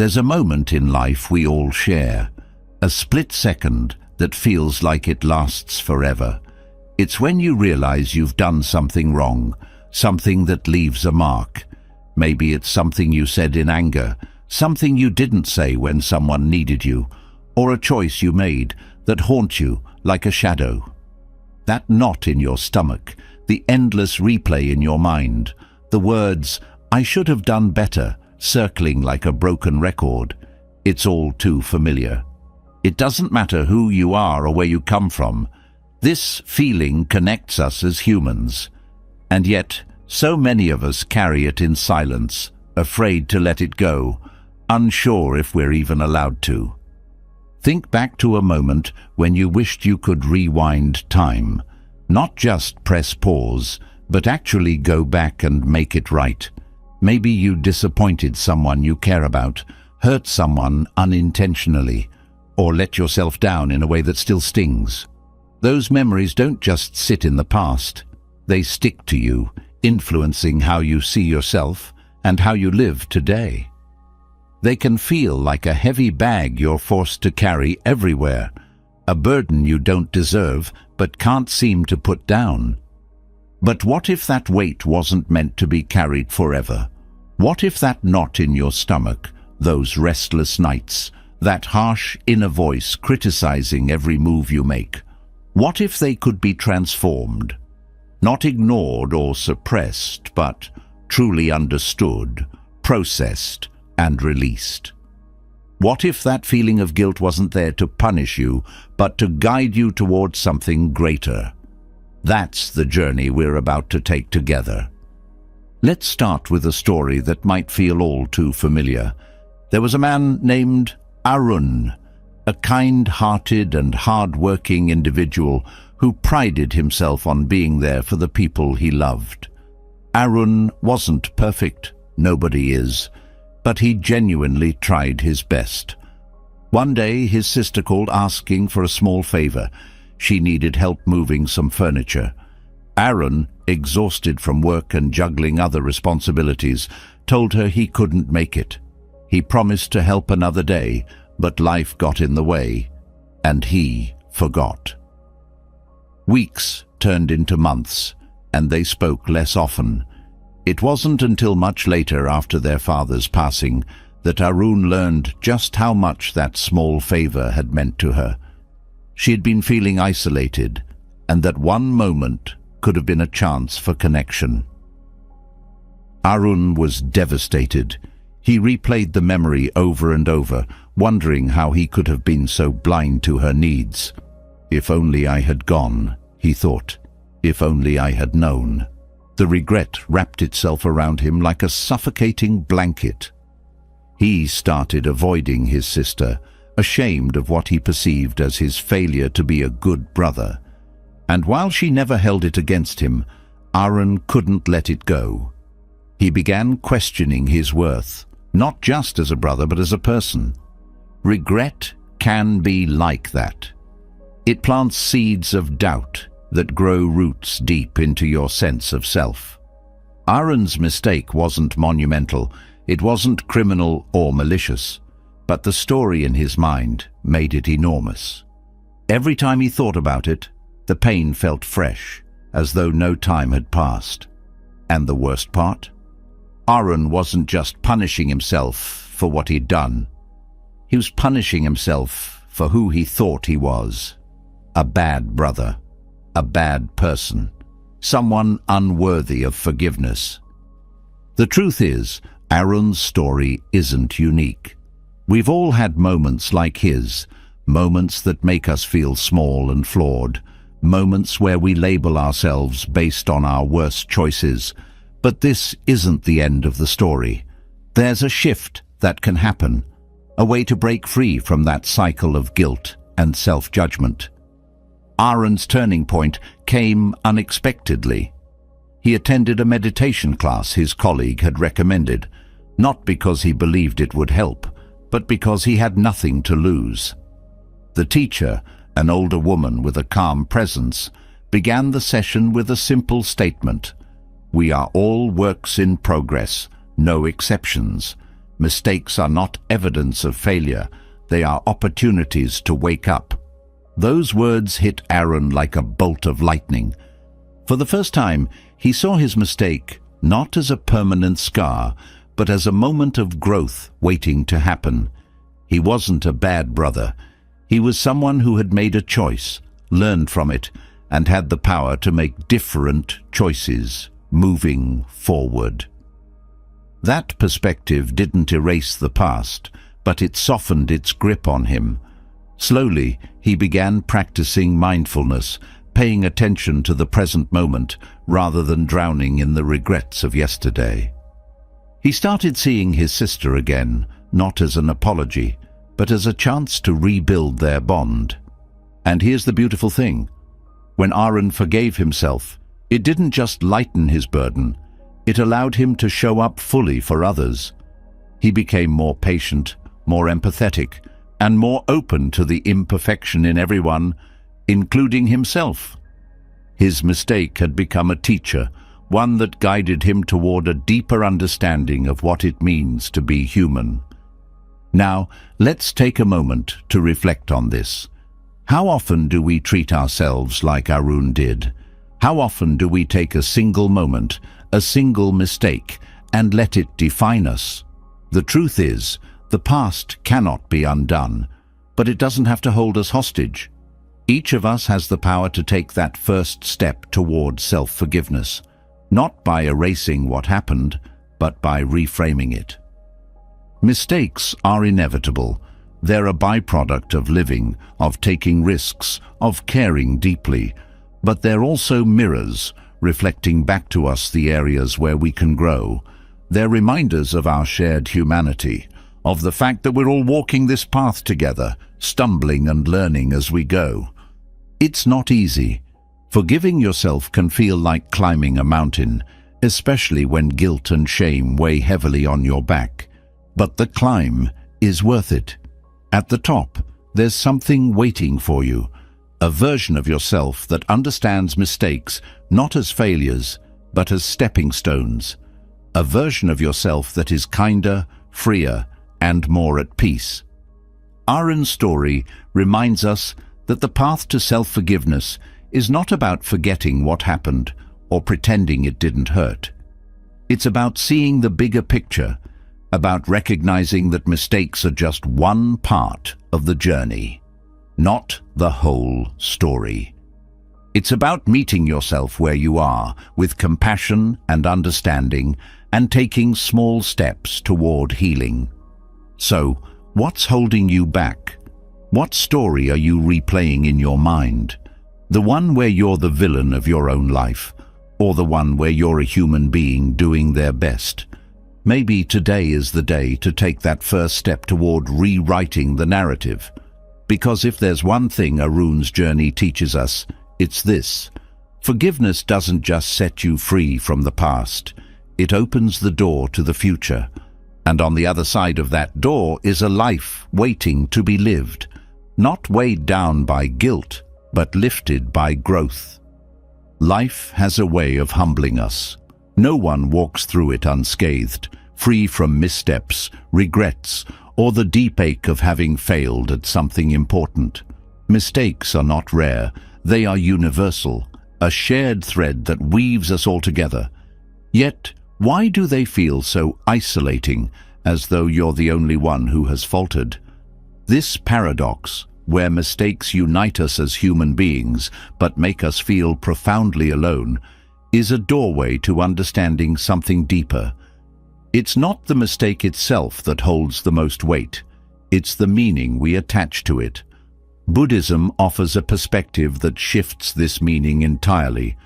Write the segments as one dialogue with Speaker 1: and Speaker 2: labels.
Speaker 1: There's a moment in life we all share, a split second that feels like it lasts forever. It's when you realize you've done something wrong, something that leaves a mark. Maybe it's something you said in anger, something you didn't say when someone needed you, or a choice you made that haunts you like a shadow. That knot in your stomach, the endless replay in your mind, the words, "I should have done better," circling like a broken record. It's all too familiar. It doesn't matter who you are or where you come from. This feeling connects us as humans. And yet, so many of us carry it in silence, afraid to let it go, unsure if we're even allowed to. Think back to a moment when you wished you could rewind time. Not just press pause, but actually go back and make it right. Maybe you disappointed someone you care about, hurt someone unintentionally, or let yourself down in a way that still stings. Those memories don't just sit in the past. They stick to you, influencing how you see yourself and how you live today. They can feel like a heavy bag you're forced to carry everywhere, a burden you don't deserve but can't seem to put down. But what if that weight wasn't meant to be carried forever? What if that knot in your stomach, those restless nights, that harsh inner voice criticizing every move you make, what if they could be transformed? Not ignored or suppressed, but truly understood, processed, and released. What if that feeling of guilt wasn't there to punish you, but to guide you towards something greater? That's the journey we're about to take together. Let's start with a story that might feel all too familiar. There was a man named Arun, a kind-hearted and hard-working individual who prided himself on being there for the people he loved. Arun wasn't perfect, nobody is, but he genuinely tried his best. One day his sister called asking for a small favor. She needed help moving some furniture. Arun, exhausted from work and juggling other responsibilities, told her he couldn't make it. He promised to help another day, but life got in the way, and he forgot. Weeks turned into months, and they spoke less often. It wasn't until much later, after their father's passing, that Arun learned just how much that small favor had meant to her. She had been feeling isolated, and that one moment could have been a chance for connection. Arun was devastated. He replayed the memory over and over, wondering how he could have been so blind to her needs. If only I had gone, he thought. If only I had known. The regret wrapped itself around him like a suffocating blanket. He started avoiding his sister, ashamed of what he perceived as his failure to be a good brother. And while she never held it against him, Arun couldn't let it go. He began questioning his worth, not just as a brother but as a person. Regret can be like that. It plants seeds of doubt that grow roots deep into your sense of self. Arun's mistake wasn't monumental, it wasn't criminal or malicious, but the story in his mind made it enormous. Every time he thought about it, the pain felt fresh, as though no time had passed. And the worst part? Arun wasn't just punishing himself for what he'd done. He was punishing himself for who he thought he was. A bad brother. A bad person, someone unworthy of forgiveness. The truth is, Arun's story isn't unique. We've all had moments like his, moments that make us feel small and flawed, moments where we label ourselves based on our worst choices. But this isn't the end of the story. There's a shift that can happen, a way to break free from that cycle of guilt and self-judgment. Arun's turning point came unexpectedly. He attended a meditation class his colleague had recommended, not because he believed it would help, but because he had nothing to lose. The teacher, an older woman with a calm presence, began the session with a simple statement: "We are all works in progress, no exceptions. Mistakes are not evidence of failure. They are opportunities to wake up. Those words hit Aaron like a bolt of lightning. For the first time, he saw his mistake not as a permanent scar, but as a moment of growth waiting to happen. He wasn't a bad brother. He was someone who had made a choice, learned from it, and had the power to make different choices, moving forward. That perspective didn't erase the past, but it softened its grip on him. Slowly, he began practicing mindfulness, paying attention to the present moment rather than drowning in the regrets of yesterday. He started seeing his sister again, not as an apology, but as a chance to rebuild their bond. And here's the beautiful thing. When Aaron forgave himself, it didn't just lighten his burden, it allowed him to show up fully for others. He became more patient, more empathetic, and more open to the imperfection in everyone, including himself. His mistake had become a teacher, one that guided him toward a deeper understanding of what it means to be human. Now, let's take a moment to reflect on this. How often do we treat ourselves like Arun did? How often do we take a single moment, a single mistake, and let it define us? The truth is, the past cannot be undone, but it doesn't have to hold us hostage. Each of us has the power to take that first step toward self-forgiveness, not by erasing what happened, but by reframing it. Mistakes are inevitable. They're a byproduct of living, of taking risks, of caring deeply, but they're also mirrors, reflecting back to us the areas where we can grow. They're reminders of our shared humanity, of the fact that we're all walking this path together, stumbling and learning as we go. It's not easy. Forgiving yourself can feel like climbing a mountain, especially when guilt and shame weigh heavily on your back. But the climb is worth it. At the top, there's something waiting for you, a version of yourself that understands mistakes not as failures, but as stepping stones, a version of yourself that is kinder, freer, and more at peace. Aaron's story reminds us that the path to self-forgiveness is not about forgetting what happened or pretending it didn't hurt. It's about seeing the bigger picture, about recognizing that mistakes are just one part of the journey, not the whole story. It's about meeting yourself where you are, with compassion and understanding, and taking small steps toward healing. So, what's holding you back? What story are you replaying in your mind? The one where you're the villain of your own life, or the one where you're a human being doing their best? Maybe today is the day to take that first step toward rewriting the narrative. Because if there's one thing Arun's journey teaches us, it's this. Forgiveness doesn't just set you free from the past. It opens the door to the future. And on the other side of that door is a life waiting to be lived, not weighed down by guilt, but lifted by growth. Life has a way of humbling us. No one walks through it unscathed, free from missteps, regrets, or the deep ache of having failed at something important. Mistakes are not rare, they are universal, a shared thread that weaves us all together. Yet, why do they feel so isolating, as though you're the only one who has faltered? This paradox, where mistakes unite us as human beings but make us feel profoundly alone, is a doorway to understanding something deeper. It's not the mistake itself that holds the most weight. It's the meaning we attach to it. Buddhism offers a perspective that shifts this meaning entirely,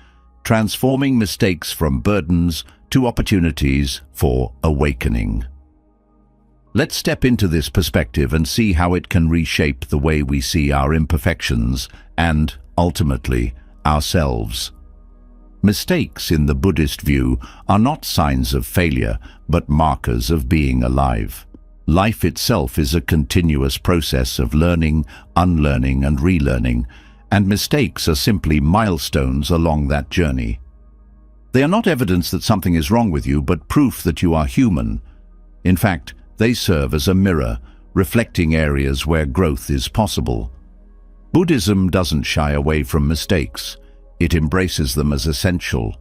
Speaker 1: transforming mistakes from burdens to opportunities for awakening. Let's step into this perspective and see how it can reshape the way we see our imperfections and, ultimately, ourselves. Mistakes in the Buddhist view are not signs of failure, but markers of being alive. Life itself is a continuous process of learning, unlearning, and relearning, and mistakes are simply milestones along that journey. They are not evidence that something is wrong with you, but proof that you are human. In fact, They serve as a mirror, reflecting areas where growth is possible. Buddhism doesn't shy away from mistakes. It embraces them as essential.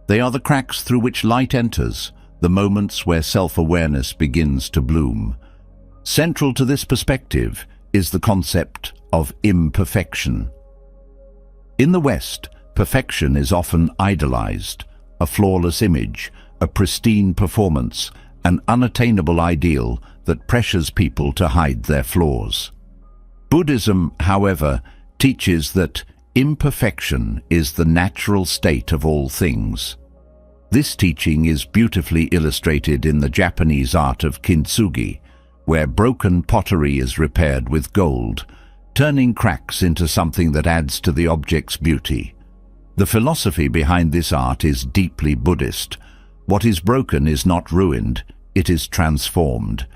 Speaker 1: They are the cracks through which light enters, the moments where self-awareness begins to bloom. Central to this perspective is the concept of imperfection. In the West, perfection is often idolized, a flawless image, a pristine performance, an unattainable ideal that pressures people to hide their flaws. Buddhism, however, teaches that imperfection is the natural state of all things. This teaching is beautifully illustrated in the Japanese art of kintsugi, where broken pottery is repaired with gold, turning cracks into something that adds to the object's beauty. The philosophy behind this art is deeply Buddhist. What is broken is not ruined, it is transformed.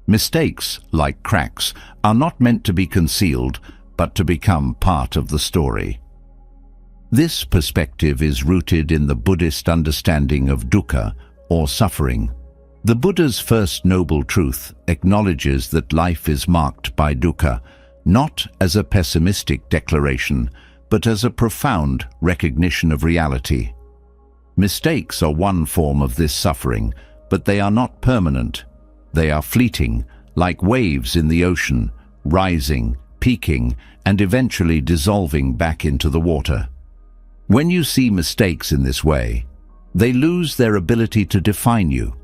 Speaker 1: Mistakes, like cracks, are not meant to be concealed, but to become part of the story. This perspective is rooted in the Buddhist understanding of dukkha, or suffering. The Buddha's first noble truth acknowledges that life is marked by dukkha, not as a pessimistic declaration, but as a profound recognition of reality. Mistakes are one form of this suffering, but they are not permanent. They are fleeting, like waves in the ocean, rising, peaking, and eventually dissolving back into the water. When you see mistakes in this way, they lose their ability to define you.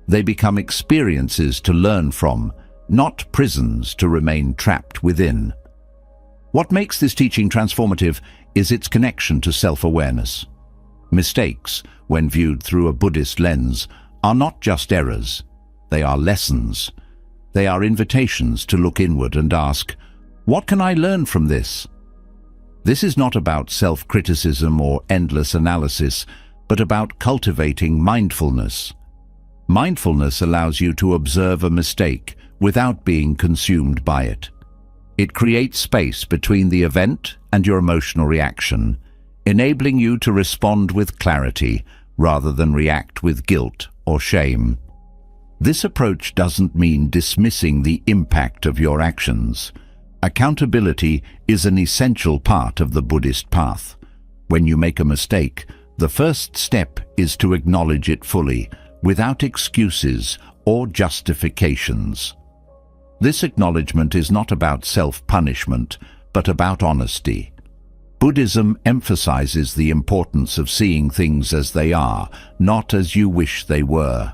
Speaker 1: They become experiences to learn from, not prisons to remain trapped within. What makes this teaching transformative is its connection to self-awareness. Mistakes, when viewed through a Buddhist lens, are not just errors. They are lessons. They are invitations to look inward and ask, what can I learn from this? This is not about self-criticism or endless analysis, but about cultivating mindfulness. Mindfulness allows you to observe a mistake without being consumed by it. It creates space between the event and your emotional reaction, enabling you to respond with clarity rather than react with guilt or shame. This approach doesn't mean dismissing the impact of your actions. Accountability is an essential part of the Buddhist path. When you make a mistake, the first step is to acknowledge it fully, without excuses or justifications. This acknowledgement is not about self-punishment, but about honesty. Buddhism emphasizes the importance of seeing things as they are, not as you wish they were.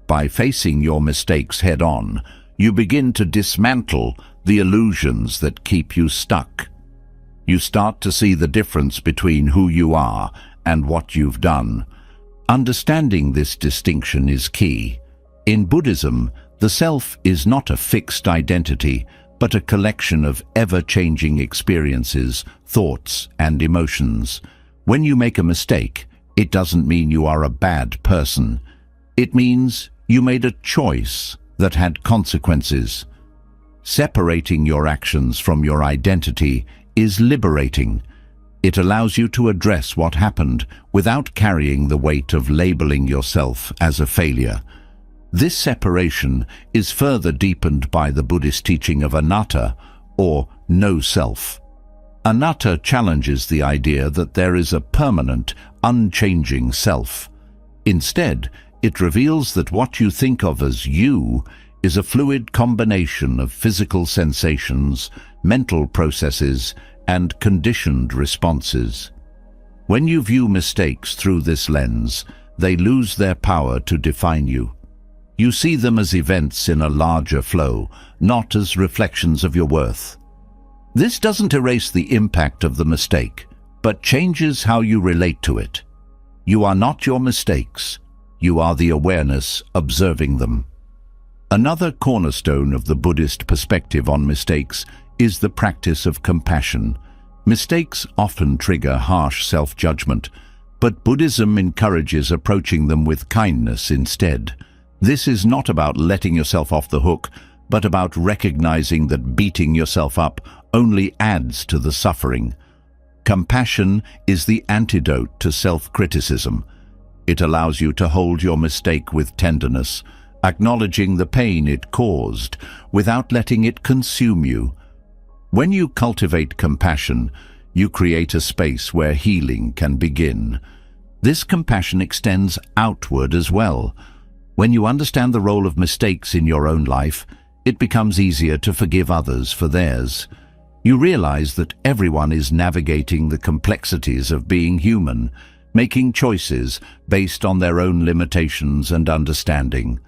Speaker 1: By facing your mistakes head-on, you begin to dismantle the illusions that keep you stuck. You start to see the difference between who you are and what you've done. Understanding this distinction is key. In Buddhism, the self is not a fixed identity, but a collection of ever-changing experiences, thoughts, and emotions. When you make a mistake, it doesn't mean you are a bad person. It means you made a choice that had consequences. Separating your actions from your identity is liberating. It allows you to address what happened without carrying the weight of labeling yourself as a failure. This separation is further deepened by the Buddhist teaching of anatta, or no self. Anatta challenges the idea that there is a permanent, unchanging self. Instead, it reveals that what you think of as you is a fluid combination of physical sensations, mental processes, and conditioned responses. When you view mistakes through this lens, they lose their power to define you. You see them as events in a larger flow, not as reflections of your worth. This doesn't erase the impact of the mistake, but changes how you relate to it. You are not your mistakes. You are the awareness observing them. Another cornerstone of the Buddhist perspective on mistakes is the practice of compassion. Mistakes often trigger harsh self-judgment, but Buddhism encourages approaching them with kindness instead. This is not about letting yourself off the hook, but about recognizing that beating yourself up only adds to the suffering. Compassion is the antidote to self-criticism. It allows you to hold your mistake with tenderness, acknowledging the pain it caused without letting it consume you. When you cultivate compassion, you create a space where healing can begin. This compassion extends outward as well. When you understand the role of mistakes in your own life, it becomes easier to forgive others for theirs. You realize that everyone is navigating the complexities of being human, making choices based on their own limitations and understanding.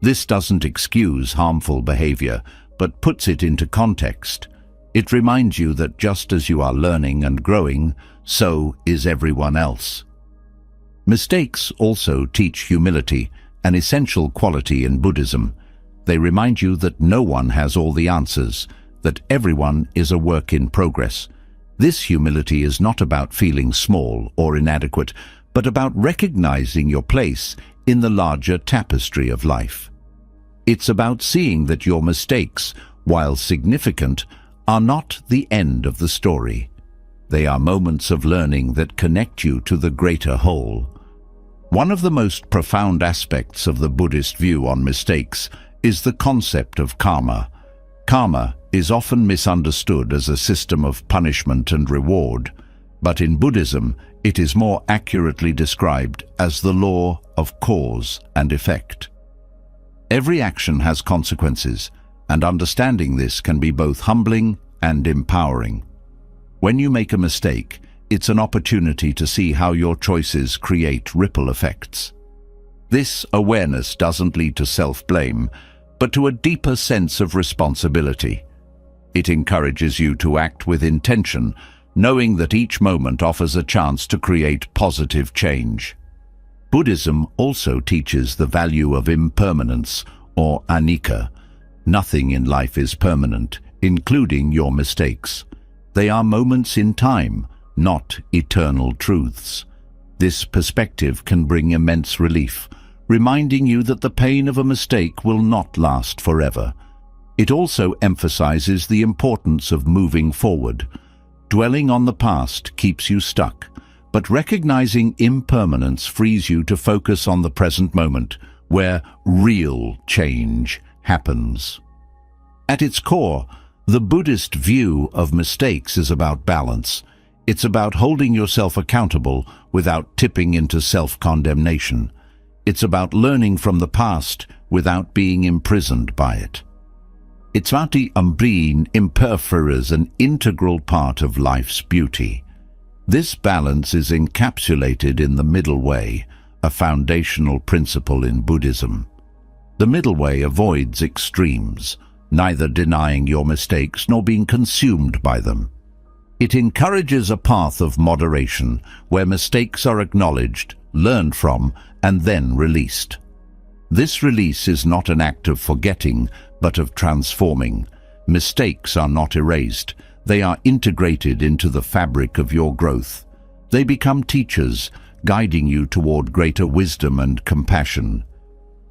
Speaker 1: This doesn't excuse harmful behavior, but puts it into context. It reminds you that just as you are learning and growing, so is everyone else. Mistakes also teach humility, an essential quality in Buddhism. They remind you that no one has all the answers, that everyone is a work in progress. This humility is not about feeling small or inadequate, but about recognizing your place in the larger tapestry of life. It's about seeing that your mistakes, while significant, are not the end of the story. They are moments of learning that connect you to the greater whole. One of the most profound aspects of the Buddhist view on mistakes is the concept of karma. Karma is often misunderstood as a system of punishment and reward, but in Buddhism it is more accurately described as the law of cause and effect. Every action has consequences, and understanding this can be both humbling and empowering. When you make a mistake, it's an opportunity to see how your choices create ripple effects. This awareness doesn't lead to self-blame, but to a deeper sense of responsibility. It encourages you to act with intention, knowing that each moment offers a chance to create positive change. Buddhism also teaches the value of impermanence, or anicca. Nothing in life is permanent, including your mistakes. They are moments in time, not eternal truths. This perspective can bring immense relief, reminding you that the pain of a mistake will not last forever. It also emphasizes the importance of moving forward. Dwelling on the past keeps you stuck, but recognizing impermanence frees you to focus on the present moment, where real change happens. At its core, the Buddhist view of mistakes is about balance. It's about holding yourself accountable without tipping into self-condemnation. It's about learning from the past without being imprisoned by it. It's about being imperfect as an integral part of life's beauty. This balance is encapsulated in the middle way, a foundational principle in Buddhism. The middle way avoids extremes, neither denying your mistakes nor being consumed by them. It encourages a path of moderation where mistakes are acknowledged, learned from, and then released. This release is not an act of forgetting, but of transforming. Mistakes are not erased. They are integrated into the fabric of your growth. They become teachers, guiding you toward greater wisdom and compassion.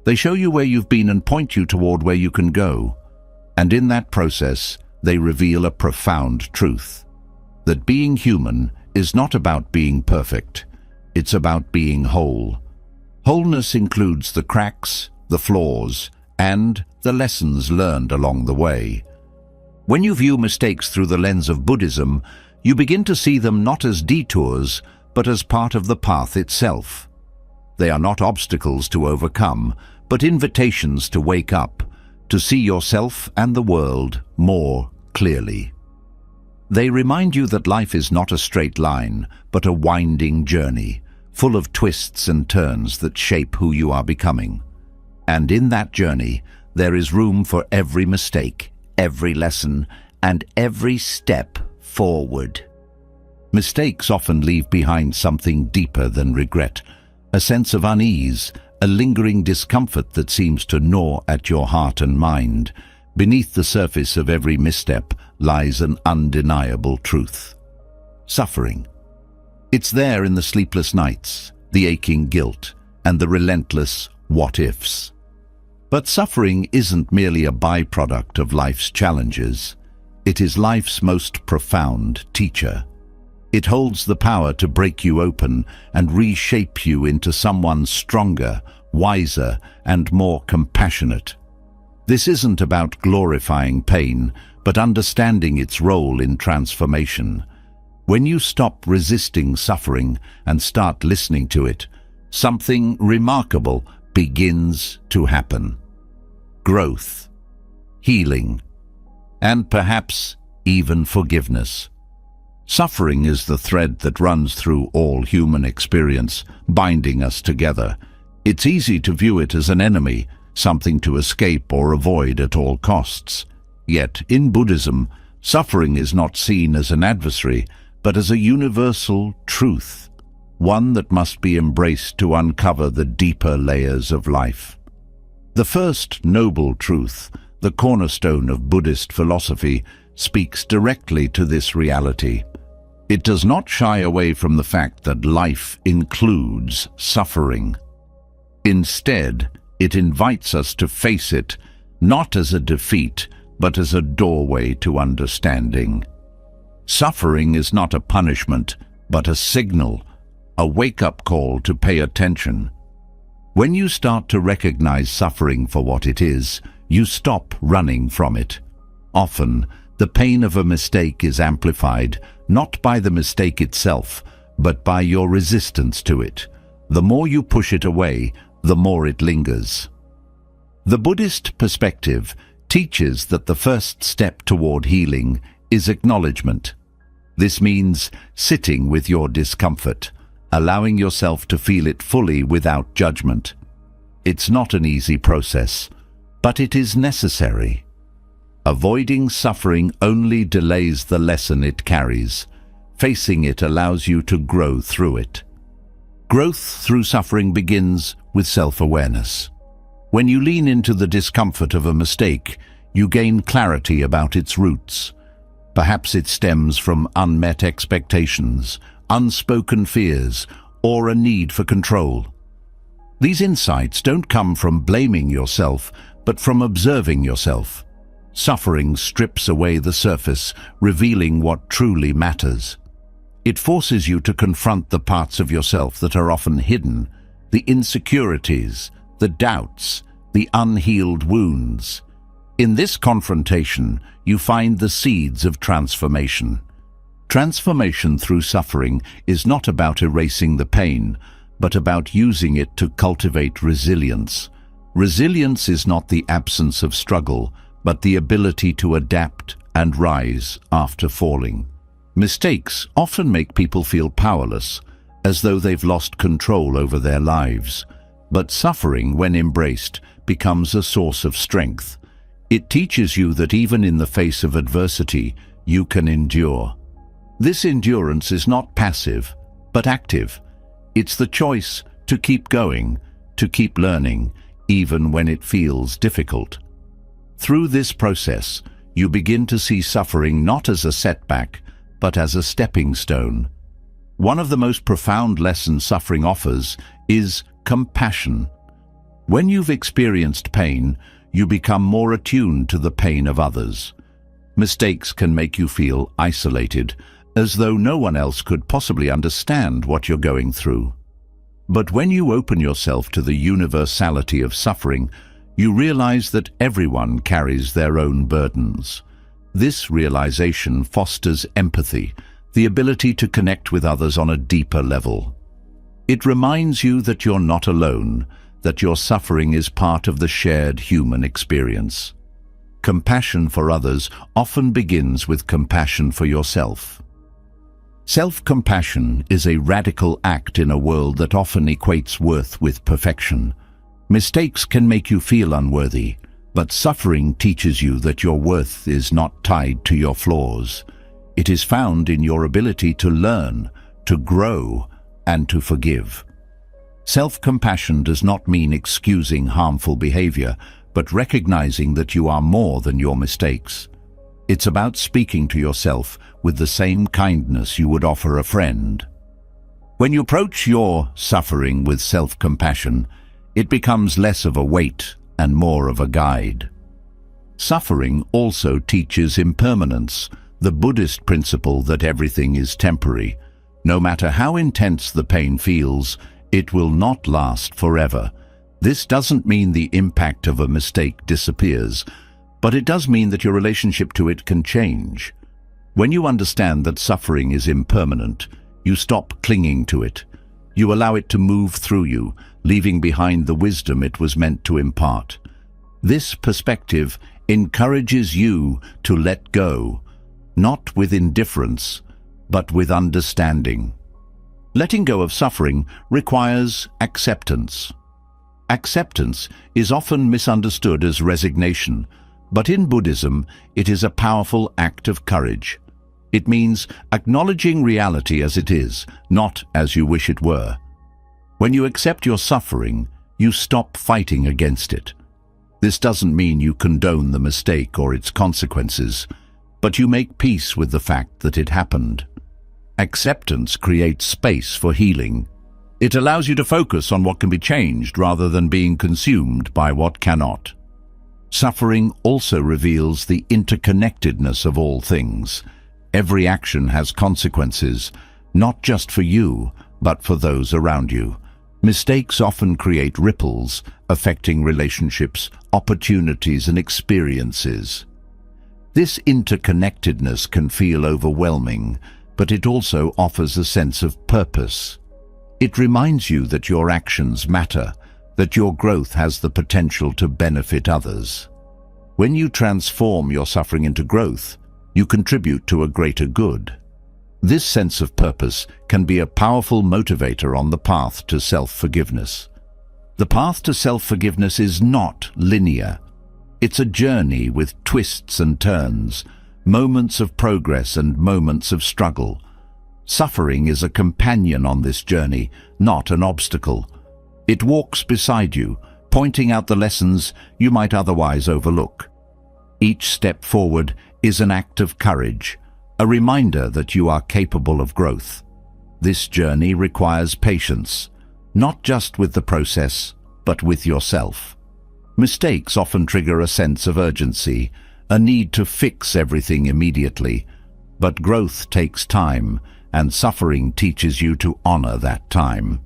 Speaker 1: They show you where you've been and point you toward where you can go. And in that process, they reveal a profound truth: that being human is not about being perfect. It's about being whole. Wholeness includes the cracks, the flaws, and the lessons learned along the way. When you view mistakes through the lens of Buddhism, you begin to see them not as detours, but as part of the path itself. They are not obstacles to overcome, but invitations to wake up, to see yourself and the world more clearly. They remind you that life is not a straight line, but a winding journey, full of twists and turns that shape who you are becoming. And in that journey, there is room for every mistake, every lesson, and every step forward. Mistakes often leave behind something deeper than regret, a sense of unease, a lingering discomfort that seems to gnaw at your heart and mind. Beneath the surface of every misstep lies an undeniable truth: suffering. It's there in the sleepless nights, the aching guilt, and the relentless what-ifs. But suffering isn't merely a byproduct of life's challenges. It is life's most profound teacher. It holds the power to break you open and reshape you into someone stronger, wiser, and more compassionate. This isn't about glorifying pain, but understanding its role in transformation. When you stop resisting suffering and start listening to it, something remarkable begins to happen. Growth, healing, and perhaps even forgiveness. Suffering is the thread that runs through all human experience, binding us together. It's easy to view it as an enemy, something to escape or avoid at all costs. Yet, in Buddhism, suffering is not seen as an adversary, but as a universal truth, one that must be embraced to uncover the deeper layers of life. The first noble truth, the cornerstone of Buddhist philosophy, speaks directly to this reality. It does not shy away from the fact that life includes suffering. Instead, it invites us to face it, not as a defeat, but as a doorway to understanding. Suffering is not a punishment, but a signal, a wake-up call to pay attention. When you start to recognize suffering for what it is, you stop running from it. Often, the pain of a mistake is amplified, not by the mistake itself, but by your resistance to it. The more you push it away, the more it lingers. The Buddhist perspective teaches that the first step toward healing is acknowledgement. This means sitting with your discomfort, allowing yourself to feel it fully without judgment. It's not an easy process, but it is necessary. Avoiding suffering only delays the lesson it carries. Facing it allows you to grow through it. Growth through suffering begins with self-awareness. When you lean into the discomfort of a mistake, you gain clarity about its roots. Perhaps it stems from unmet expectations, unspoken fears, or a need for control. These insights don't come from blaming yourself, but from observing yourself. Suffering strips away the surface, revealing what truly matters. It forces you to confront the parts of yourself that are often hidden, the insecurities, the doubts, the unhealed wounds. In this confrontation, you find the seeds of transformation. Transformation through suffering is not about erasing the pain, but about using it to cultivate resilience. Resilience is not the absence of struggle, but the ability to adapt and rise after falling. Mistakes often make people feel powerless, as though they've lost control over their lives. But suffering, when embraced, becomes a source of strength. It teaches you that even in the face of adversity, you can endure. This endurance is not passive, but active. It's the choice to keep going, to keep learning, even when it feels difficult. Through this process, you begin to see suffering not as a setback, but as a stepping stone. One of the most profound lessons suffering offers is compassion. When you've experienced pain, you become more attuned to the pain of others. Mistakes can make you feel isolated, as though no one else could possibly understand what you're going through. But when you open yourself to the universality of suffering, you realize that everyone carries their own burdens. This realization fosters empathy, the ability to connect with others on a deeper level. It reminds you that you're not alone, that your suffering is part of the shared human experience. Compassion for others often begins with compassion for yourself. Self-compassion is a radical act in a world that often equates worth with perfection. Mistakes can make you feel unworthy, but suffering teaches you that your worth is not tied to your flaws. It is found in your ability to learn, to grow, and to forgive. Self-compassion does not mean excusing harmful behavior, but recognizing that you are more than your mistakes. It's about speaking to yourself with the same kindness you would offer a friend. When you approach your suffering with self-compassion, it becomes less of a weight and more of a guide. Suffering also teaches impermanence, the Buddhist principle that everything is temporary. No matter how intense the pain feels, it will not last forever. This doesn't mean the impact of a mistake disappears, but it does mean that your relationship to it can change. When you understand that suffering is impermanent, you stop clinging to it. You allow it to move through you, leaving behind the wisdom it was meant to impart. This perspective encourages you to let go, not with indifference, but with understanding. Letting go of suffering requires acceptance. Acceptance is often misunderstood as resignation, but in Buddhism, it is a powerful act of courage. It means acknowledging reality as it is, not as you wish it were. When you accept your suffering, you stop fighting against it. This doesn't mean you condone the mistake or its consequences, but you make peace with the fact that it happened. Acceptance creates space for healing. It allows you to focus on what can be changed rather than being consumed by what cannot. Suffering also reveals the interconnectedness of all things. Every action has consequences, not just for you, but for those around you. Mistakes often create ripples, affecting relationships, opportunities, and experiences. This interconnectedness can feel overwhelming, but it also offers a sense of purpose. It reminds you that your actions matter, that your growth has the potential to benefit others. When you transform your suffering into growth, you contribute to a greater good. This sense of purpose can be a powerful motivator on the path to self-forgiveness. The path to self-forgiveness is not linear. It's a journey with twists and turns, moments of progress and moments of struggle. Suffering is a companion on this journey, not an obstacle. It walks beside you, pointing out the lessons you might otherwise overlook. Each step forward is an act of courage, a reminder that you are capable of growth. This journey requires patience, not just with the process, but with yourself. Mistakes often trigger a sense of urgency, a need to fix everything immediately. But growth takes time, and suffering teaches you to honor that time.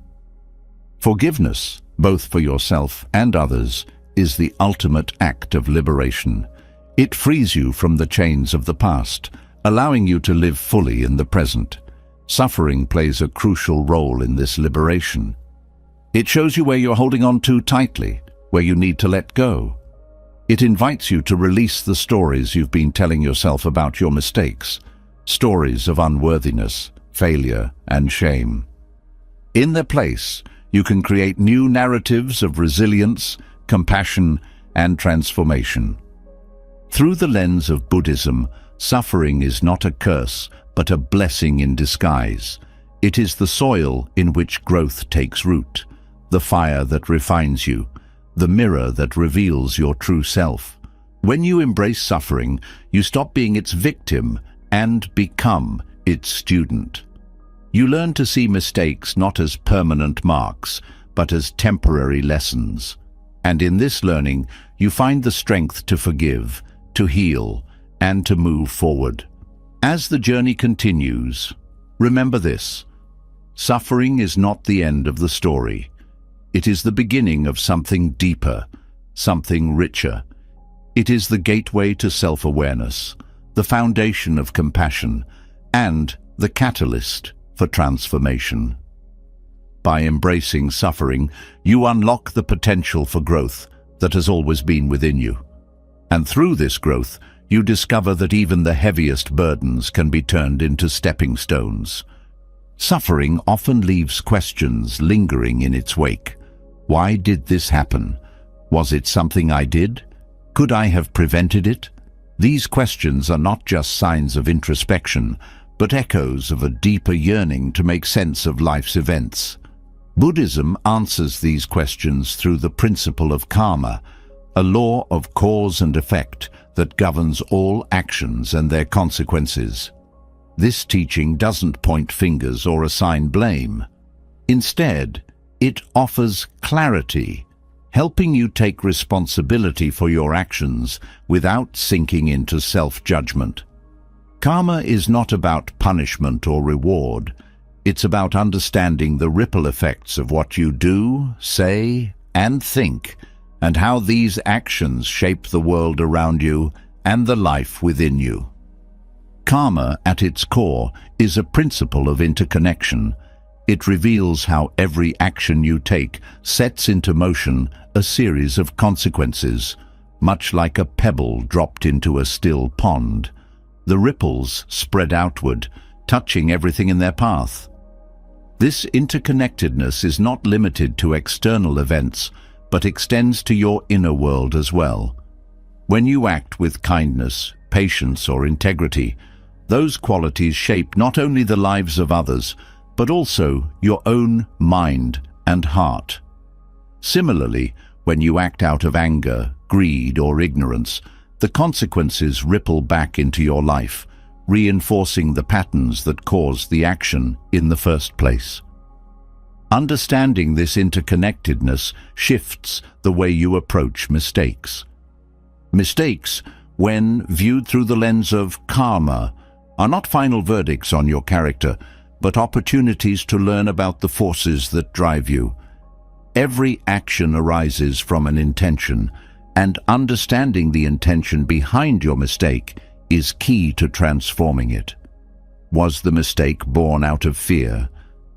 Speaker 1: Forgiveness, both for yourself and others, is the ultimate act of liberation. It frees you from the chains of the past, allowing you to live fully in the present. Suffering plays a crucial role in this liberation. It shows you where you're holding on too tightly, where you need to let go. It invites you to release the stories you've been telling yourself about your mistakes, stories of unworthiness, failure, and shame. In their place, you can create new narratives of resilience, compassion, and transformation. Through the lens of Buddhism, suffering is not a curse, but a blessing in disguise. It is the soil in which growth takes root, the fire that refines you, the mirror that reveals your true self. When you embrace suffering, you stop being its victim and become its student. You learn to see mistakes not as permanent marks, but as temporary lessons. And in this learning, you find the strength to forgive, to heal, and to move forward. As the journey continues, remember this: suffering is not the end of the story. It is the beginning of something deeper, something richer. It is the gateway to self-awareness, the foundation of compassion, and the catalyst for transformation. By embracing suffering, you unlock the potential for growth that has always been within you. And through this growth, you discover that even the heaviest burdens can be turned into stepping stones. Suffering often leaves questions lingering in its wake. Why did this happen? Was it something I did? Could I have prevented it? These questions are not just signs of introspection, but echoes of a deeper yearning to make sense of life's events. Buddhism answers these questions through the principle of karma, a law of cause and effect that governs all actions and their consequences. This teaching doesn't point fingers or assign blame. Instead, it offers clarity, helping you take responsibility for your actions without sinking into self-judgment. Karma is not about punishment or reward. It's about understanding the ripple effects of what you do, say, and think, and how these actions shape the world around you and the life within you. Karma, at its core, is a principle of interconnection. It reveals how every action you take sets into motion a series of consequences, much like a pebble dropped into a still pond. The ripples spread outward, touching everything in their path. This interconnectedness is not limited to external events, but extends to your inner world as well. When you act with kindness, patience, or integrity, those qualities shape not only the lives of others, but also your own mind and heart. Similarly, when you act out of anger, greed, or ignorance, the consequences ripple back into your life, reinforcing the patterns that caused the action in the first place. Understanding this interconnectedness shifts the way you approach mistakes. Mistakes, when viewed through the lens of karma, are not final verdicts on your character, but opportunities to learn about the forces that drive you. Every action arises from an intention, and understanding the intention behind your mistake is key to transforming it. Was the mistake born out of fear,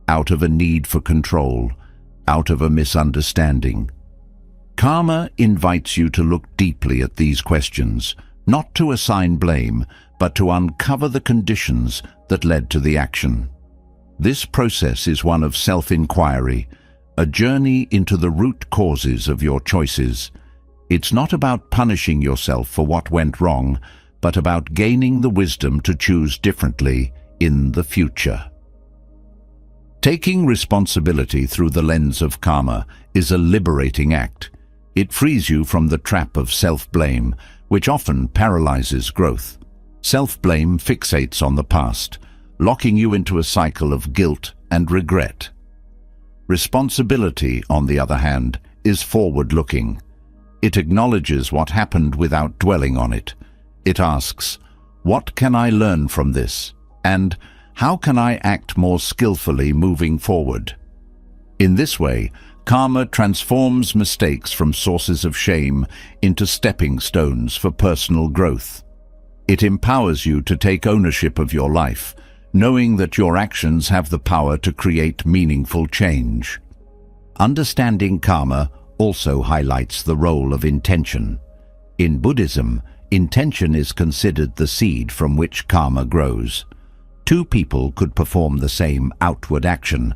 Speaker 1: out of a need for control, out of a misunderstanding? Karma invites you to look deeply at these questions, not to assign blame, but to uncover the conditions that led to the action. This process is one of self-inquiry, a journey into the root causes of your choices. It's not about punishing yourself for what went wrong, but about gaining the wisdom to choose differently in the future. Taking responsibility through the lens of karma is a liberating act. It frees you from the trap of self-blame, which often paralyzes growth. Self-blame fixates on the past, locking you into a cycle of guilt and regret. Responsibility, on the other hand, is forward-looking. It acknowledges what happened without dwelling on it. It asks, "What can I learn from this?" and "How can I act more skillfully moving forward?" In this way, karma transforms mistakes from sources of shame into stepping stones for personal growth. It empowers you to take ownership of your life, knowing that your actions have the power to create meaningful change. Understanding karma also highlights the role of intention. In Buddhism, intention is considered the seed from which karma grows. Two people could perform the same outward action,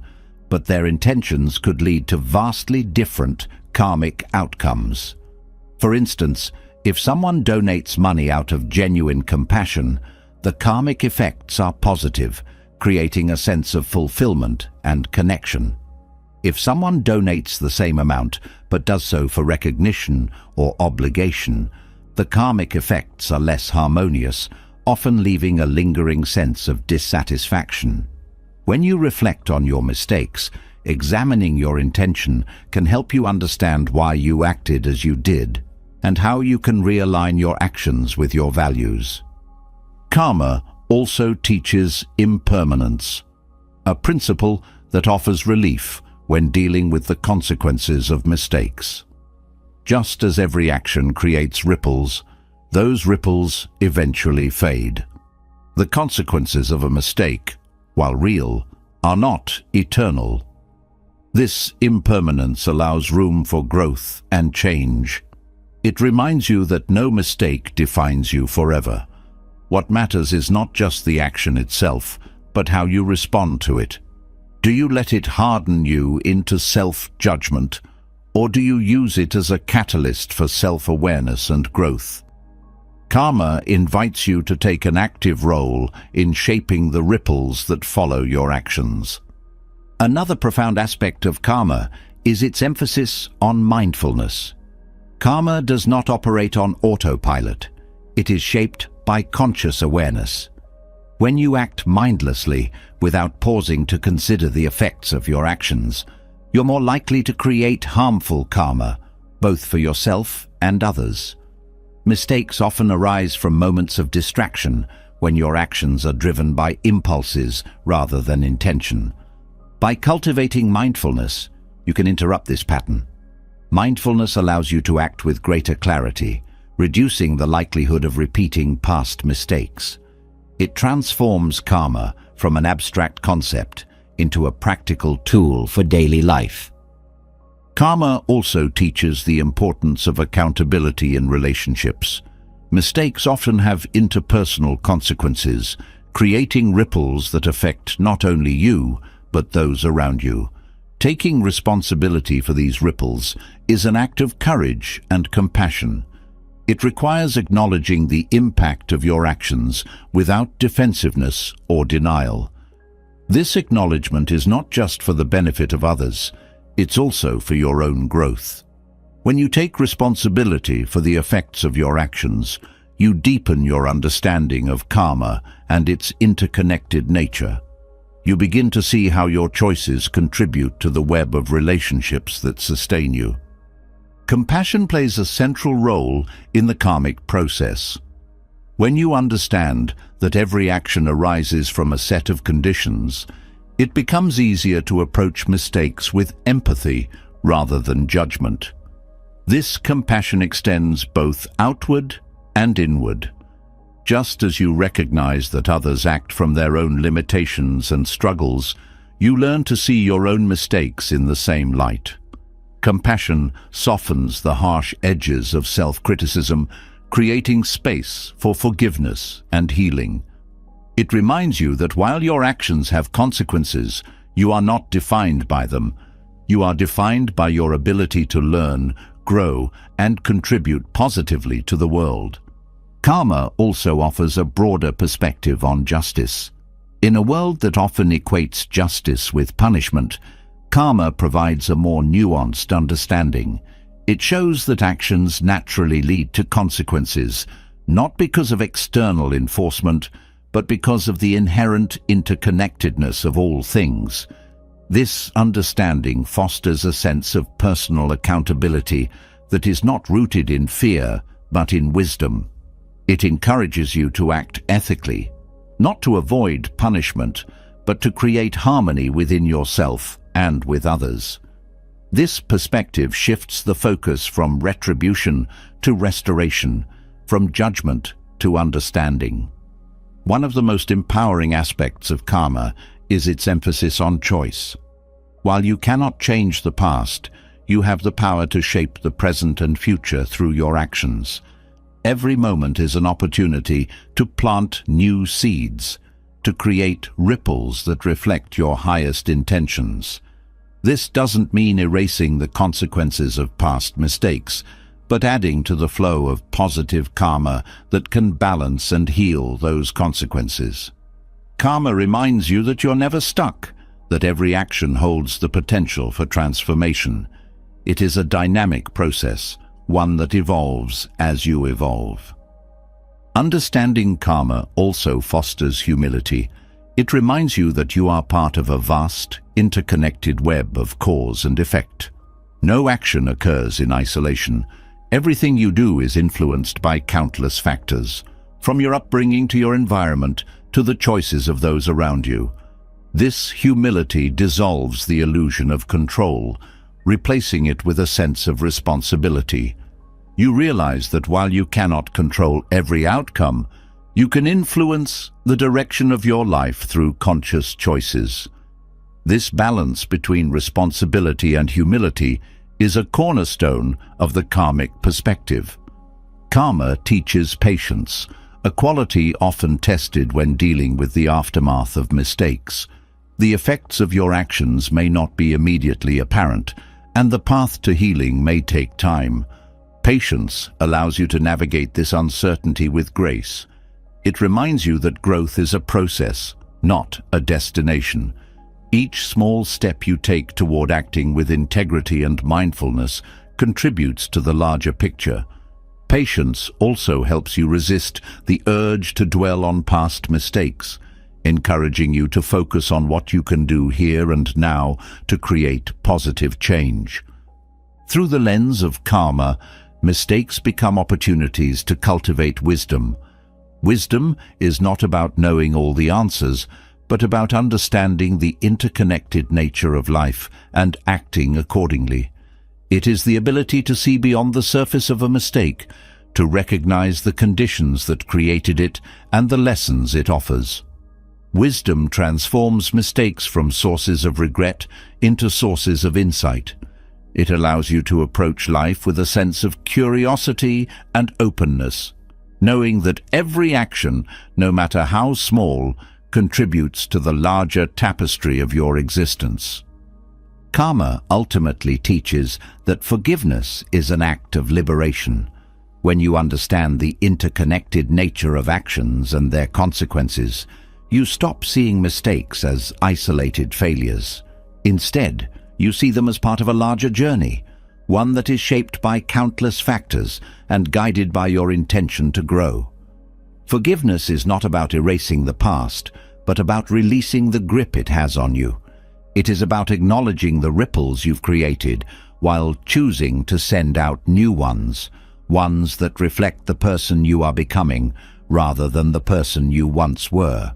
Speaker 1: but their intentions could lead to vastly different karmic outcomes. For instance, if someone donates money out of genuine compassion, the karmic effects are positive, creating a sense of fulfillment and connection. If someone donates the same amount but does so for recognition or obligation, the karmic effects are less harmonious, often leaving a lingering sense of dissatisfaction. When you reflect on your mistakes, examining your intention can help you understand why you acted as you did and how you can realign your actions with your values. Karma also teaches impermanence, a principle that offers relief when dealing with the consequences of mistakes. Just as every action creates ripples, those ripples eventually fade. The consequences of a mistake, while real, are not eternal. This impermanence allows room for growth and change. It reminds you that no mistake defines you forever. What matters is not just the action itself, but how you respond to it. Do you let it harden you into self-judgment, or do you use it as a catalyst for self-awareness and growth? Karma invites you to take an active role in shaping the ripples that follow your actions. Another profound aspect of karma is its emphasis on mindfulness. Karma does not operate on autopilot. It is shaped by conscious awareness. When you act mindlessly, without pausing to consider the effects of your actions, you're more likely to create harmful karma, both for yourself and others. Mistakes often arise from moments of distraction, when your actions are driven by impulses rather than intention. By cultivating mindfulness, you can interrupt this pattern. Mindfulness allows you to act with greater clarity, reducing the likelihood of repeating past mistakes. It transforms karma from an abstract concept into a practical tool for daily life. Karma also teaches the importance of accountability in relationships. Mistakes often have interpersonal consequences, creating ripples that affect not only you, but those around you. Taking responsibility for these ripples is an act of courage and compassion. It requires acknowledging the impact of your actions without defensiveness or denial. This acknowledgement is not just for the benefit of others, it's also for your own growth. When you take responsibility for the effects of your actions, you deepen your understanding of karma and its interconnected nature. You begin to see how your choices contribute to the web of relationships that sustain you. Compassion plays a central role in the karmic process. When you understand that every action arises from a set of conditions, it becomes easier to approach mistakes with empathy rather than judgment. This compassion extends both outward and inward. Just as you recognize that others act from their own limitations and struggles, you learn to see your own mistakes in the same light. Compassion softens the harsh edges of self-criticism, creating space for forgiveness and healing. It reminds you that while your actions have consequences, you are not defined by them. You are defined by your ability to learn, grow, and contribute positively to the world. Karma also offers a broader perspective on justice. In a world that often equates justice with punishment, karma provides a more nuanced understanding. It shows that actions naturally lead to consequences, not because of external enforcement, but because of the inherent interconnectedness of all things. This understanding fosters a sense of personal accountability that is not rooted in fear, but in wisdom. It encourages you to act ethically, not to avoid punishment, but to create harmony within yourself and with others. This perspective shifts the focus from retribution to restoration, from judgment to understanding. One of the most empowering aspects of karma is its emphasis on choice. While you cannot change the past, you have the power to shape the present and future through your actions. Every moment is an opportunity to plant new seeds, to create ripples that reflect your highest intentions. This doesn't mean erasing the consequences of past mistakes, but adding to the flow of positive karma that can balance and heal those consequences. Karma reminds you that you're never stuck, that every action holds the potential for transformation. It is a dynamic process, one that evolves as you evolve. Understanding karma also fosters humility. It reminds you that you are part of a vast, interconnected web of cause and effect. No action occurs in isolation. Everything you do is influenced by countless factors, from your upbringing to your environment to the choices of those around you. This humility dissolves the illusion of control, replacing it with a sense of responsibility. You realize that while you cannot control every outcome, you can influence the direction of your life through conscious choices. This balance between responsibility and humility is a cornerstone of the karmic perspective. Karma teaches patience, a quality often tested when dealing with the aftermath of mistakes. The effects of your actions may not be immediately apparent, and the path to healing may take time. Patience allows you to navigate this uncertainty with grace. It reminds you that growth is a process, not a destination. Each small step you take toward acting with integrity and mindfulness contributes to the larger picture. Patience also helps you resist the urge to dwell on past mistakes, encouraging you to focus on what you can do here and now to create positive change. Through the lens of karma, mistakes become opportunities to cultivate wisdom. Wisdom is not about knowing all the answers, but about understanding the interconnected nature of life and acting accordingly. It is the ability to see beyond the surface of a mistake, to recognize the conditions that created it and the lessons it offers. Wisdom transforms mistakes from sources of regret into sources of insight. It allows you to approach life with a sense of curiosity and openness, knowing that every action, no matter how small, contributes to the larger tapestry of your existence. Karma ultimately teaches that forgiveness is an act of liberation. When you understand the interconnected nature of actions and their consequences, you stop seeing mistakes as isolated failures. Instead, you see them as part of a larger journey, one that is shaped by countless factors and guided by your intention to grow. Forgiveness is not about erasing the past, but about releasing the grip it has on you. It is about acknowledging the ripples you've created while choosing to send out new ones that reflect the person you are becoming rather than the person you once were.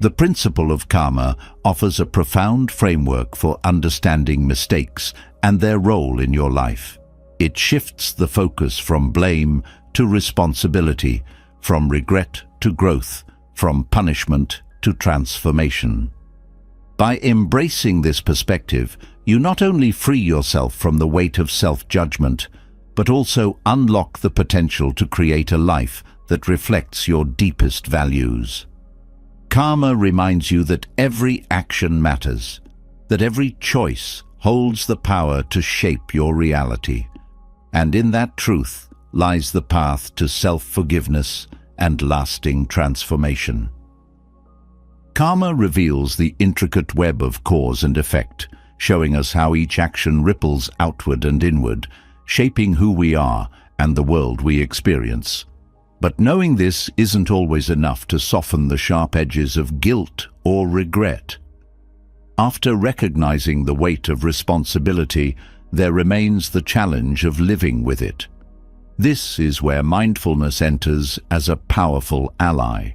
Speaker 1: The principle of karma offers a profound framework for understanding mistakes and their role in your life. It shifts the focus from blame to responsibility, from regret to growth, from punishment to transformation. By embracing this perspective, you not only free yourself from the weight of self-judgment, but also unlock the potential to create a life that reflects your deepest values. Karma reminds you that every action matters, that every choice holds the power to shape your reality. And in that truth lies the path to self-forgiveness and lasting transformation. Karma reveals the intricate web of cause and effect, showing us how each action ripples outward and inward, shaping who we are and the world we experience. But knowing this isn't always enough to soften the sharp edges of guilt or regret. After recognizing the weight of responsibility, there remains the challenge of living with it. This is where mindfulness enters as a powerful ally.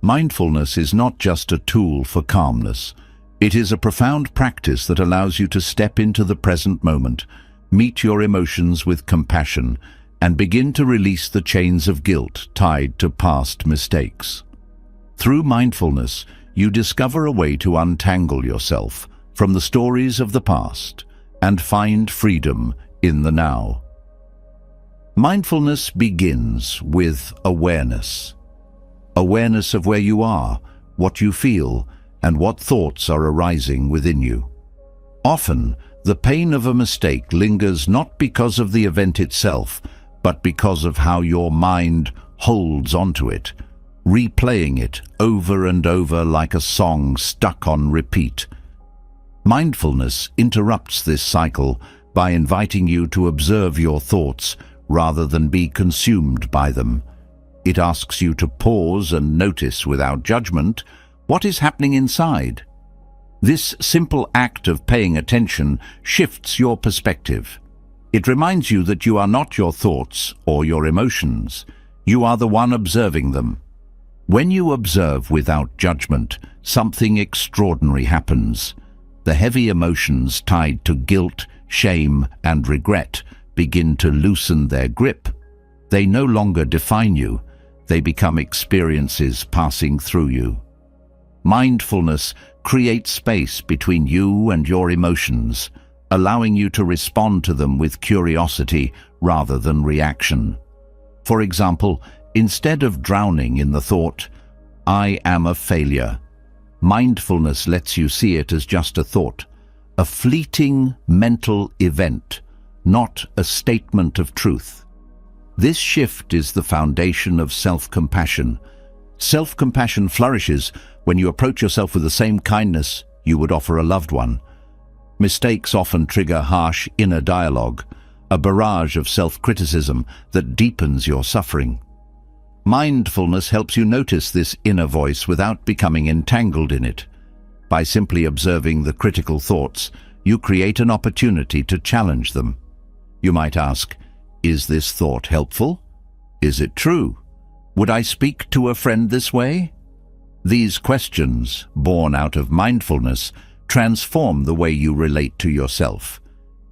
Speaker 1: Mindfulness is not just a tool for calmness. It is a profound practice that allows you to step into the present moment, meet your emotions with compassion, and begin to release the chains of guilt tied to past mistakes. Through mindfulness, you discover a way to untangle yourself from the stories of the past and find freedom in the now. Mindfulness begins with awareness. Awareness of where you are, what you feel, and what thoughts are arising within you. Often, the pain of a mistake lingers not because of the event itself, but because of how your mind holds onto it, replaying it over and over like a song stuck on repeat. Mindfulness interrupts this cycle by inviting you to observe your thoughts rather than be consumed by them. It asks you to pause and notice without judgment what is happening inside. This simple act of paying attention shifts your perspective. It reminds you that you are not your thoughts or your emotions. You are the one observing them. When you observe without judgment, something extraordinary happens. The heavy emotions tied to guilt, shame, and regret begin to loosen their grip. They no longer define you. They become experiences passing through you. Mindfulness creates space between you and your emotions, allowing you to respond to them with curiosity rather than reaction. For example, instead of drowning in the thought, "I am a failure," mindfulness lets you see it as just a thought, a fleeting mental event, not a statement of truth. This shift is the foundation of self-compassion. Self-compassion flourishes when you approach yourself with the same kindness you would offer a loved one. Mistakes often trigger harsh inner dialogue, a barrage of self-criticism that deepens your suffering. Mindfulness helps you notice this inner voice without becoming entangled in it. By simply observing the critical thoughts, you create an opportunity to challenge them. You might ask, is this thought helpful? Is it true? Would I speak to a friend this way? These questions, born out of mindfulness, transform the way you relate to yourself.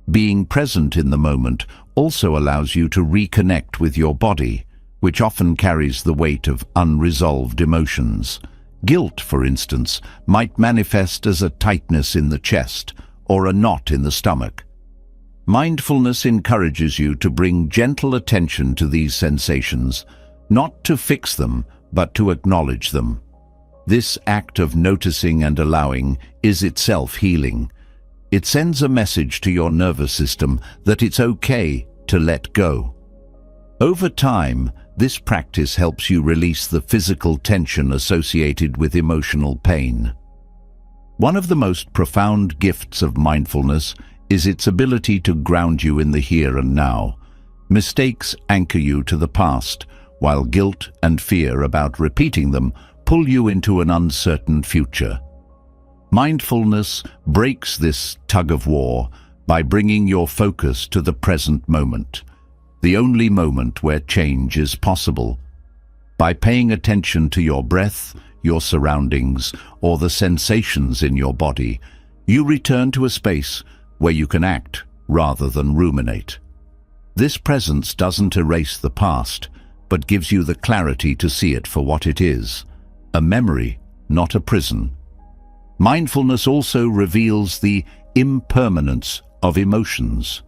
Speaker 1: Being present in the moment also allows you to reconnect with your body, which often carries the weight of unresolved emotions. Guilt, for instance, might manifest as a tightness in the chest or a knot in the stomach. Mindfulness encourages you to bring gentle attention to these sensations, not to fix them, but to acknowledge them. This act of noticing and allowing is itself healing. It sends a message to your nervous system that it's okay to let go. Over time, this practice helps you release the physical tension associated with emotional pain. One of the most profound gifts of mindfulness is its ability to ground you in the here and now. Mistakes anchor you to the past, while guilt and fear about repeating them pull you into an uncertain future. Mindfulness breaks this tug-of-war by bringing your focus to the present moment, the only moment where change is possible. By paying attention to your breath, your surroundings, or the sensations in your body, you return to a space where you can act rather than ruminate. This presence doesn't erase the past, but gives you the clarity to see it for what it is, a memory, not a prison. Mindfulness also reveals the impermanence of emotions.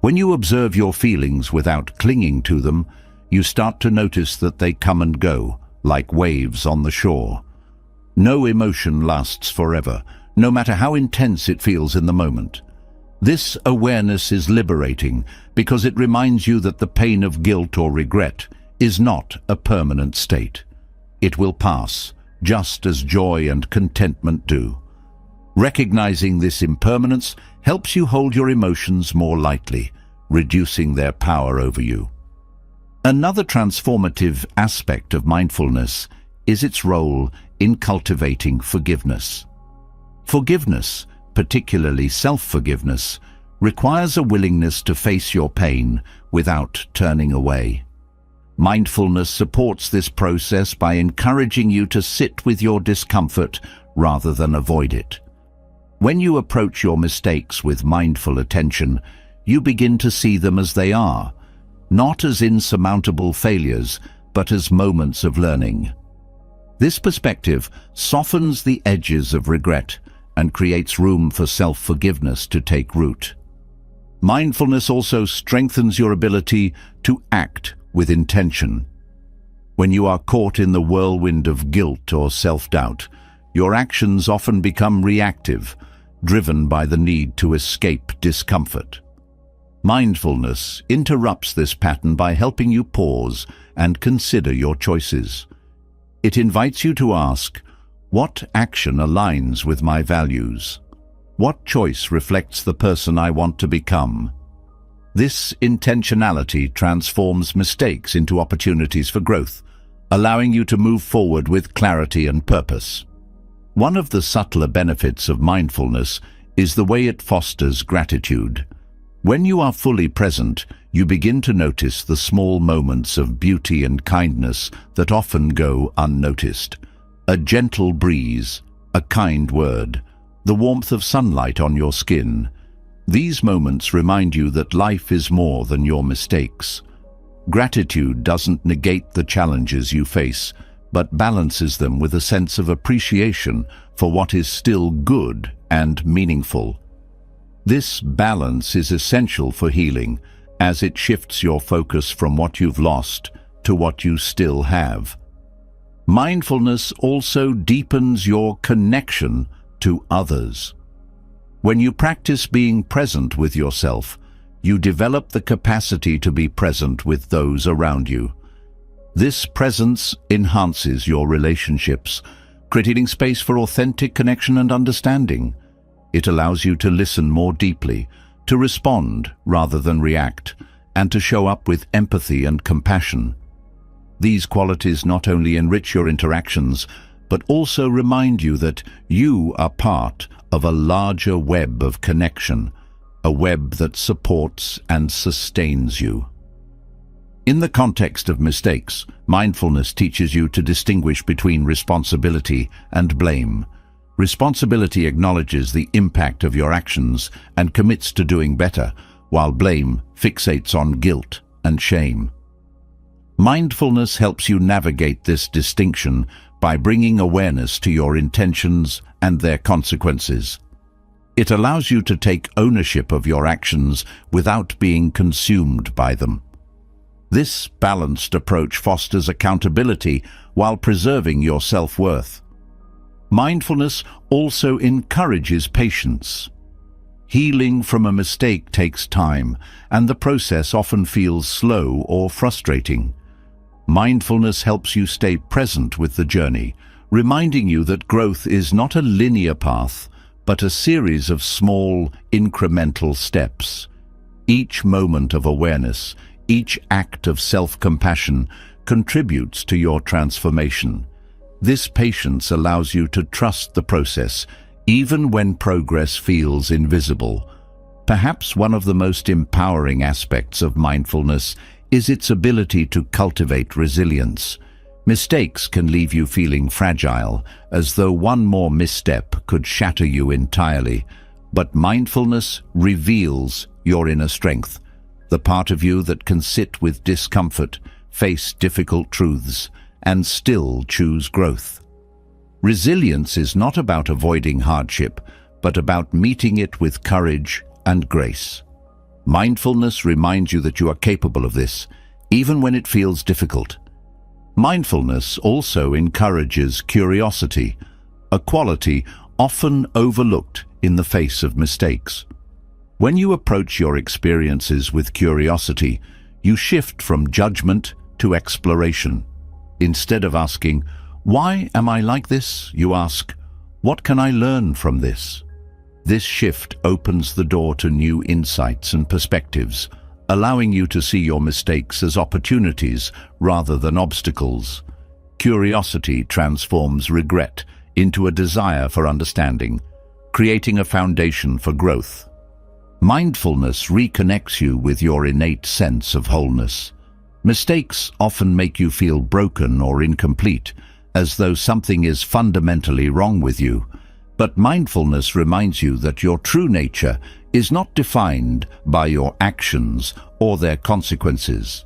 Speaker 1: When you observe your feelings without clinging to them, you start to notice that they come and go, like waves on the shore. No emotion lasts forever, no matter how intense it feels in the moment. This awareness is liberating because it reminds you that the pain of guilt or regret is not a permanent state. It will pass, just as joy and contentment do. Recognizing this impermanence helps you hold your emotions more lightly, reducing their power over you. Another transformative aspect of mindfulness is its role in cultivating forgiveness. Forgiveness, particularly self-forgiveness, requires a willingness to face your pain without turning away. Mindfulness supports this process by encouraging you to sit with your discomfort rather than avoid it. When you approach your mistakes with mindful attention, you begin to see them as they are, not as insurmountable failures, but as moments of learning. This perspective softens the edges of regret and creates room for self-forgiveness to take root. Mindfulness also strengthens your ability to act with intention. When you are caught in the whirlwind of guilt or self-doubt, your actions often become reactive, driven by the need to escape discomfort. Mindfulness interrupts this pattern by helping you pause and consider your choices. It invites you to ask, what action aligns with my values? What choice reflects the person I want to become? This intentionality transforms mistakes into opportunities for growth, allowing you to move forward with clarity and purpose. One of the subtler benefits of mindfulness is the way it fosters gratitude. When you are fully present, you begin to notice the small moments of beauty and kindness that often go unnoticed. A gentle breeze, a kind word, the warmth of sunlight on your skin. These moments remind you that life is more than your mistakes. Gratitude doesn't negate the challenges you face, but balances them with a sense of appreciation for what is still good and meaningful. This balance is essential for healing, as it shifts your focus from what you've lost to what you still have. Mindfulness also deepens your connection to others. When you practice being present with yourself, you develop the capacity to be present with those around you. This presence enhances your relationships, creating space for authentic connection and understanding. It allows you to listen more deeply, to respond rather than react, and to show up with empathy and compassion. These qualities not only enrich your interactions, but also remind you that you are part of a larger web of connection, a web that supports and sustains you. In the context of mistakes, mindfulness teaches you to distinguish between responsibility and blame. Responsibility acknowledges the impact of your actions and commits to doing better, while blame fixates on guilt and shame. Mindfulness helps you navigate this distinction by bringing awareness to your intentions and their consequences. It allows you to take ownership of your actions without being consumed by them. This balanced approach fosters accountability while preserving your self-worth. Mindfulness also encourages patience. Healing from a mistake takes time, and the process often feels slow or frustrating. Mindfulness helps you stay present with the journey, reminding you that growth is not a linear path, but a series of small, incremental steps. Each moment of awareness, each act of self-compassion contributes to your transformation. This patience allows you to trust the process, even when progress feels invisible. Perhaps one of the most empowering aspects of mindfulness is its ability to cultivate resilience. Mistakes can leave you feeling fragile, as though one more misstep could shatter you entirely. But mindfulness reveals your inner strength, the part of you that can sit with discomfort, face difficult truths, and still choose growth. Resilience is not about avoiding hardship, but about meeting it with courage and grace. Mindfulness reminds you that you are capable of this, even when it feels difficult. Mindfulness also encourages curiosity, a quality often overlooked in the face of mistakes. When you approach your experiences with curiosity, you shift from judgment to exploration. Instead of asking, "Why am I like this?" you ask, "What can I learn from this?" This shift opens the door to new insights and perspectives, allowing you to see your mistakes as opportunities rather than obstacles. Curiosity transforms regret into a desire for understanding, creating a foundation for growth. Mindfulness reconnects you with your innate sense of wholeness. Mistakes often make you feel broken or incomplete, as though something is fundamentally wrong with you. But mindfulness reminds you that your true nature is not defined by your actions or their consequences.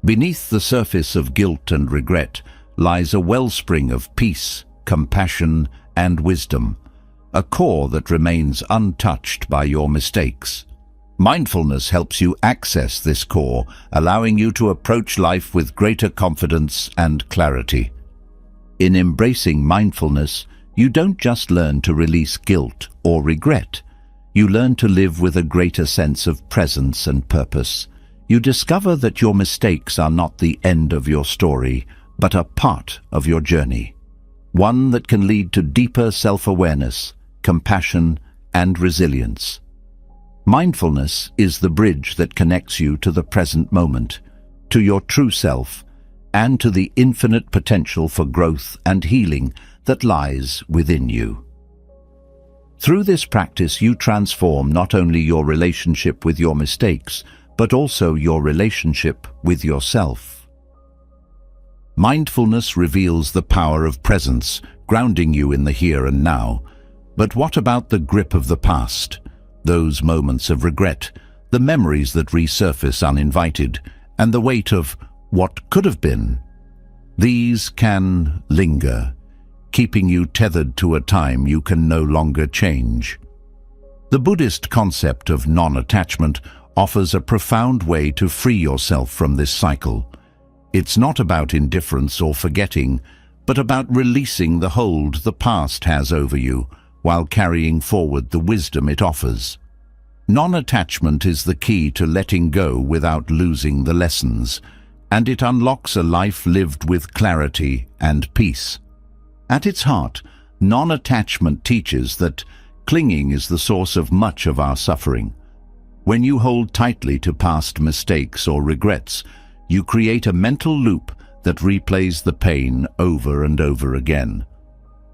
Speaker 1: Beneath the surface of guilt and regret lies a wellspring of peace, compassion, and wisdom, a core that remains untouched by your mistakes. Mindfulness helps you access this core, allowing you to approach life with greater confidence and clarity. In embracing mindfulness, you don't just learn to release guilt or regret. You learn to live with a greater sense of presence and purpose. You discover that your mistakes are not the end of your story, but a part of your journey. One that can lead to deeper self-awareness, compassion, and resilience. Mindfulness is the bridge that connects you to the present moment, to your true self, and to the infinite potential for growth and healing that lies within you. Through this practice, you transform not only your relationship with your mistakes, but also your relationship with yourself. Mindfulness reveals the power of presence, grounding you in the here and now. But what about the grip of the past? Those moments of regret, the memories that resurface uninvited, and the weight of what could have been. These can linger, keeping you tethered to a time you can no longer change. The Buddhist concept of non-attachment offers a profound way to free yourself from this cycle. It's not about indifference or forgetting, but about releasing the hold the past has over you, while carrying forward the wisdom it offers. Non-attachment is the key to letting go without losing the lessons, and it unlocks a life lived with clarity and peace. At its heart, non-attachment teaches that clinging is the source of much of our suffering. When you hold tightly to past mistakes or regrets, you create a mental loop that replays the pain over and over again.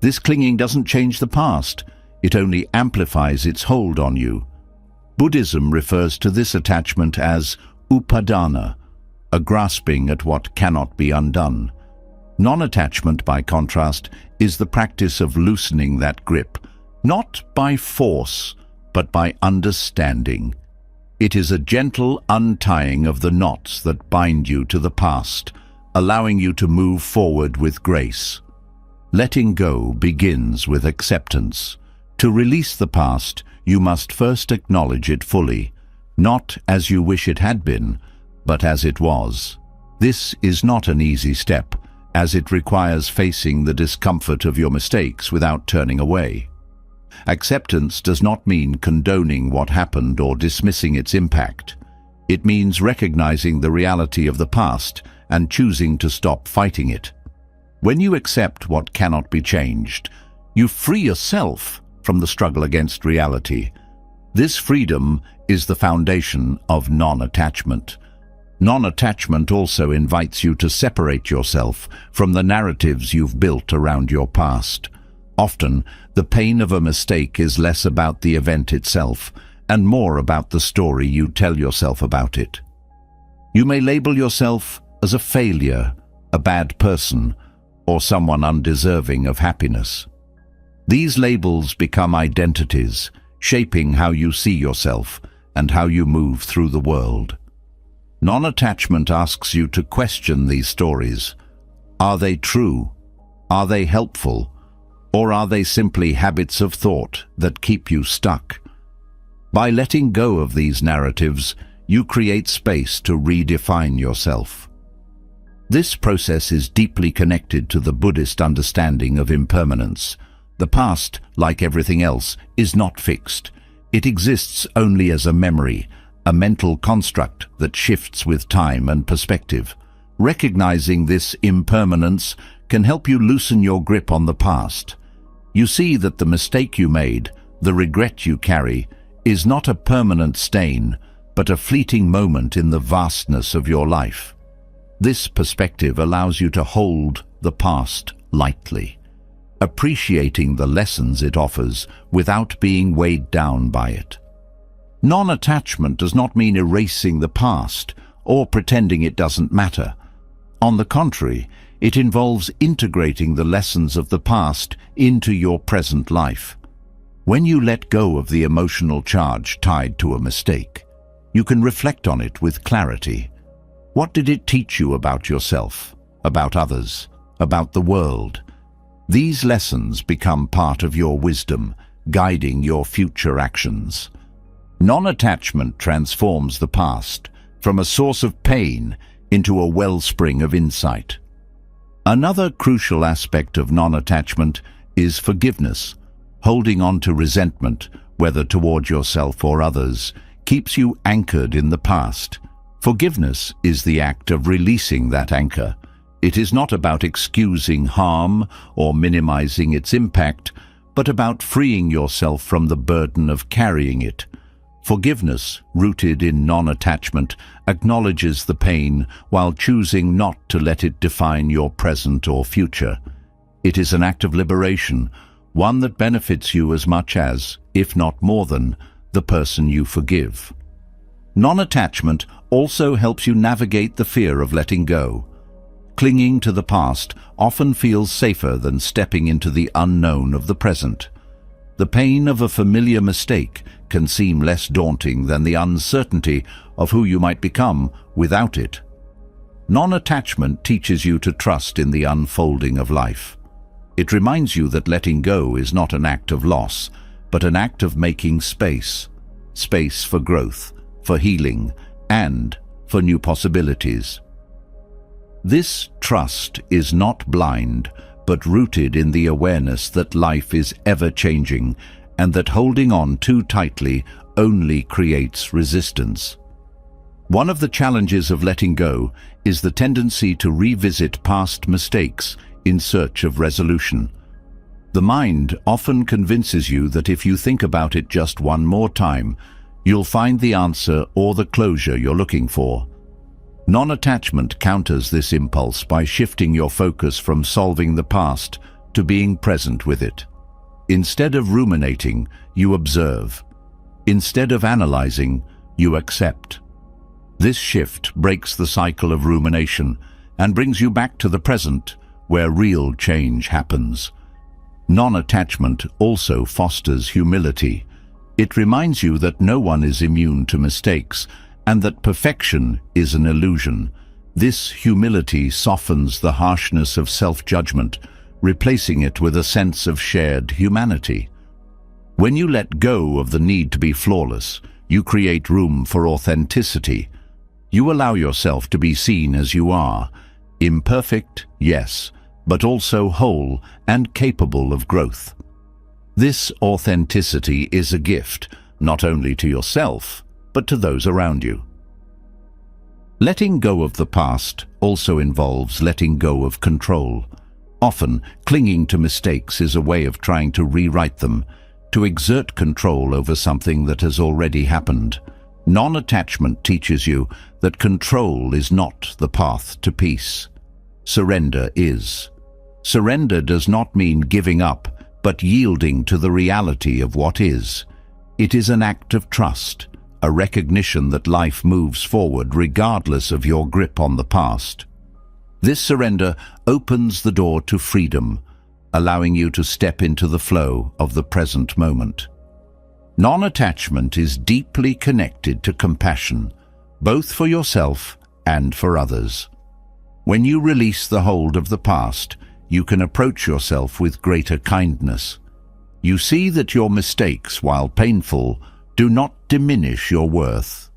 Speaker 1: This clinging doesn't change the past, it only amplifies its hold on you. Buddhism refers to this attachment as upadana, a grasping at what cannot be undone. Non-attachment, by contrast, is the practice of loosening that grip, not by force, but by understanding. It is a gentle untying of the knots that bind you to the past, allowing you to move forward with grace. Letting go begins with acceptance. To release the past, you must first acknowledge it fully, not as you wish it had been, but as it was. This is not an easy step, as it requires facing the discomfort of your mistakes without turning away. Acceptance does not mean condoning what happened or dismissing its impact. It means recognizing the reality of the past and choosing to stop fighting it. When you accept what cannot be changed, you free yourself from the struggle against reality. This freedom is the foundation of non-attachment. Non-attachment also invites you to separate yourself from the narratives you've built around your past. Often, the pain of a mistake is less about the event itself and more about the story you tell yourself about it. You may label yourself as a failure, a bad person, or someone undeserving of happiness. These labels become identities, shaping how you see yourself and how you move through the world. Non-attachment asks you to question these stories. Are they true? Are they helpful? Or are they simply habits of thought that keep you stuck? By letting go of these narratives, you create space to redefine yourself. This process is deeply connected to the Buddhist understanding of impermanence. The past, like everything else, is not fixed. It exists only as a memory, a mental construct that shifts with time and perspective. Recognizing this impermanence can help you loosen your grip on the past. You see that the mistake you made, the regret you carry, is not a permanent stain, but a fleeting moment in the vastness of your life. This perspective allows you to hold the past lightly, appreciating the lessons it offers without being weighed down by it. Non-attachment does not mean erasing the past or pretending it doesn't matter. On the contrary, it involves integrating the lessons of the past into your present life. When you let go of the emotional charge tied to a mistake, you can reflect on it with clarity. What did it teach you about yourself, about others, about the world? These lessons become part of your wisdom, guiding your future actions. Non-attachment transforms the past from a source of pain into a wellspring of insight. Another crucial aspect of non-attachment is forgiveness. Holding on to resentment, whether toward yourself or others, keeps you anchored in the past. Forgiveness is the act of releasing that anchor. It is not about excusing harm or minimizing its impact, but about freeing yourself from the burden of carrying it. Forgiveness, rooted in non-attachment, acknowledges the pain while choosing not to let it define your present or future. It is an act of liberation, one that benefits you as much as, if not more than, the person you forgive. Non-attachment also helps you navigate the fear of letting go. Clinging to the past often feels safer than stepping into the unknown of the present. The pain of a familiar mistake can seem less daunting than the uncertainty of who you might become without it. Non-attachment teaches you to trust in the unfolding of life. It reminds you that letting go is not an act of loss, but an act of making space. Space for growth, for healing, and for new possibilities. This trust is not blind, but rooted in the awareness that life is ever-changing and that holding on too tightly only creates resistance. One of the challenges of letting go is the tendency to revisit past mistakes in search of resolution. The mind often convinces you that if you think about it just one more time, you'll find the answer or the closure you're looking for. Non-attachment counters this impulse by shifting your focus from solving the past to being present with it. Instead of ruminating, you observe. Instead of analyzing, you accept. This shift breaks the cycle of rumination and brings you back to the present, where real change happens. Non-attachment also fosters humility. It reminds you that no one is immune to mistakes and that perfection is an illusion. This humility softens the harshness of self-judgment, replacing it with a sense of shared humanity. When you let go of the need to be flawless, you create room for authenticity. You allow yourself to be seen as you are, imperfect, yes, but also whole and capable of growth. This authenticity is a gift, not only to yourself, but to those around you. Letting go of the past also involves letting go of control. Often, clinging to mistakes is a way of trying to rewrite them, to exert control over something that has already happened. Non-attachment teaches you that control is not the path to peace. Surrender is. Surrender does not mean giving up, but yielding to the reality of what is. It is an act of trust, a recognition that life moves forward regardless of your grip on the past. This surrender opens the door to freedom, allowing you to step into the flow of the present moment. Non-attachment is deeply connected to compassion, both for yourself and for others. When you release the hold of the past, you can approach yourself with greater kindness. You see that your mistakes, while painful, do not diminish your worth.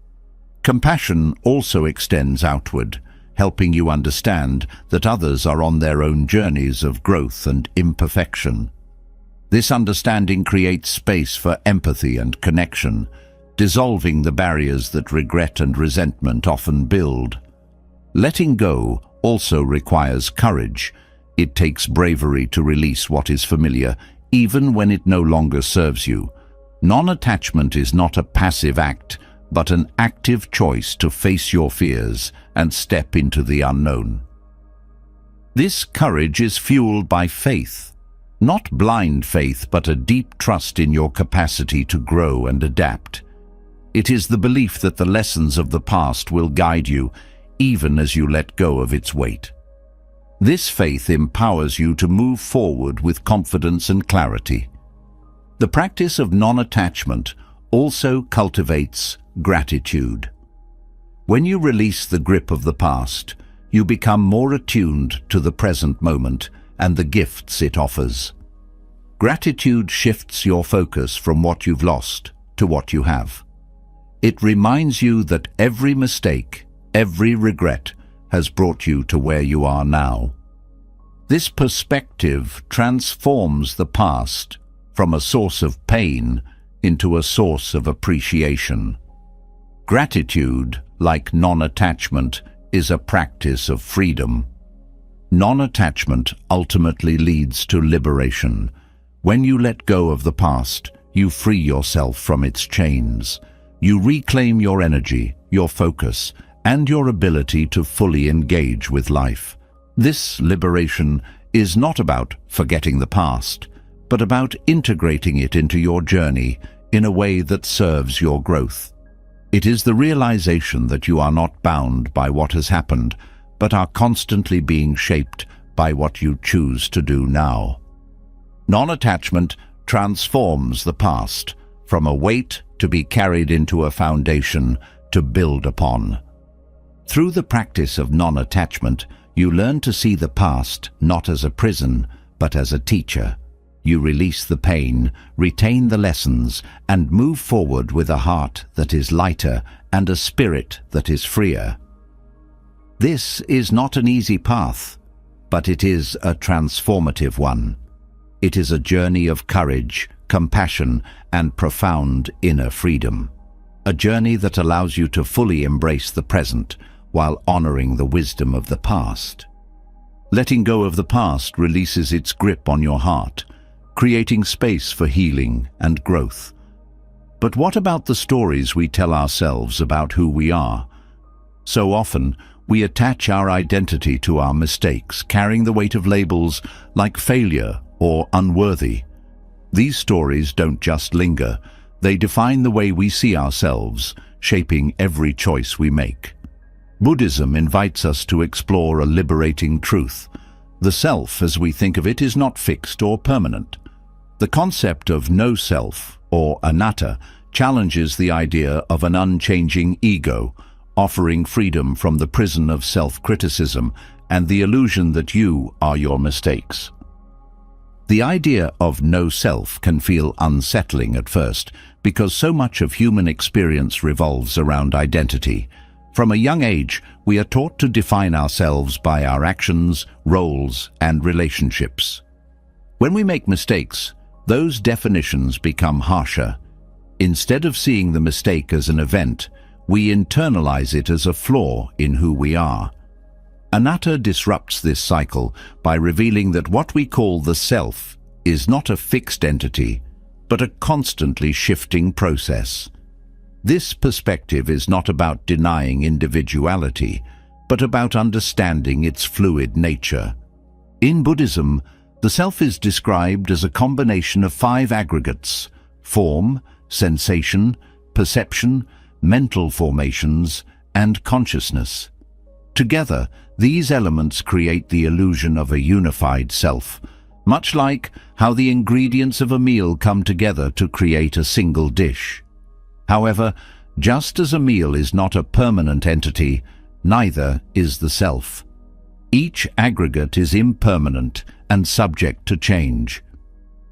Speaker 1: Compassion also extends outward, helping you understand that others are on their own journeys of growth and imperfection. This understanding creates space for empathy and connection, dissolving the barriers that regret and resentment often build. Letting go also requires courage. It takes bravery to release what is familiar, even when it no longer serves you. Non-attachment is not a passive act, but an active choice to face your fears and step into the unknown. This courage is fueled by faith, not blind faith, but a deep trust in your capacity to grow and adapt. It is the belief that the lessons of the past will guide you, even as you let go of its weight. This faith empowers you to move forward with confidence and clarity. The practice of non-attachment also cultivates gratitude. When you release the grip of the past, you become more attuned to the present moment and the gifts it offers. Gratitude shifts your focus from what you've lost to what you have. It reminds you that every mistake, every regret has brought you to where you are now. This perspective transforms the past from a source of pain into a source of appreciation. Gratitude, like non-attachment, is a practice of freedom. Non-attachment ultimately leads to liberation. When you let go of the past, you free yourself from its chains. You reclaim your energy, your focus, and your ability to fully engage with life. This liberation is not about forgetting the past, but about integrating it into your journey in a way that serves your growth. It is the realization that you are not bound by what has happened, but are constantly being shaped by what you choose to do now. Non-attachment transforms the past from a weight to be carried into a foundation to build upon. Through the practice of non-attachment, you learn to see the past not as a prison, but as a teacher. You release the pain, retain the lessons, and move forward with a heart that is lighter and a spirit that is freer. This is not an easy path, but it is a transformative one. It is a journey of courage, compassion, and profound inner freedom. A journey that allows you to fully embrace the present while honoring the wisdom of the past. Letting go of the past releases its grip on your heart, creating space for healing and growth. But what about the stories we tell ourselves about who we are? So often, we attach our identity to our mistakes, carrying the weight of labels like failure or unworthy. These stories don't just linger, they define the way we see ourselves, shaping every choice we make. Buddhism invites us to explore a liberating truth. The self, as we think of it, is not fixed or permanent. The concept of no self, or anatta, challenges the idea of an unchanging ego, offering freedom from the prison of self-criticism and the illusion that you are your mistakes. The idea of no self can feel unsettling at first because so much of human experience revolves around identity. From a young age, we are taught to define ourselves by our actions, roles, and relationships. When we make mistakes, those definitions become harsher. Instead of seeing the mistake as an event, we internalize it as a flaw in who we are. Anatta disrupts this cycle by revealing that what we call the self is not a fixed entity, but a constantly shifting process. This perspective is not about denying individuality, but about understanding its fluid nature. In Buddhism, the self is described as a combination of 5 aggregates: form, sensation, perception, mental formations, and consciousness. Together, these elements create the illusion of a unified self, much like how the ingredients of a meal come together to create a single dish. However, just as a meal is not a permanent entity, neither is the self. Each aggregate is impermanent and subject to change.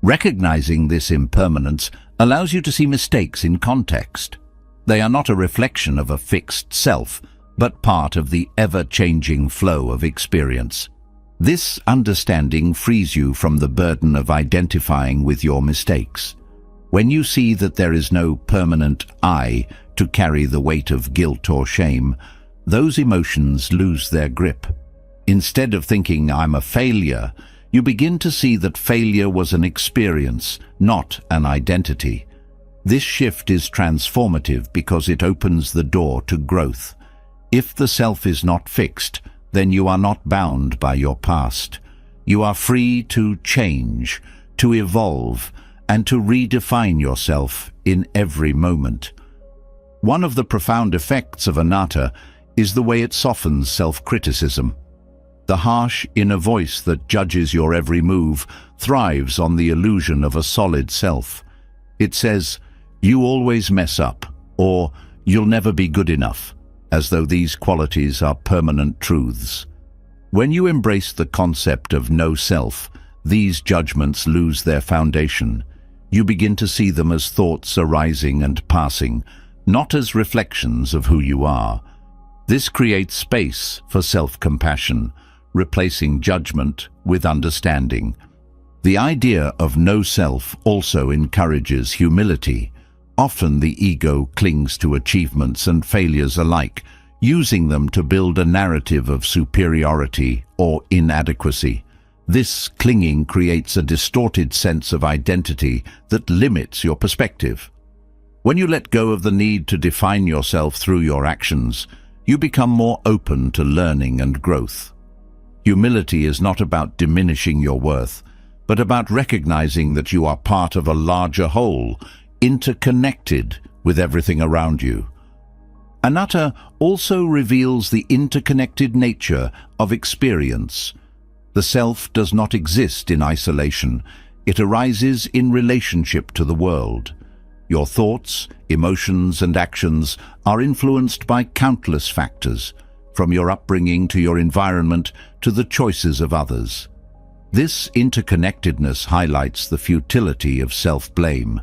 Speaker 1: Recognizing this impermanence allows you to see mistakes in context. They are not a reflection of a fixed self, but part of the ever-changing flow of experience. This understanding frees you from the burden of identifying with your mistakes. When you see that there is no permanent I to carry the weight of guilt or shame, those emotions lose their grip. Instead of thinking, "I'm a failure," you begin to see that failure was an experience, not an identity. This shift is transformative because it opens the door to growth. If the self is not fixed, then you are not bound by your past. You are free to change, to evolve, and to redefine yourself in every moment. One of the profound effects of anatta is the way it softens self-criticism. The harsh inner voice that judges your every move thrives on the illusion of a solid self. It says, "You always mess up," or "You'll never be good enough," as though these qualities are permanent truths. When you embrace the concept of no self, these judgments lose their foundation. You begin to see them as thoughts arising and passing, not as reflections of who you are. This creates space for self-compassion, replacing judgment with understanding. The idea of no self also encourages humility. Often the ego clings to achievements and failures alike, using them to build a narrative of superiority or inadequacy. This clinging creates a distorted sense of identity that limits your perspective. When you let go of the need to define yourself through your actions, you become more open to learning and growth. Humility is not about diminishing your worth, but about recognizing that you are part of a larger whole, interconnected with everything around you. Anatta also reveals the interconnected nature of experience. The self does not exist in isolation. It arises in relationship to the world. Your thoughts, emotions, and actions are influenced by countless factors, from your upbringing to your environment to the choices of others. This interconnectedness highlights the futility of self-blame.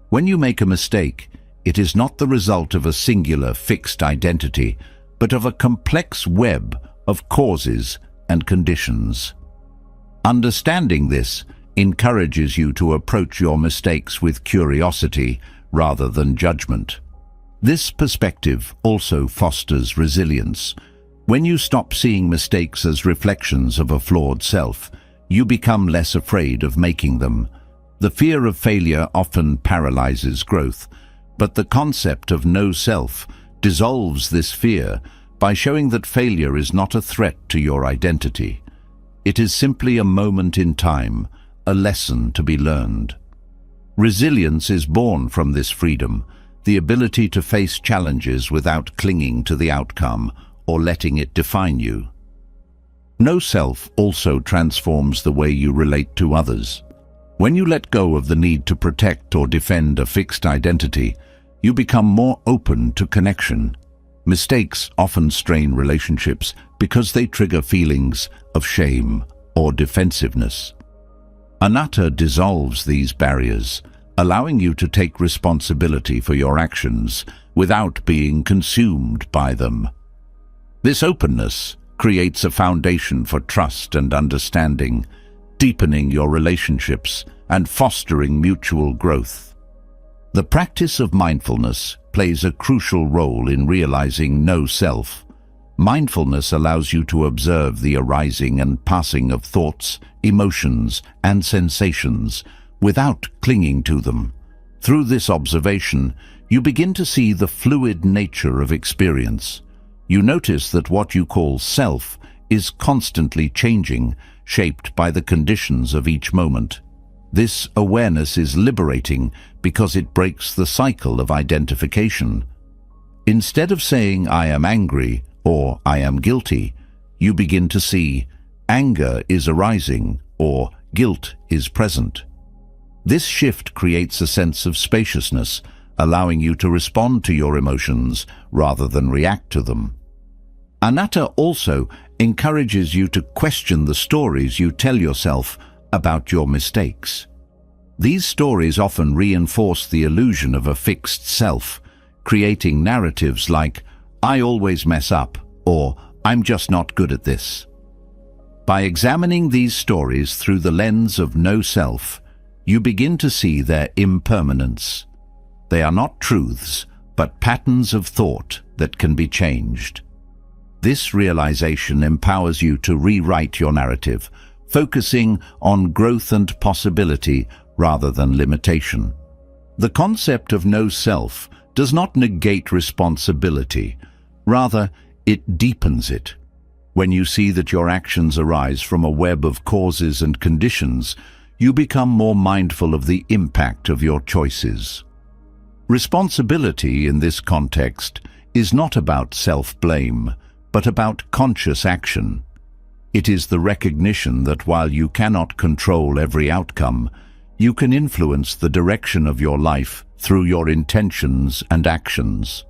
Speaker 1: When you make a mistake, it is not the result of a singular fixed identity, but of a complex web of causes and conditions. Understanding this encourages you to approach your mistakes with curiosity rather than judgment. This perspective also fosters resilience. When you stop seeing mistakes as reflections of a flawed self, you become less afraid of making them. The fear of failure often paralyzes growth, but the concept of no self dissolves this fear by showing that failure is not a threat to your identity. It is simply a moment in time, a lesson to be learned. Resilience is born from this freedom, the ability to face challenges without clinging to the outcome or letting it define you. No self also transforms the way you relate to others. When you let go of the need to protect or defend a fixed identity, you become more open to connection. Mistakes often strain relationships because they trigger feelings of shame or defensiveness. Anatta dissolves these barriers, allowing you to take responsibility for your actions without being consumed by them. This openness creates a foundation for trust and understanding, deepening your relationships and fostering mutual growth. The practice of mindfulness plays a crucial role in realizing no self. Mindfulness allows you to observe the arising and passing of thoughts, emotions, and sensations without clinging to them. Through this observation, you begin to see the fluid nature of experience. You notice that what you call self is constantly changing, shaped by the conditions of each moment. This awareness is liberating because it breaks the cycle of identification. Instead of saying, "I am angry," or "I am guilty," you begin to see, "Anger is arising," or "Guilt is present." This shift creates a sense of spaciousness, allowing you to respond to your emotions rather than react to them. Anatta also encourages you to question the stories you tell yourself about your mistakes. These stories often reinforce the illusion of a fixed self, creating narratives like, "I always mess up," or "I'm just not good at this." By examining these stories through the lens of no self, you begin to see their impermanence. They are not truths, but patterns of thought that can be changed. This realization empowers you to rewrite your narrative, focusing on growth and possibility rather than limitation. The concept of no self does not negate responsibility. Rather, it deepens it. When you see that your actions arise from a web of causes and conditions, you become more mindful of the impact of your choices. Responsibility in this context is not about self-blame, but about conscious action. It is the recognition that while you cannot control every outcome, you can influence the direction of your life through your intentions and actions.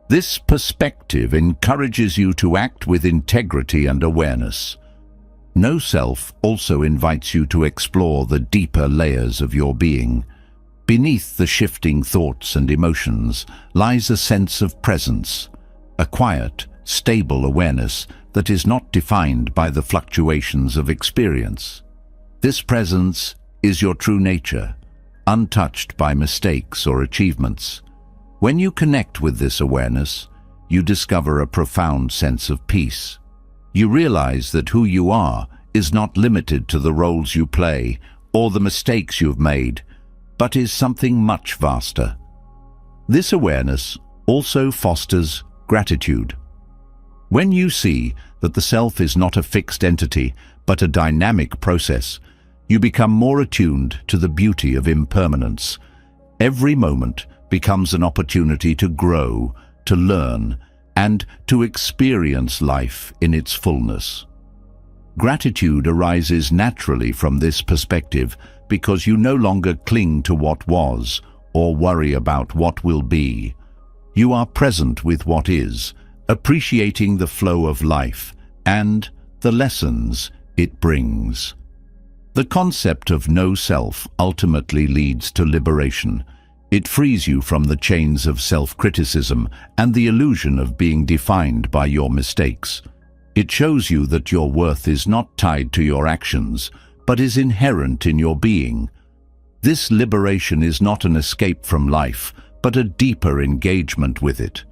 Speaker 1: This perspective encourages you to act with integrity and awareness. No self also invites you to explore the deeper layers of your being. Beneath the shifting thoughts and emotions lies a sense of presence, a quiet, stable awareness that is not defined by the fluctuations of experience. This presence is your true nature, untouched by mistakes or achievements. When you connect with this awareness, you discover a profound sense of peace. You realize that who you are is not limited to the roles you play or the mistakes you've made, but is something much vaster. This awareness also fosters gratitude. When you see that the self is not a fixed entity, but a dynamic process, you become more attuned to the beauty of impermanence. Every moment becomes an opportunity to grow, to learn, and to experience life in its fullness. Gratitude arises naturally from this perspective because you no longer cling to what was or worry about what will be. You are present with what is, appreciating the flow of life and the lessons it brings. The concept of no self ultimately leads to liberation. It frees you from the chains of self-criticism and the illusion of being defined by your mistakes. It shows you that your worth is not tied to your actions, but is inherent in your being. This liberation is not an escape from life, but a deeper engagement with it.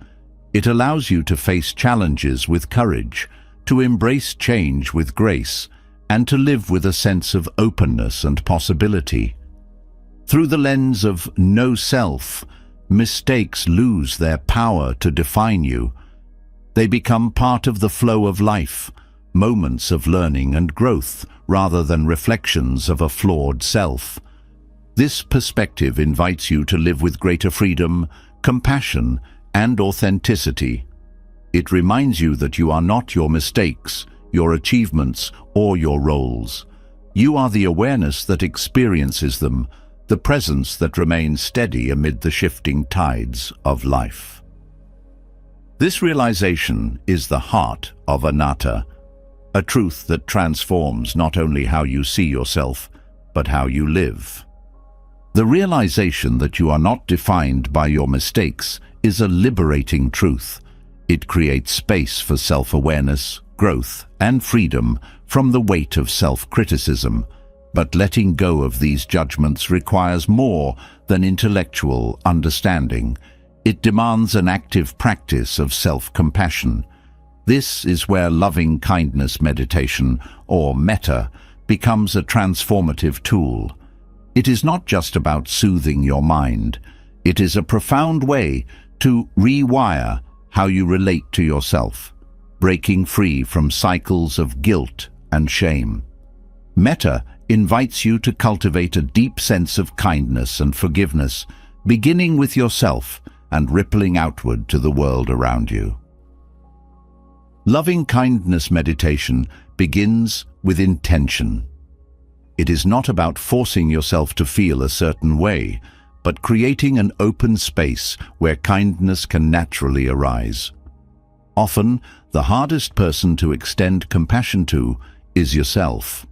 Speaker 1: It allows you to face challenges with courage, to embrace change with grace, and to live with a sense of openness and possibility. Through the lens of no self, mistakes lose their power to define you. They become part of the flow of life, moments of learning and growth, rather than reflections of a flawed self. This perspective invites you to live with greater freedom, compassion, and authenticity. It reminds you that you are not your mistakes, your achievements, or your roles. You are the awareness that experiences them, the presence that remains steady amid the shifting tides of life. This realization is the heart of anatta, a truth that transforms not only how you see yourself, but how you live. The realization that you are not defined by your mistakes is a liberating truth. It creates space for self-awareness, growth, and freedom from the weight of self-criticism. But letting go of these judgments requires more than intellectual understanding. It demands an active practice of self-compassion. This is where loving kindness meditation, or metta, becomes a transformative tool. It is not just about soothing your mind. It is a profound way to rewire how you relate to yourself, breaking free from cycles of guilt and shame. Metta invites you to cultivate a deep sense of kindness and forgiveness, beginning with yourself and rippling outward to the world around you. Loving kindness meditation begins with intention. It is not about forcing yourself to feel a certain way, but creating an open space where kindness can naturally arise. Often, the hardest person to extend compassion to is yourself.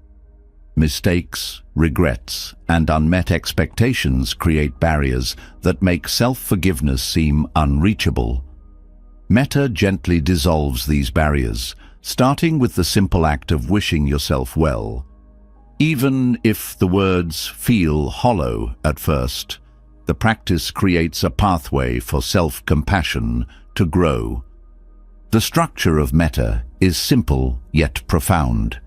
Speaker 1: Mistakes, regrets, and unmet expectations create barriers that make self-forgiveness seem unreachable. Metta gently dissolves these barriers, starting with the simple act of wishing yourself well. Even if the words feel hollow at first, the practice creates a pathway for self-compassion to grow. The structure of metta is simple yet profound.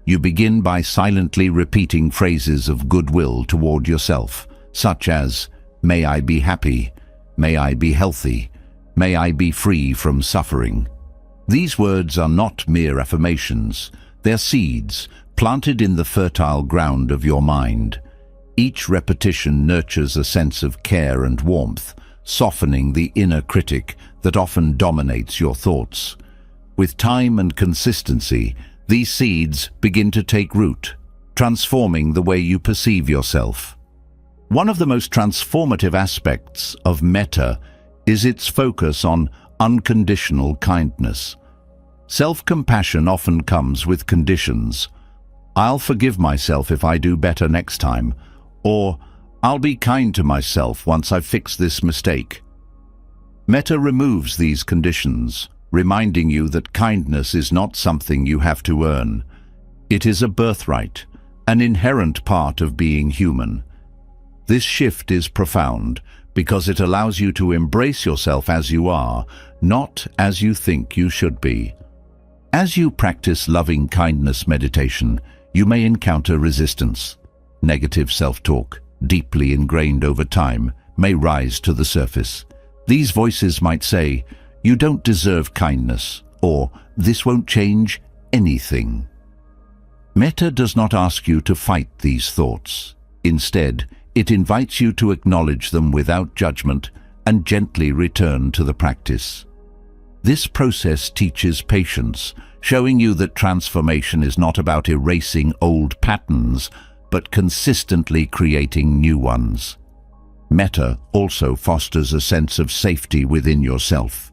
Speaker 1: You begin by silently repeating phrases of goodwill toward yourself, such as, "May I be happy," "May I be healthy," "May I be free from suffering." These words are not mere affirmations. They're seeds planted in the fertile ground of your mind. Each repetition nurtures a sense of care and warmth, softening the inner critic that often dominates your thoughts. With time and consistency, these seeds begin to take root, transforming the way you perceive yourself. One of the most transformative aspects of metta is its focus on unconditional kindness. Self-compassion often comes with conditions. "I'll forgive myself if I do better next time," or "I'll be kind to myself once I've fixed this mistake." Metta removes these conditions, reminding you that kindness is not something you have to earn. It is a birthright, an inherent part of being human. This shift is profound because it allows you to embrace yourself as you are, not as you think you should be. As you practice loving kindness meditation, you may encounter resistance. Negative self-talk, deeply ingrained over time, may rise to the surface. These voices might say, "You don't deserve kindness," or "This won't change anything." Metta does not ask you to fight these thoughts. Instead, it invites you to acknowledge them without judgment and gently return to the practice. This process teaches patience, showing you that transformation is not about erasing old patterns, but consistently creating new ones. Metta also fosters a sense of safety within yourself.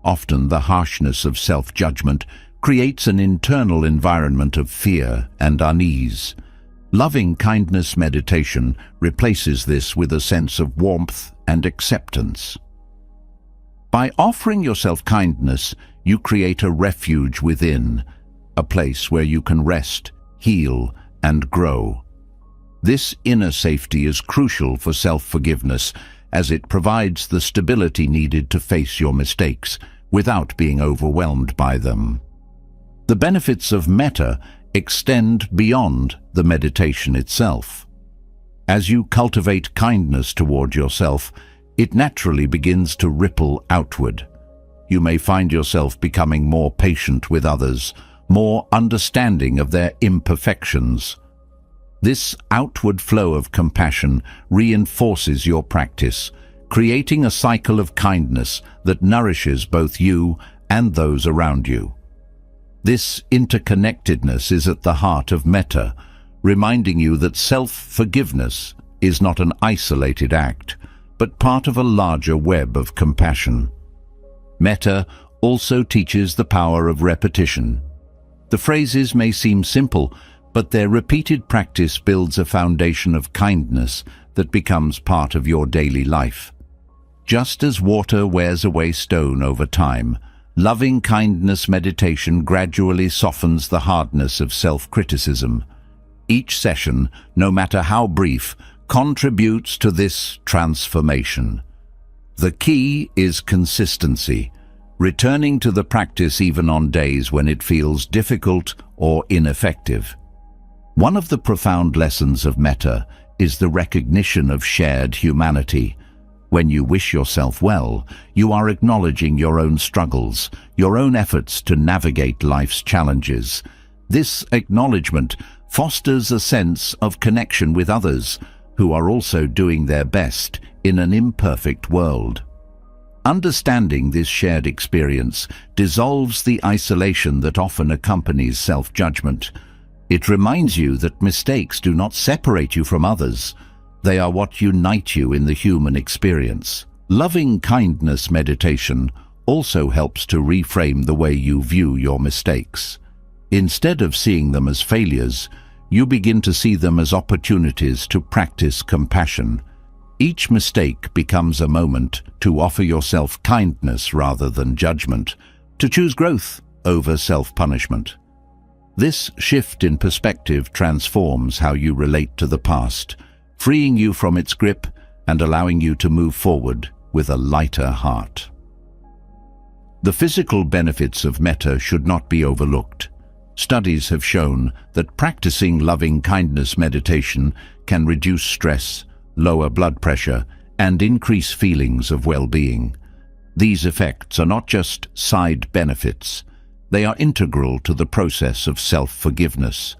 Speaker 1: Often the harshness of self-judgment creates an internal environment of fear and unease. Loving kindness meditation replaces this with a sense of warmth and acceptance. By offering yourself kindness, you create a refuge within, a place where you can rest, heal, and grow. This inner safety is crucial for self-forgiveness, as it provides the stability needed to face your mistakes without being overwhelmed by them. The benefits of metta extend beyond the meditation itself. As you cultivate kindness toward yourself, it naturally begins to ripple outward. You may find yourself becoming more patient with others, more understanding of their imperfections. This outward flow of compassion reinforces your practice, creating a cycle of kindness that nourishes both you and those around you. This interconnectedness is at the heart of metta, reminding you that self-forgiveness is not an isolated act, but part of a larger web of compassion. Metta also teaches the power of repetition. The phrases may seem simple, but their repeated practice builds a foundation of kindness that becomes part of your daily life. Just as water wears away stone over time, loving kindness meditation gradually softens the hardness of self-criticism. Each session, no matter how brief, contributes to this transformation. The key is consistency, returning to the practice even on days when it feels difficult or ineffective. One of the profound lessons of metta is the recognition of shared humanity. When you wish yourself well, you are acknowledging your own struggles, your own efforts to navigate life's challenges. This acknowledgement fosters a sense of connection with others who are also doing their best in an imperfect world. Understanding this shared experience dissolves the isolation that often accompanies self-judgment. It reminds you that mistakes do not separate you from others. They are what unite you in the human experience. Loving kindness meditation also helps to reframe the way you view your mistakes. Instead of seeing them as failures, you begin to see them as opportunities to practice compassion. Each mistake becomes a moment to offer yourself kindness rather than judgment, to choose growth over self-punishment. This shift in perspective transforms how you relate to the past, freeing you from its grip and allowing you to move forward with a lighter heart. The physical benefits of metta should not be overlooked. Studies have shown that practicing loving-kindness meditation can reduce stress, lower blood pressure, and increase feelings of well-being. These effects are not just side benefits. They are integral to the process of self-forgiveness.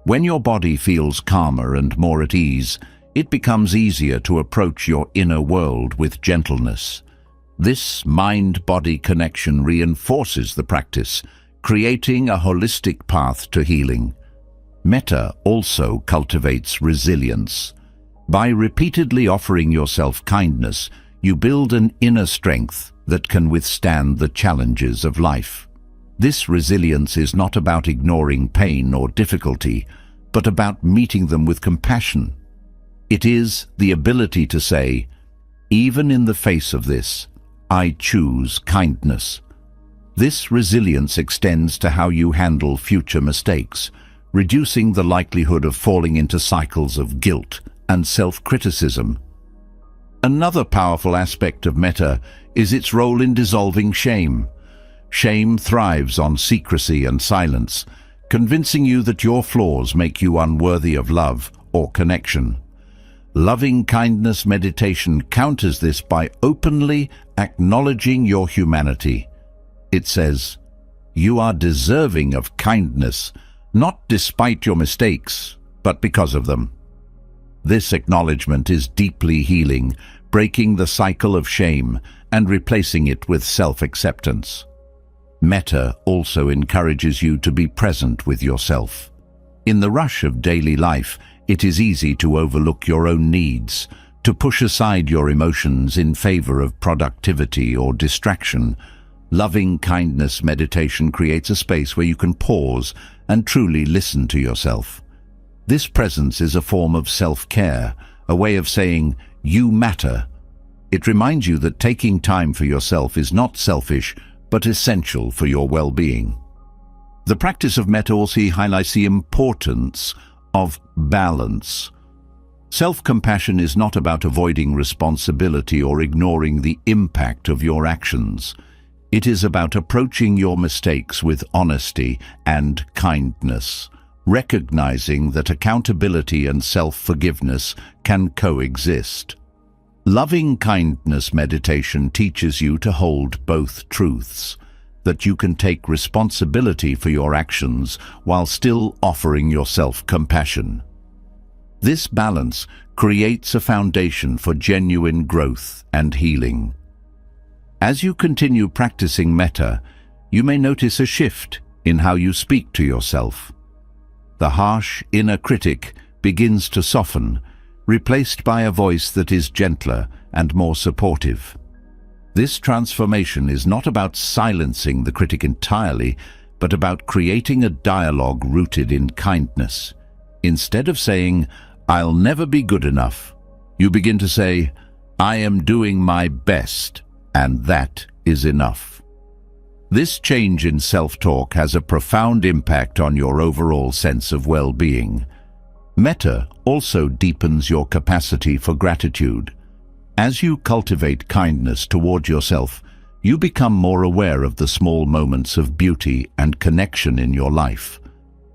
Speaker 1: When your body feels calmer and more at ease, it becomes easier to approach your inner world with gentleness. This mind-body connection reinforces the practice, creating a holistic path to healing. Metta also cultivates resilience. By repeatedly offering yourself kindness, you build an inner strength that can withstand the challenges of life. This resilience is not about ignoring pain or difficulty, but about meeting them with compassion. It is the ability to say, even in the face of this, I choose kindness. This resilience extends to how you handle future mistakes, reducing the likelihood of falling into cycles of guilt and self-criticism. Another powerful aspect of metta is its role in dissolving shame. Shame thrives on secrecy and silence, convincing you that your flaws make you unworthy of love or connection. Loving kindness meditation counters this by openly acknowledging your humanity. It says, you are deserving of kindness, not despite your mistakes, but because of them. This acknowledgement is deeply healing, breaking the cycle of shame and replacing it with self-acceptance. Metta also encourages you to be present with yourself. In the rush of daily life, it is easy to overlook your own needs, to push aside your emotions in favor of productivity or distraction. Loving kindness meditation creates a space where you can pause and truly listen to yourself. This presence is a form of self-care, a way of saying, you matter. It reminds you that taking time for yourself is not selfish, but essential for your well-being. The practice of metta also highlights the importance of balance. Self-compassion is not about avoiding responsibility or ignoring the impact of your actions. It is about approaching your mistakes with honesty and kindness, recognizing that accountability and self-forgiveness can coexist. Loving kindness meditation teaches you to hold both truths, that you can take responsibility for your actions while still offering yourself compassion. This balance creates a foundation for genuine growth and healing. As you continue practicing metta, you may notice a shift in how you speak to yourself. The harsh inner critic begins to soften, replaced by a voice that is gentler and more supportive. This transformation is not about silencing the critic entirely, but about creating a dialogue rooted in kindness. Instead of saying, "I'll never be good enough," you begin to say, "I am doing my best, and that is enough." This change in self-talk has a profound impact on your overall sense of well-being. Metta also deepens your capacity for gratitude. As you cultivate kindness toward yourself, you become more aware of the small moments of beauty and connection in your life.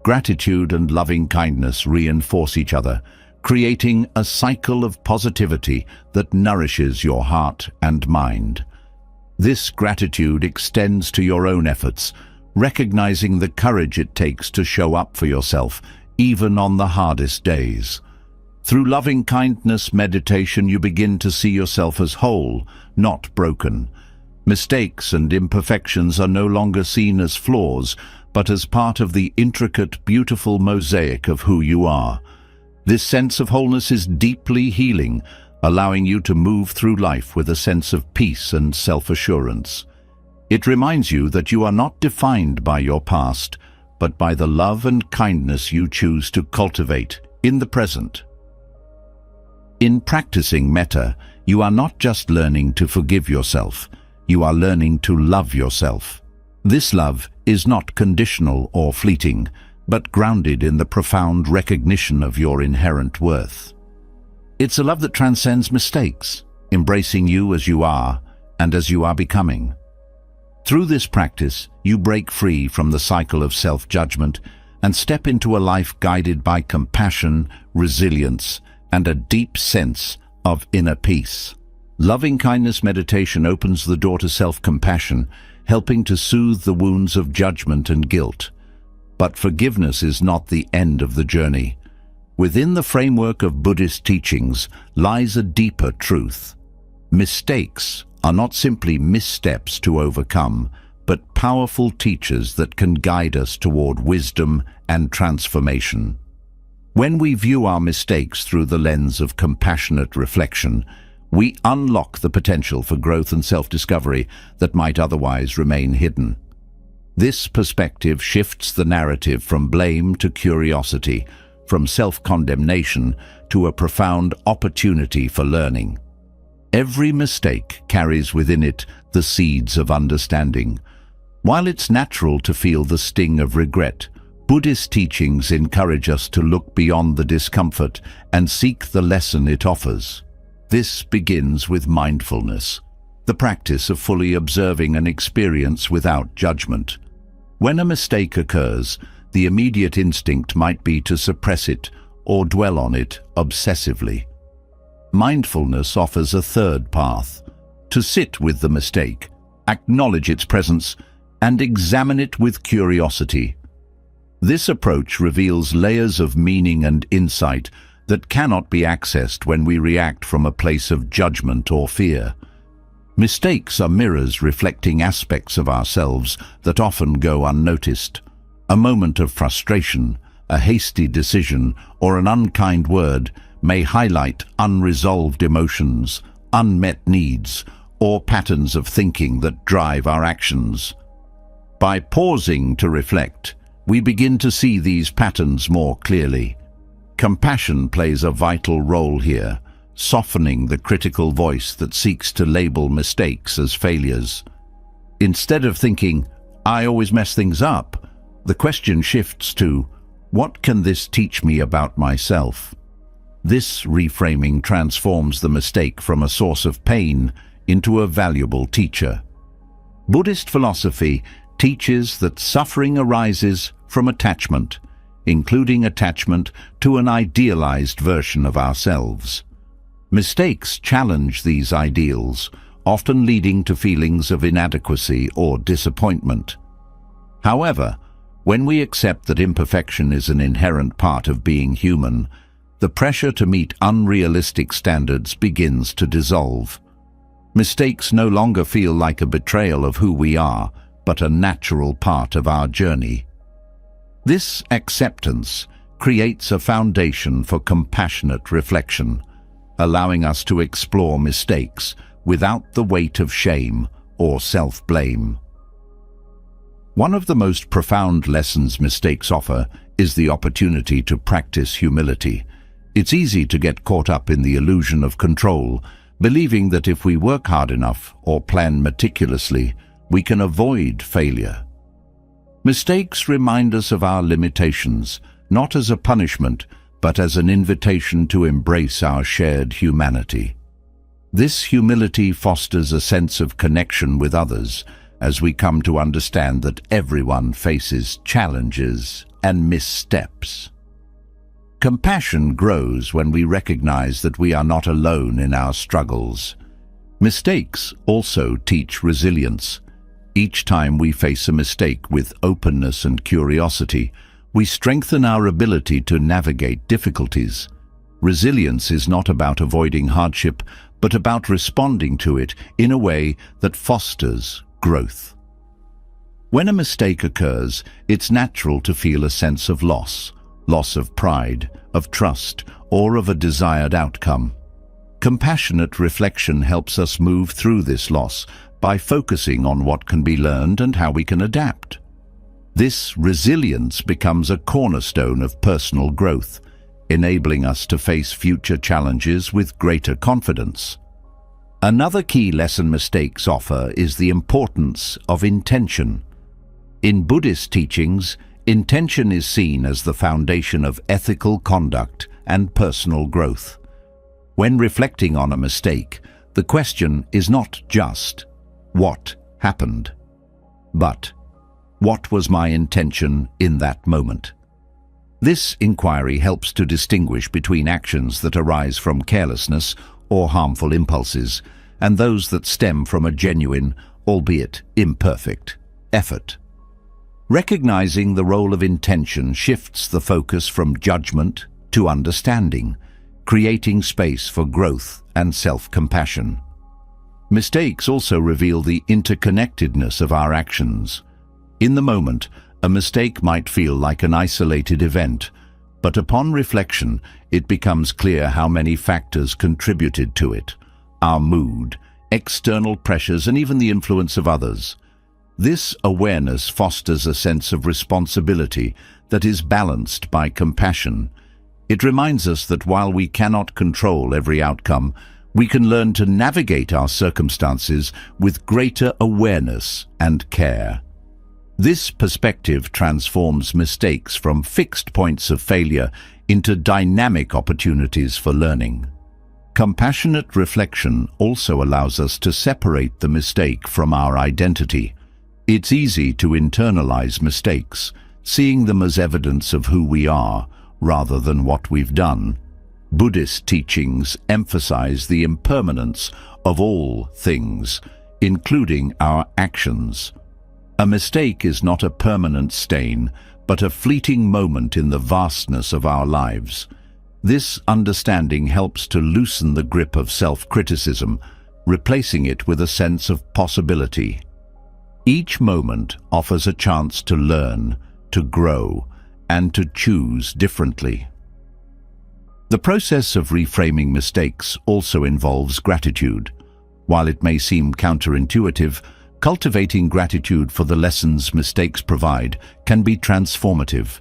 Speaker 1: Gratitude and loving kindness reinforce each other, creating a cycle of positivity that nourishes your heart and mind. This gratitude extends to your own efforts, recognizing the courage it takes to show up for yourself, even on the hardest days. Through loving kindness meditation, you begin to see yourself as whole, not broken. Mistakes and imperfections are no longer seen as flaws, but as part of the intricate, beautiful mosaic of who you are. This sense of wholeness is deeply healing, allowing you to move through life with a sense of peace and self-assurance. It reminds you that you are not defined by your past, but by the love and kindness you choose to cultivate in the present. In practicing metta, you are not just learning to forgive yourself, you are learning to love yourself. This love is not conditional or fleeting, but grounded in the profound recognition of your inherent worth. It's a love that transcends mistakes, embracing you as you are and as you are becoming. Through this practice, you break free from the cycle of self-judgment and step into a life guided by compassion, resilience, and a deep sense of inner peace. Loving kindness meditation opens the door to self-compassion, helping to soothe the wounds of judgment and guilt. But forgiveness is not the end of the journey. Within the framework of Buddhist teachings lies a deeper truth. Mistakes are not simply missteps to overcome, but powerful teachers that can guide us toward wisdom and transformation. When we view our mistakes through the lens of compassionate reflection, we unlock the potential for growth and self-discovery that might otherwise remain hidden. This perspective shifts the narrative from blame to curiosity, from self-condemnation to a profound opportunity for learning. Every mistake carries within it the seeds of understanding. While it's natural to feel the sting of regret, Buddhist teachings encourage us to look beyond the discomfort and seek the lesson it offers. This begins with mindfulness, the practice of fully observing an experience without judgment. When a mistake occurs, the immediate instinct might be to suppress it or dwell on it obsessively. Mindfulness offers a third path: to sit with the mistake, acknowledge its presence, and examine it with curiosity. This approach reveals layers of meaning and insight that cannot be accessed when we react from a place of judgment or fear. Mistakes are mirrors reflecting aspects of ourselves that often go unnoticed. A moment of frustration, a hasty decision, or an unkind word may highlight unresolved emotions, unmet needs, or patterns of thinking that drive our actions. By pausing to reflect, we begin to see these patterns more clearly. Compassion plays a vital role here, softening the critical voice that seeks to label mistakes as failures. Instead of thinking, "I always mess things up," the question shifts to, "What can this teach me about myself?" This reframing transforms the mistake from a source of pain into a valuable teacher. Buddhist philosophy teaches that suffering arises from attachment, including attachment to an idealized version of ourselves. Mistakes challenge these ideals, often leading to feelings of inadequacy or disappointment. However, when we accept that imperfection is an inherent part of being human, the pressure to meet unrealistic standards begins to dissolve. Mistakes no longer feel like a betrayal of who we are, but a natural part of our journey. This acceptance creates a foundation for compassionate reflection, allowing us to explore mistakes without the weight of shame or self-blame. One of the most profound lessons mistakes offer is the opportunity to practice humility. It's easy to get caught up in the illusion of control, believing that if we work hard enough or plan meticulously, we can avoid failure. Mistakes remind us of our limitations, not as a punishment, but as an invitation to embrace our shared humanity. This humility fosters a sense of connection with others as we come to understand that everyone faces challenges and missteps. Compassion grows when we recognize that we are not alone in our struggles. Mistakes also teach resilience. Each time we face a mistake with openness and curiosity, we strengthen our ability to navigate difficulties. Resilience is not about avoiding hardship, but about responding to it in a way that fosters growth. When a mistake occurs, it's natural to feel a sense of loss of pride, of trust, or of a desired outcome. Compassionate reflection helps us move through this loss by focusing on what can be learned and how we can adapt. This resilience becomes a cornerstone of personal growth, enabling us to face future challenges with greater confidence. Another key lesson mistakes offer is the importance of intention. In Buddhist teachings, intention is seen as the foundation of ethical conduct and personal growth. When reflecting on a mistake, the question is not just, "What happened?" but, "What was my intention in that moment?" This inquiry helps to distinguish between actions that arise from carelessness or harmful impulses, and those that stem from a genuine, albeit imperfect, effort. Recognizing the role of intention shifts the focus from judgment to understanding, creating space for growth and self-compassion. Mistakes also reveal the interconnectedness of our actions. In the moment, a mistake might feel like an isolated event, but upon reflection, it becomes clear how many factors contributed to it: our mood, external pressures, and even the influence of others. This awareness fosters a sense of responsibility that is balanced by compassion. It reminds us that while we cannot control every outcome, we can learn to navigate our circumstances with greater awareness and care. This perspective transforms mistakes from fixed points of failure into dynamic opportunities for learning. Compassionate reflection also allows us to separate the mistake from our identity. It's easy to internalize mistakes, seeing them as evidence of who we are rather than what we've done. Buddhist teachings emphasize the impermanence of all things, including our actions. A mistake is not a permanent stain, but a fleeting moment in the vastness of our lives. This understanding helps to loosen the grip of self-criticism, replacing it with a sense of possibility. Each moment offers a chance to learn, to grow, and to choose differently. The process of reframing mistakes also involves gratitude. While it may seem counterintuitive, cultivating gratitude for the lessons mistakes provide can be transformative.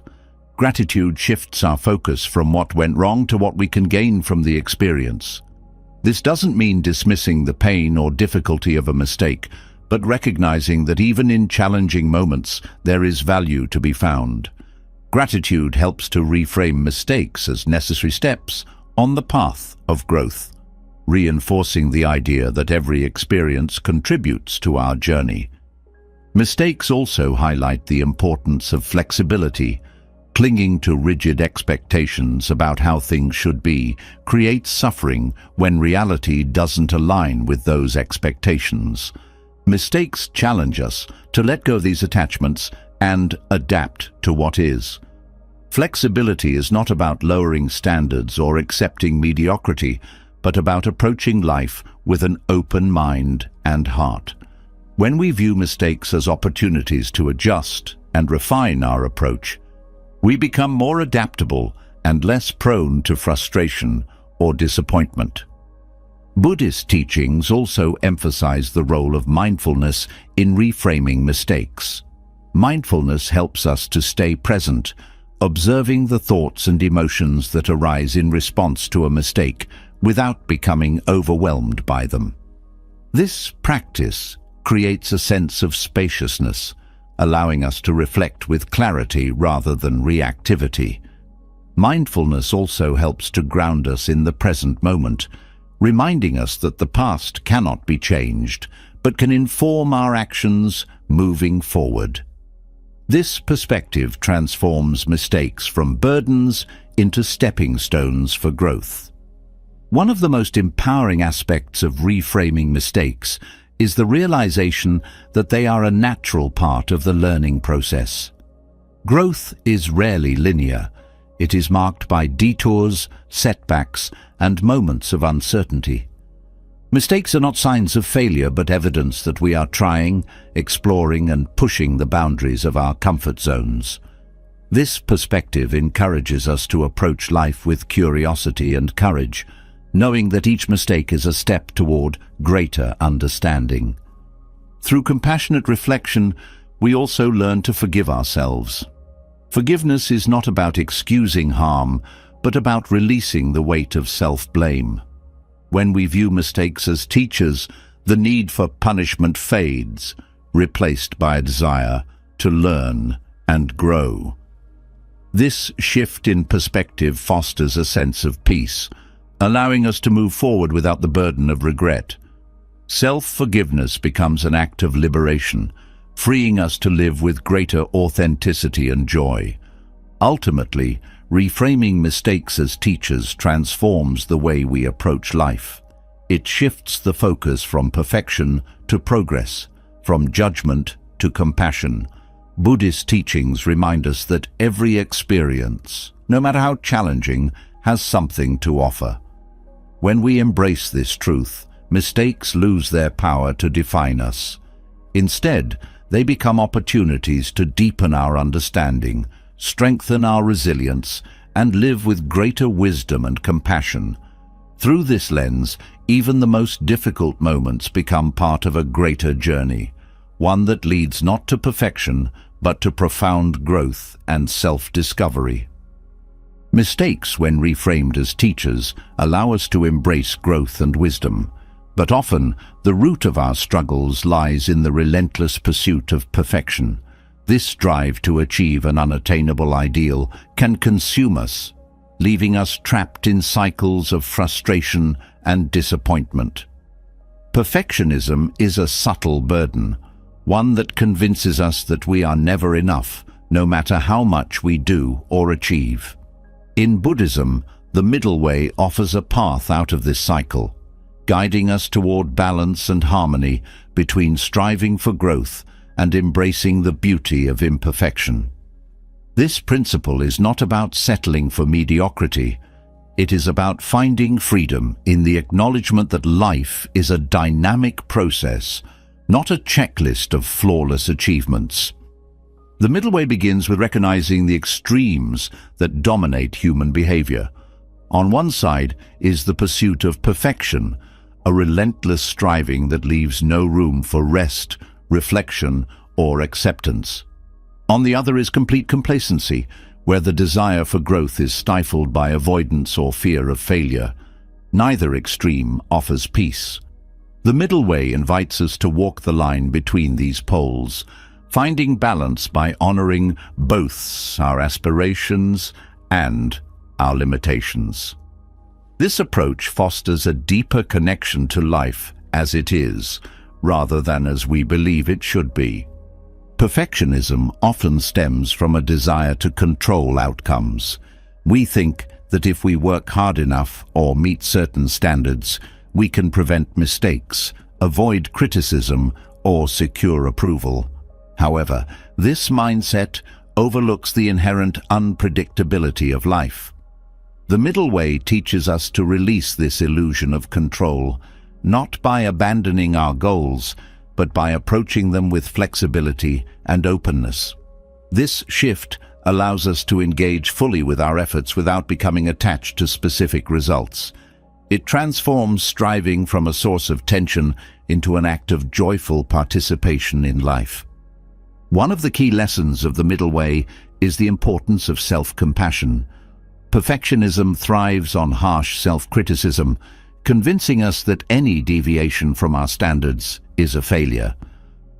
Speaker 1: Gratitude shifts our focus from what went wrong to what we can gain from the experience. This doesn't mean dismissing the pain or difficulty of a mistake, but recognizing that even in challenging moments, there is value to be found. Gratitude helps to reframe mistakes as necessary steps on the path of growth, reinforcing the idea that every experience contributes to our journey. Mistakes also highlight the importance of flexibility. Clinging to rigid expectations about how things should be creates suffering when reality doesn't align with those expectations. Mistakes challenge us to let go of these attachments and adapt to what is. Flexibility is not about lowering standards or accepting mediocrity, but about approaching life with an open mind and heart. When we view mistakes as opportunities to adjust and refine our approach, we become more adaptable and less prone to frustration or disappointment. Buddhist teachings also emphasize the role of mindfulness in reframing mistakes. Mindfulness helps us to stay present, observing the thoughts and emotions that arise in response to a mistake without becoming overwhelmed by them. This practice creates a sense of spaciousness, allowing us to reflect with clarity rather than reactivity. Mindfulness also helps to ground us in the present moment, reminding us that the past cannot be changed, but can inform our actions moving forward. This perspective transforms mistakes from burdens into stepping stones for growth. One of the most empowering aspects of reframing mistakes is the realization that they are a natural part of the learning process. Growth is rarely linear. It is marked by detours, setbacks, and moments of uncertainty. Mistakes are not signs of failure, but evidence that we are trying, exploring, and pushing the boundaries of our comfort zones. This perspective encourages us to approach life with curiosity and courage, knowing that each mistake is a step toward greater understanding. Through compassionate reflection, we also learn to forgive ourselves. Forgiveness is not about excusing harm, but about releasing the weight of self-blame. When we view mistakes as teachers, the need for punishment fades, replaced by a desire to learn and grow. This shift in perspective fosters a sense of peace, allowing us to move forward without the burden of regret. Self-forgiveness becomes an act of liberation, freeing us to live with greater authenticity and joy. Ultimately, reframing mistakes as teachers transforms the way we approach life. It shifts the focus from perfection to progress, from judgment to compassion. Buddhist teachings remind us that every experience, no matter how challenging, has something to offer. When we embrace this truth, mistakes lose their power to define us. Instead, they become opportunities to deepen our understanding, strengthen our resilience, and live with greater wisdom and compassion. Through this lens, even the most difficult moments become part of a greater journey, one that leads not to perfection, but to profound growth and self-discovery. Mistakes, when reframed as teachers, allow us to embrace growth and wisdom. But often, the root of our struggles lies in the relentless pursuit of perfection. This drive to achieve an unattainable ideal can consume us, leaving us trapped in cycles of frustration and disappointment. Perfectionism is a subtle burden, one that convinces us that we are never enough, no matter how much we do or achieve. In Buddhism, the middle way offers a path out of this cycle, guiding us toward balance and harmony between striving for growth and embracing the beauty of imperfection. This principle is not about settling for mediocrity. It is about finding freedom in the acknowledgement that life is a dynamic process, not a checklist of flawless achievements. The middle way begins with recognizing the extremes that dominate human behavior. On one side is the pursuit of perfection, a relentless striving that leaves no room for rest, reflection, or acceptance. On the other is complete complacency, where the desire for growth is stifled by avoidance or fear of failure. Neither extreme offers peace. The middle way invites us to walk the line between these poles, finding balance by honoring both our aspirations and our limitations. This approach fosters a deeper connection to life as it is, rather than as we believe it should be. Perfectionism often stems from a desire to control outcomes. We think that if we work hard enough or meet certain standards, we can prevent mistakes, avoid criticism, or secure approval. However, this mindset overlooks the inherent unpredictability of life. The middle way teaches us to release this illusion of control, not by abandoning our goals, but by approaching them with flexibility and openness. This shift allows us to engage fully with our efforts without becoming attached to specific results. It transforms striving from a source of tension into an act of joyful participation in life. One of the key lessons of the middle way is the importance of self-compassion. Perfectionism thrives on harsh self-criticism, convincing us that any deviation from our standards is a failure.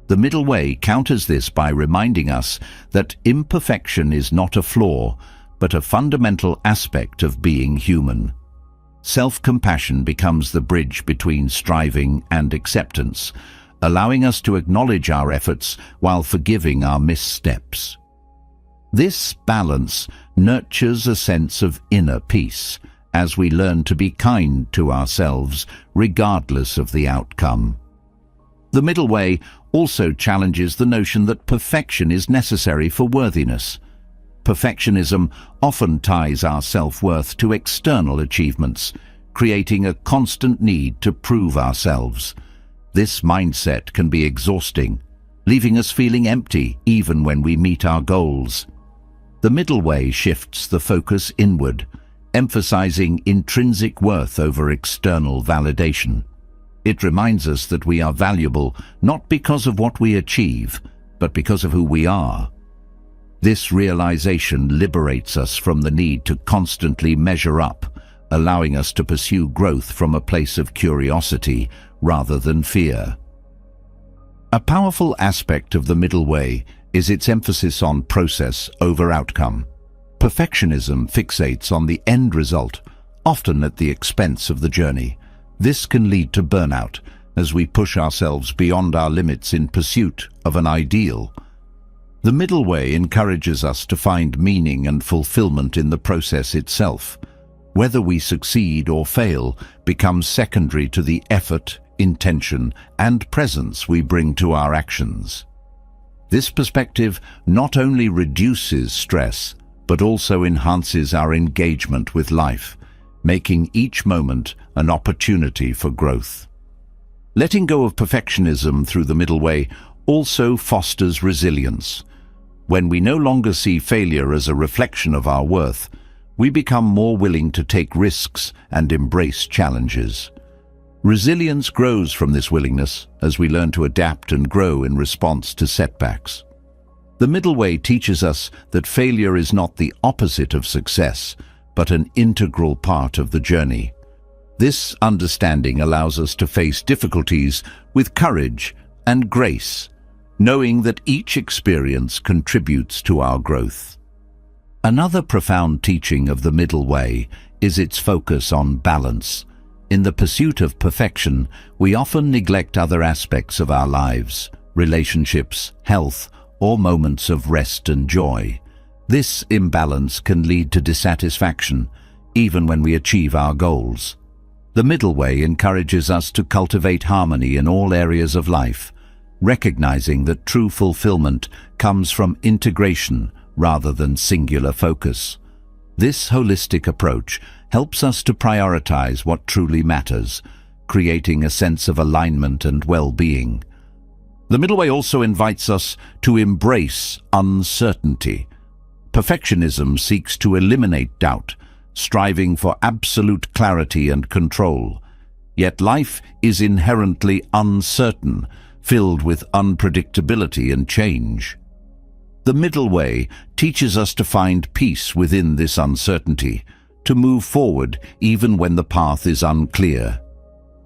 Speaker 1: The middle way counters this by reminding us that imperfection is not a flaw, but a fundamental aspect of being human. Self-compassion becomes the bridge between striving and acceptance, allowing us to acknowledge our efforts while forgiving our missteps. This balance nurtures a sense of inner peace as we learn to be kind to ourselves regardless of the outcome. The middle way also challenges the notion that perfection is necessary for worthiness. Perfectionism often ties our self-worth to external achievements, creating a constant need to prove ourselves. This mindset can be exhausting, leaving us feeling empty even when we meet our goals. The middle way shifts the focus inward, emphasizing intrinsic worth over external validation. It reminds us that we are valuable not because of what we achieve, but because of who we are. This realization liberates us from the need to constantly measure up, allowing us to pursue growth from a place of curiosity rather than fear. A powerful aspect of the middle way is its emphasis on process over outcome. Perfectionism fixates on the end result, often at the expense of the journey. This can lead to burnout as we push ourselves beyond our limits in pursuit of an ideal. The middle way encourages us to find meaning and fulfillment in the process itself. Whether we succeed or fail becomes secondary to the effort, intention, and presence we bring to our actions. This perspective not only reduces stress, but also enhances our engagement with life, making each moment an opportunity for growth. Letting go of perfectionism through the middle way also fosters resilience. When we no longer see failure as a reflection of our worth, we become more willing to take risks and embrace challenges. Resilience grows from this willingness as we learn to adapt and grow in response to setbacks. The middle way teaches us that failure is not the opposite of success, but an integral part of the journey. This understanding allows us to face difficulties with courage and grace, knowing that each experience contributes to our growth. Another profound teaching of the middle way is its focus on balance. In the pursuit of perfection, we often neglect other aspects of our lives, relationships, health, or moments of rest and joy. This imbalance can lead to dissatisfaction, even when we achieve our goals. The middle way encourages us to cultivate harmony in all areas of life, recognizing that true fulfillment comes from integration rather than singular focus. This holistic approach helps us to prioritize what truly matters, creating a sense of alignment and well-being. The middle way also invites us to embrace uncertainty. Perfectionism seeks to eliminate doubt, striving for absolute clarity and control. Yet life is inherently uncertain, filled with unpredictability and change. The middle way teaches us to find peace within this uncertainty, to move forward even when the path is unclear.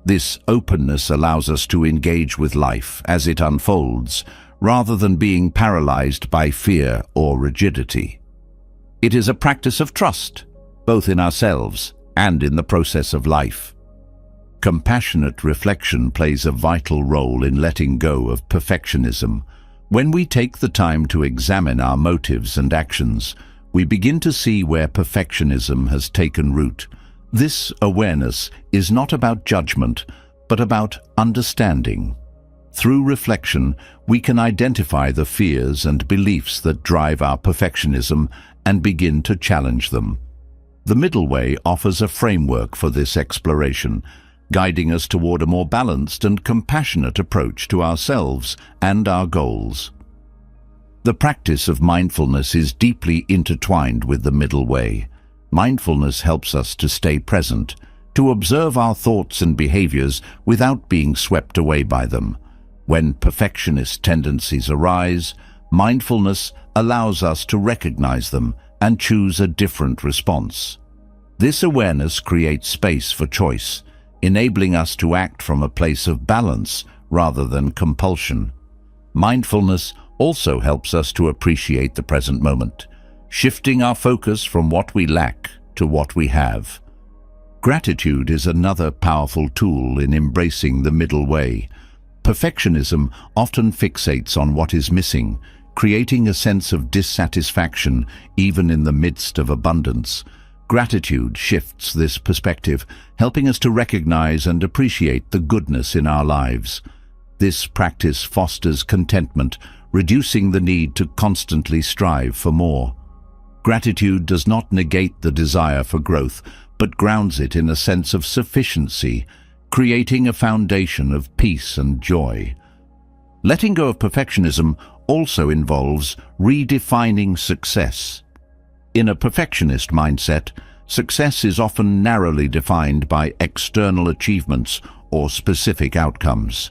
Speaker 1: This openness allows us to engage with life as it unfolds, rather than being paralyzed by fear or rigidity. It is a practice of trust, both in ourselves and in the process of life. Compassionate reflection plays a vital role in letting go of perfectionism. When we take the time to examine our motives and actions, we begin to see where perfectionism has taken root. This awareness is not about judgment, but about understanding. Through reflection, we can identify the fears and beliefs that drive our perfectionism and begin to challenge them. The middle way offers a framework for this exploration, guiding us toward a more balanced and compassionate approach to ourselves and our goals. The practice of mindfulness is deeply intertwined with the middle way. Mindfulness helps us to stay present, to observe our thoughts and behaviors without being swept away by them. When perfectionist tendencies arise, mindfulness allows us to recognize them and choose a different response. This awareness creates space for choice, enabling us to act from a place of balance rather than compulsion. Mindfulness also helps us to appreciate the present moment, shifting our focus from what we lack to what we have. Gratitude is another powerful tool in embracing the middle way. Perfectionism often fixates on what is missing, creating a sense of dissatisfaction even in the midst of abundance. Gratitude shifts this perspective, helping us to recognize and appreciate the goodness in our lives. This practice fosters contentment, reducing the need to constantly strive for more. Gratitude does not negate the desire for growth, but grounds it in a sense of sufficiency, creating a foundation of peace and joy. Letting go of perfectionism also involves redefining success. In a perfectionist mindset, success is often narrowly defined by external achievements or specific outcomes.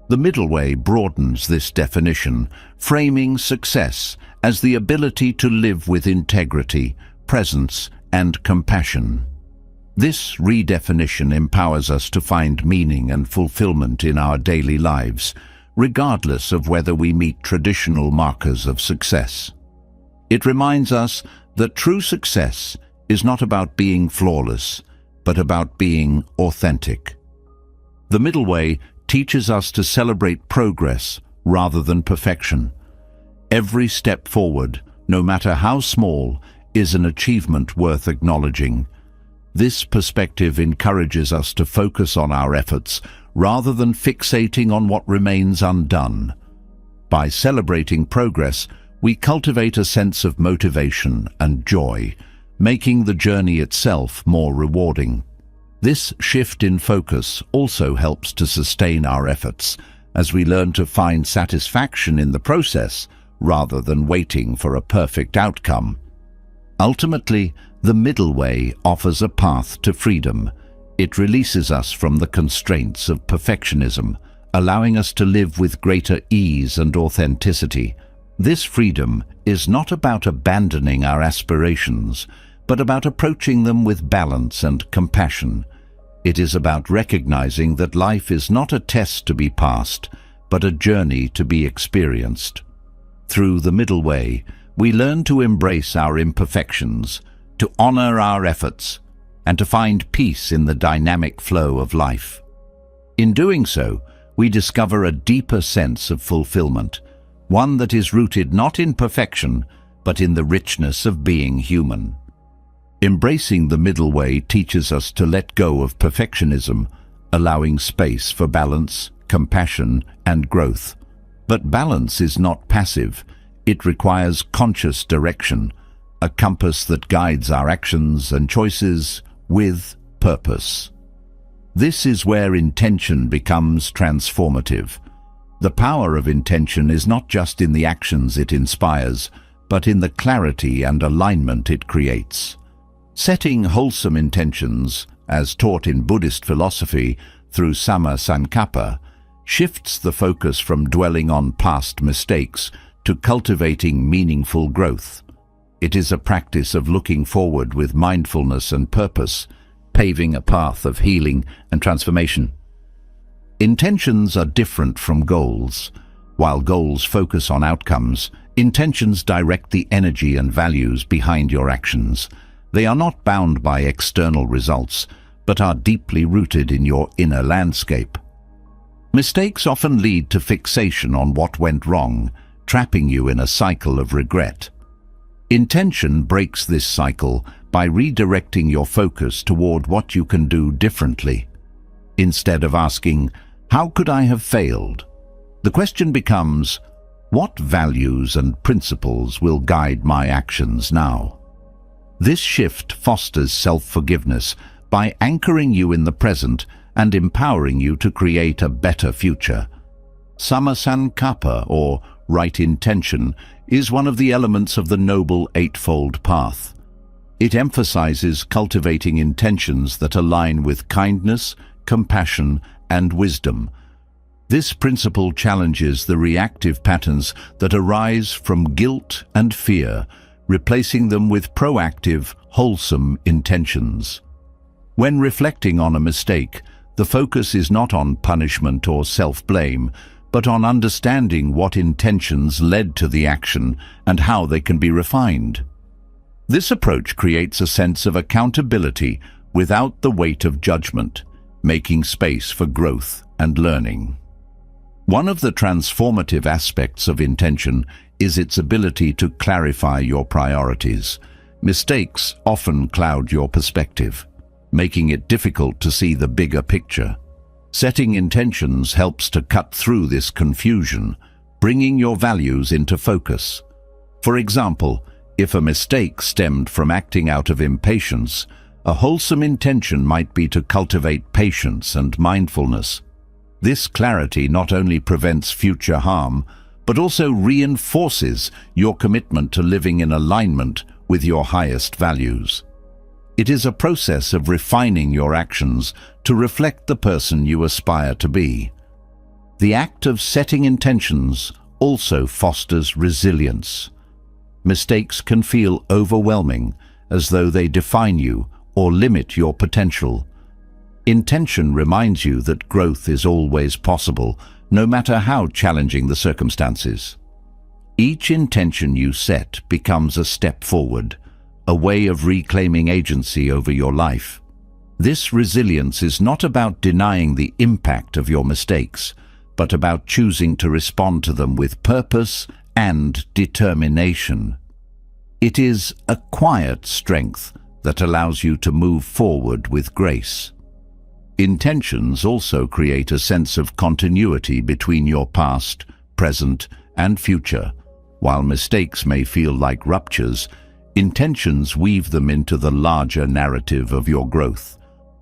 Speaker 1: The middle way broadens this definition, framing success as the ability to live with integrity, presence, and compassion. This redefinition empowers us to find meaning and fulfillment in our daily lives, regardless of whether we meet traditional markers of success. It reminds us that true success is not about being flawless, but about being authentic. The middle way teaches us to celebrate progress rather than perfection. Every step forward, no matter how small, is an achievement worth acknowledging. This perspective encourages us to focus on our efforts rather than fixating on what remains undone. By celebrating progress, we cultivate a sense of motivation and joy, making the journey itself more rewarding. This shift in focus also helps to sustain our efforts, as we learn to find satisfaction in the process rather than waiting for a perfect outcome. Ultimately, the middle way offers a path to freedom. It releases us from the constraints of perfectionism, allowing us to live with greater ease and authenticity. This freedom is not about abandoning our aspirations, but about approaching them with balance and compassion. It is about recognizing that life is not a test to be passed, but a journey to be experienced. Through the middle way, we learn to embrace our imperfections, to honor our efforts, and to find peace in the dynamic flow of life. In doing so, we discover a deeper sense of fulfillment, one that is rooted not in perfection, but in the richness of being human. Embracing the middle way teaches us to let go of perfectionism, allowing space for balance, compassion, and growth. But balance is not passive. It requires conscious direction, a compass that guides our actions and choices with purpose. This is where intention becomes transformative. The power of intention is not just in the actions it inspires, but in the clarity and alignment it creates. Setting wholesome intentions, as taught in Buddhist philosophy through Samma Sankappa, shifts the focus from dwelling on past mistakes to cultivating meaningful growth. It is a practice of looking forward with mindfulness and purpose, paving a path of healing and transformation. Intentions are different from goals. While goals focus on outcomes, intentions direct the energy and values behind your actions. They are not bound by external results, but are deeply rooted in your inner landscape. Mistakes often lead to fixation on what went wrong, trapping you in a cycle of regret. Intention breaks this cycle by redirecting your focus toward what you can do differently. Instead of asking, "How could I have failed?" the question becomes, "What values and principles will guide my actions now?" This shift fosters self-forgiveness by anchoring you in the present and empowering you to create a better future. Samasankappa, or right intention, is one of the elements of the Noble Eightfold Path. It emphasizes cultivating intentions that align with kindness, compassion, and wisdom. This principle challenges the reactive patterns that arise from guilt and fear, replacing them with proactive, wholesome intentions. When reflecting on a mistake, the focus is not on punishment or self-blame, but on understanding what intentions led to the action and how they can be refined. This approach creates a sense of accountability without the weight of judgment, making space for growth and learning. One of the transformative aspects of intention is its ability to clarify your priorities. Mistakes often cloud your perspective, making it difficult to see the bigger picture. Setting intentions helps to cut through this confusion, bringing your values into focus. For example, if a mistake stemmed from acting out of impatience, a wholesome intention might be to cultivate patience and mindfulness. This clarity not only prevents future harm, but also reinforces your commitment to living in alignment with your highest values. It is a process of refining your actions to reflect the person you aspire to be. The act of setting intentions also fosters resilience. Mistakes can feel overwhelming, as though they define you or limit your potential. Intention reminds you that growth is always possible, no matter how challenging the circumstances. Each intention you set becomes a step forward, a way of reclaiming agency over your life. This resilience is not about denying the impact of your mistakes, but about choosing to respond to them with purpose and determination. It is a quiet strength that allows you to move forward with grace. Intentions also create a sense of continuity between your past, present, and future. While mistakes may feel like ruptures, intentions weave them into the larger narrative of your growth.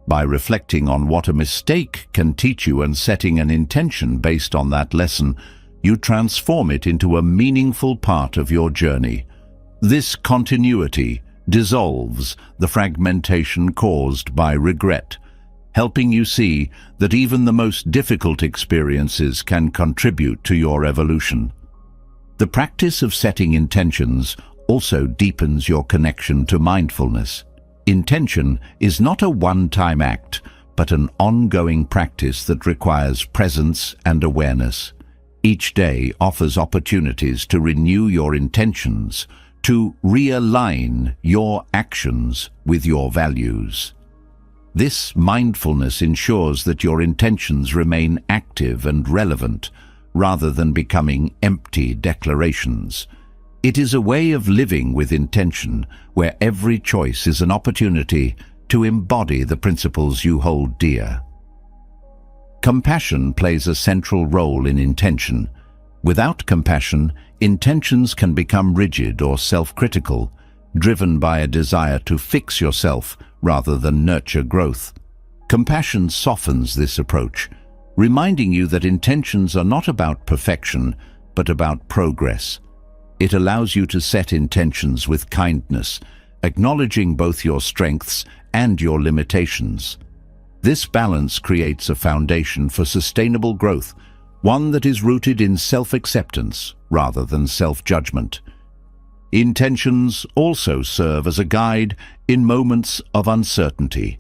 Speaker 1: By reflecting on what a mistake can teach you and setting an intention based on that lesson, you transform it into a meaningful part of your journey. This continuity dissolves the fragmentation caused by regret, helping you see that even the most difficult experiences can contribute to your evolution. The practice of setting intentions also deepens your connection to mindfulness. Intention is not a one-time act, but an ongoing practice that requires presence and awareness. Each day offers opportunities to renew your intentions, to realign your actions with your values. This mindfulness ensures that your intentions remain active and relevant, rather than becoming empty declarations. It is a way of living with intention, where every choice is an opportunity to embody the principles you hold dear. Compassion plays a central role in intention. Without compassion, intentions can become rigid or self-critical, driven by a desire to fix yourself rather than nurture growth. Compassion softens this approach, reminding you that intentions are not about perfection, but about progress. It allows you to set intentions with kindness, acknowledging both your strengths and your limitations. This balance creates a foundation for sustainable growth, one that is rooted in self-acceptance rather than self-judgment. Intentions also serve as a guide in moments of uncertainty.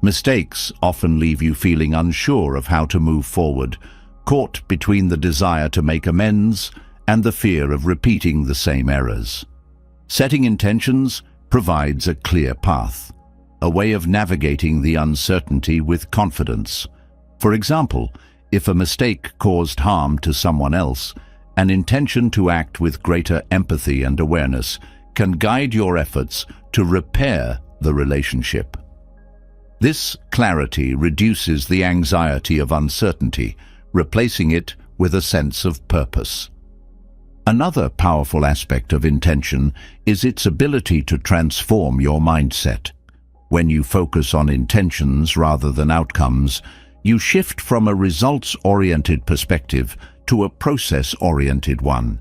Speaker 1: Mistakes often leave you feeling unsure of how to move forward, caught between the desire to make amends and the fear of repeating the same errors. Setting intentions provides a clear path, a way of navigating the uncertainty with confidence. For example, if a mistake caused harm to someone else, an intention to act with greater empathy and awareness can guide your efforts to repair the relationship. This clarity reduces the anxiety of uncertainty, replacing it with a sense of purpose. Another powerful aspect of intention is its ability to transform your mindset. When you focus on intentions rather than outcomes, you shift from a results-oriented perspective to a process-oriented one.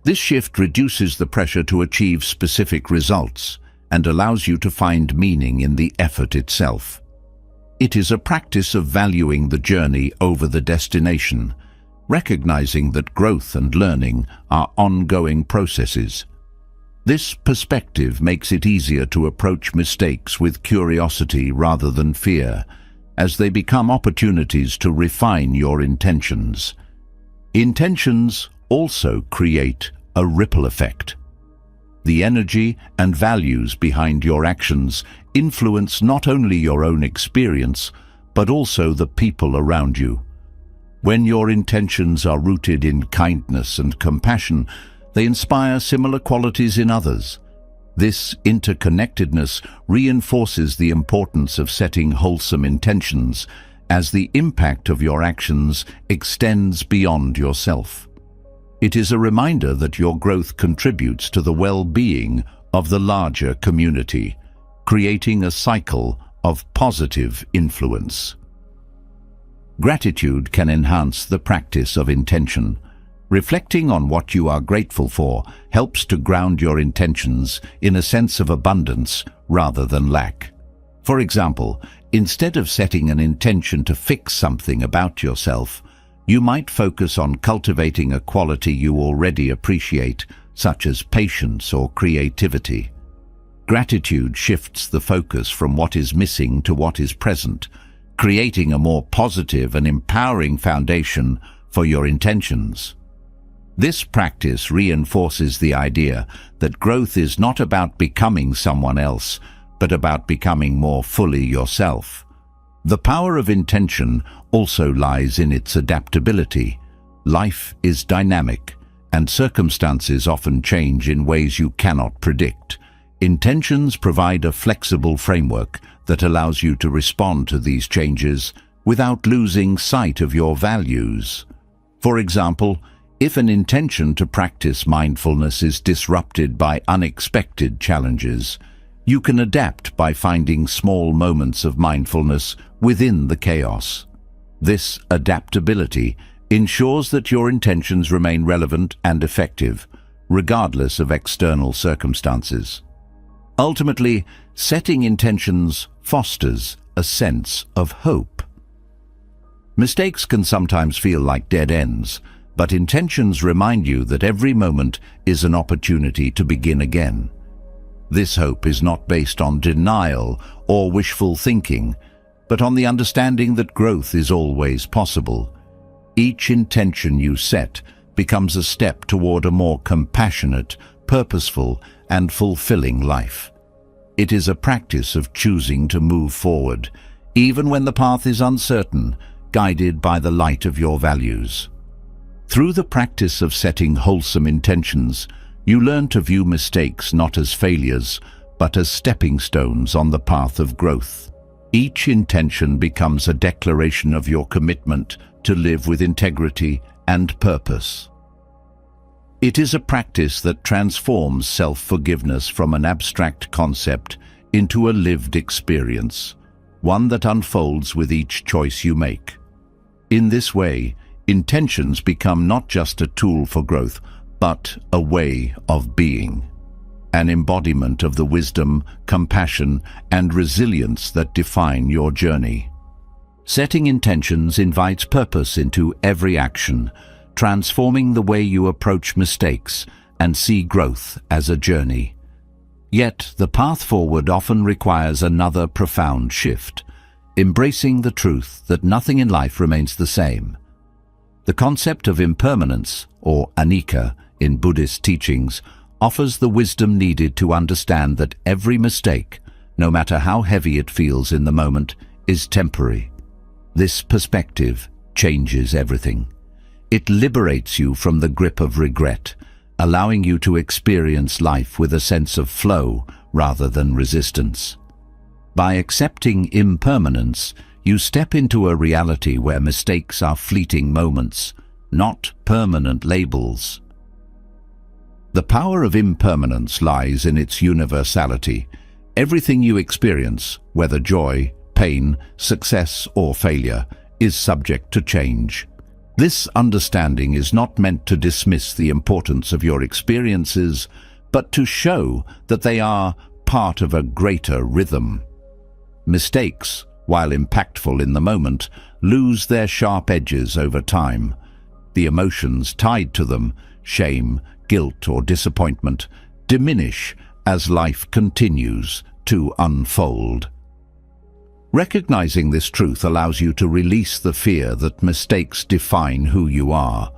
Speaker 1: This shift reduces the pressure to achieve specific results and allows you to find meaning in the effort itself. It is a practice of valuing the journey over the destination, recognizing that growth and learning are ongoing processes. This perspective makes it easier to approach mistakes with curiosity rather than fear, as they become opportunities to refine your intentions. Intentions also create a ripple effect. The energy and values behind your actions influence not only your own experience, but also the people around you. When your intentions are rooted in kindness and compassion, they inspire similar qualities in others. This interconnectedness reinforces the importance of setting wholesome intentions, as the impact of your actions extends beyond yourself. It is a reminder that your growth contributes to the well-being of the larger community, creating a cycle of positive influence. Gratitude can enhance the practice of intention. Reflecting on what you are grateful for helps to ground your intentions in a sense of abundance rather than lack. For example, instead of setting an intention to fix something about yourself, you might focus on cultivating a quality you already appreciate, such as patience or creativity. Gratitude shifts the focus from what is missing to what is present, creating a more positive and empowering foundation for your intentions. This practice reinforces the idea that growth is not about becoming someone else, but about becoming more fully yourself. The power of intention also lies in its adaptability. Life is dynamic, and circumstances often change in ways you cannot predict. Intentions provide a flexible framework that allows you to respond to these changes without losing sight of your values. For example, if an intention to practice mindfulness is disrupted by unexpected challenges, you can adapt by finding small moments of mindfulness within the chaos. This adaptability ensures that your intentions remain relevant and effective, regardless of external circumstances. Ultimately, setting intentions fosters a sense of hope. Mistakes can sometimes feel like dead ends, but intentions remind you that every moment is an opportunity to begin again. This hope is not based on denial or wishful thinking, but on the understanding that growth is always possible. Each intention you set becomes a step toward a more compassionate, purposeful, and fulfilling life. It is a practice of choosing to move forward, even when the path is uncertain, guided by the light of your values. Through the practice of setting wholesome intentions, you learn to view mistakes not as failures, but as stepping stones on the path of growth. Each intention becomes a declaration of your commitment to live with integrity and purpose. It is a practice that transforms self-forgiveness from an abstract concept into a lived experience, one that unfolds with each choice you make. In this way, intentions become not just a tool for growth, but a way of being, an embodiment of the wisdom, compassion, and resilience that define your journey. Setting intentions invites purpose into every action, transforming the way you approach mistakes and see growth as a journey. Yet, the path forward often requires another profound shift, embracing the truth that nothing in life remains the same. The concept of impermanence, or anicca, in Buddhist teachings, offers the wisdom needed to understand that every mistake, no matter how heavy it feels in the moment, is temporary. This perspective changes everything. It liberates you from the grip of regret, allowing you to experience life with a sense of flow rather than resistance. By accepting impermanence, you step into a reality where mistakes are fleeting moments, not permanent labels. The power of impermanence lies in its universality. Everything you experience, whether joy, pain, success, or failure, is subject to change. This understanding is not meant to dismiss the importance of your experiences, but to show that they are part of a greater rhythm. Mistakes, while impactful in the moment, lose their sharp edges over time. The emotions tied to them, shame, guilt, or disappointment, diminish as life continues to unfold. Recognizing this truth allows you to release the fear that mistakes define who you are.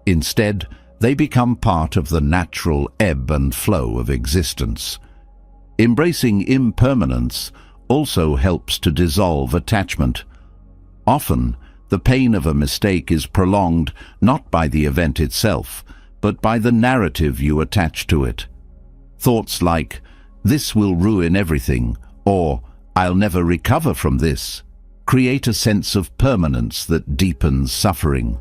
Speaker 1: Instead, they become part of the natural ebb and flow of existence. Embracing impermanence also helps to dissolve attachment. Often, the pain of a mistake is prolonged not by the event itself, but by the narrative you attach to it. Thoughts like, "This will ruin everything," or "I'll never recover from this," create a sense of permanence that deepens suffering.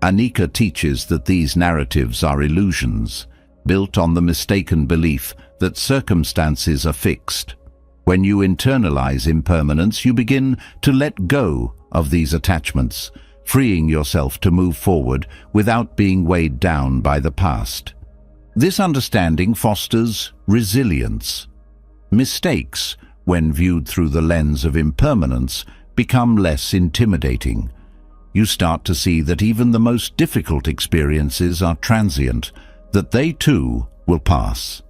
Speaker 1: Anika teaches that these narratives are illusions, built on the mistaken belief that circumstances are fixed. When you internalize impermanence, you begin to let go of these attachments, freeing yourself to move forward without being weighed down by the past. This understanding fosters resilience. Mistakes, when viewed through the lens of impermanence, become less intimidating. You start to see that even the most difficult experiences are transient, that they too will pass.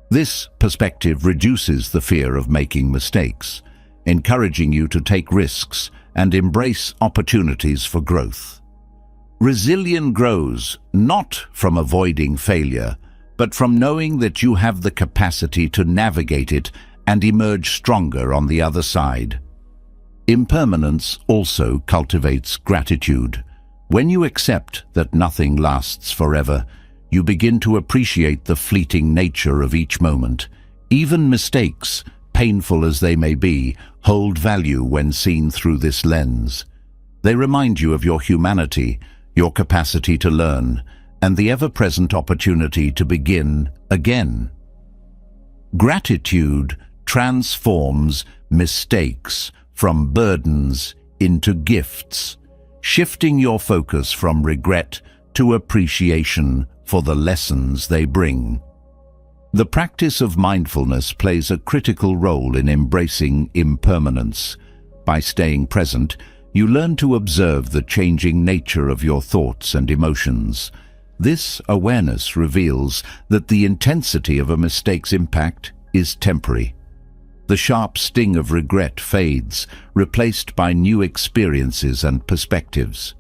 Speaker 1: This perspective reduces the fear of making mistakes, encouraging you to take risks and embrace opportunities for growth. Resilience grows not from avoiding failure, but from knowing that you have the capacity to navigate it and emerge stronger on the other side. Impermanence also cultivates gratitude. When you accept that nothing lasts forever, you begin to appreciate the fleeting nature of each moment. Even mistakes, painful as they may be, hold value when seen through this lens. They remind you of your humanity, your capacity to learn, and the ever-present opportunity to begin again. Gratitude transforms mistakes from burdens into gifts, shifting your focus from regret to appreciation for the lessons they bring. The practice of mindfulness plays a critical role in embracing impermanence. By staying present, you learn to observe the changing nature of your thoughts and emotions. This awareness reveals that the intensity of a mistake's impact is temporary. The sharp sting of regret fades, replaced by new experiences and perspectives.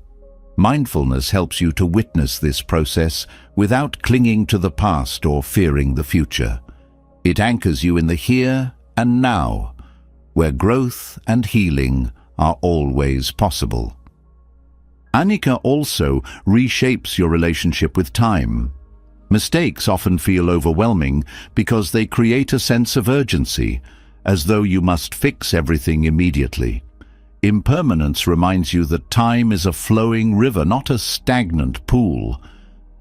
Speaker 1: Mindfulness helps you to witness this process without clinging to the past or fearing the future. It anchors you in the here and now, where growth and healing are always possible. Anika also reshapes your relationship with time. Mistakes often feel overwhelming because they create a sense of urgency, as though you must fix everything immediately. Impermanence reminds you that time is a flowing river, not a stagnant pool.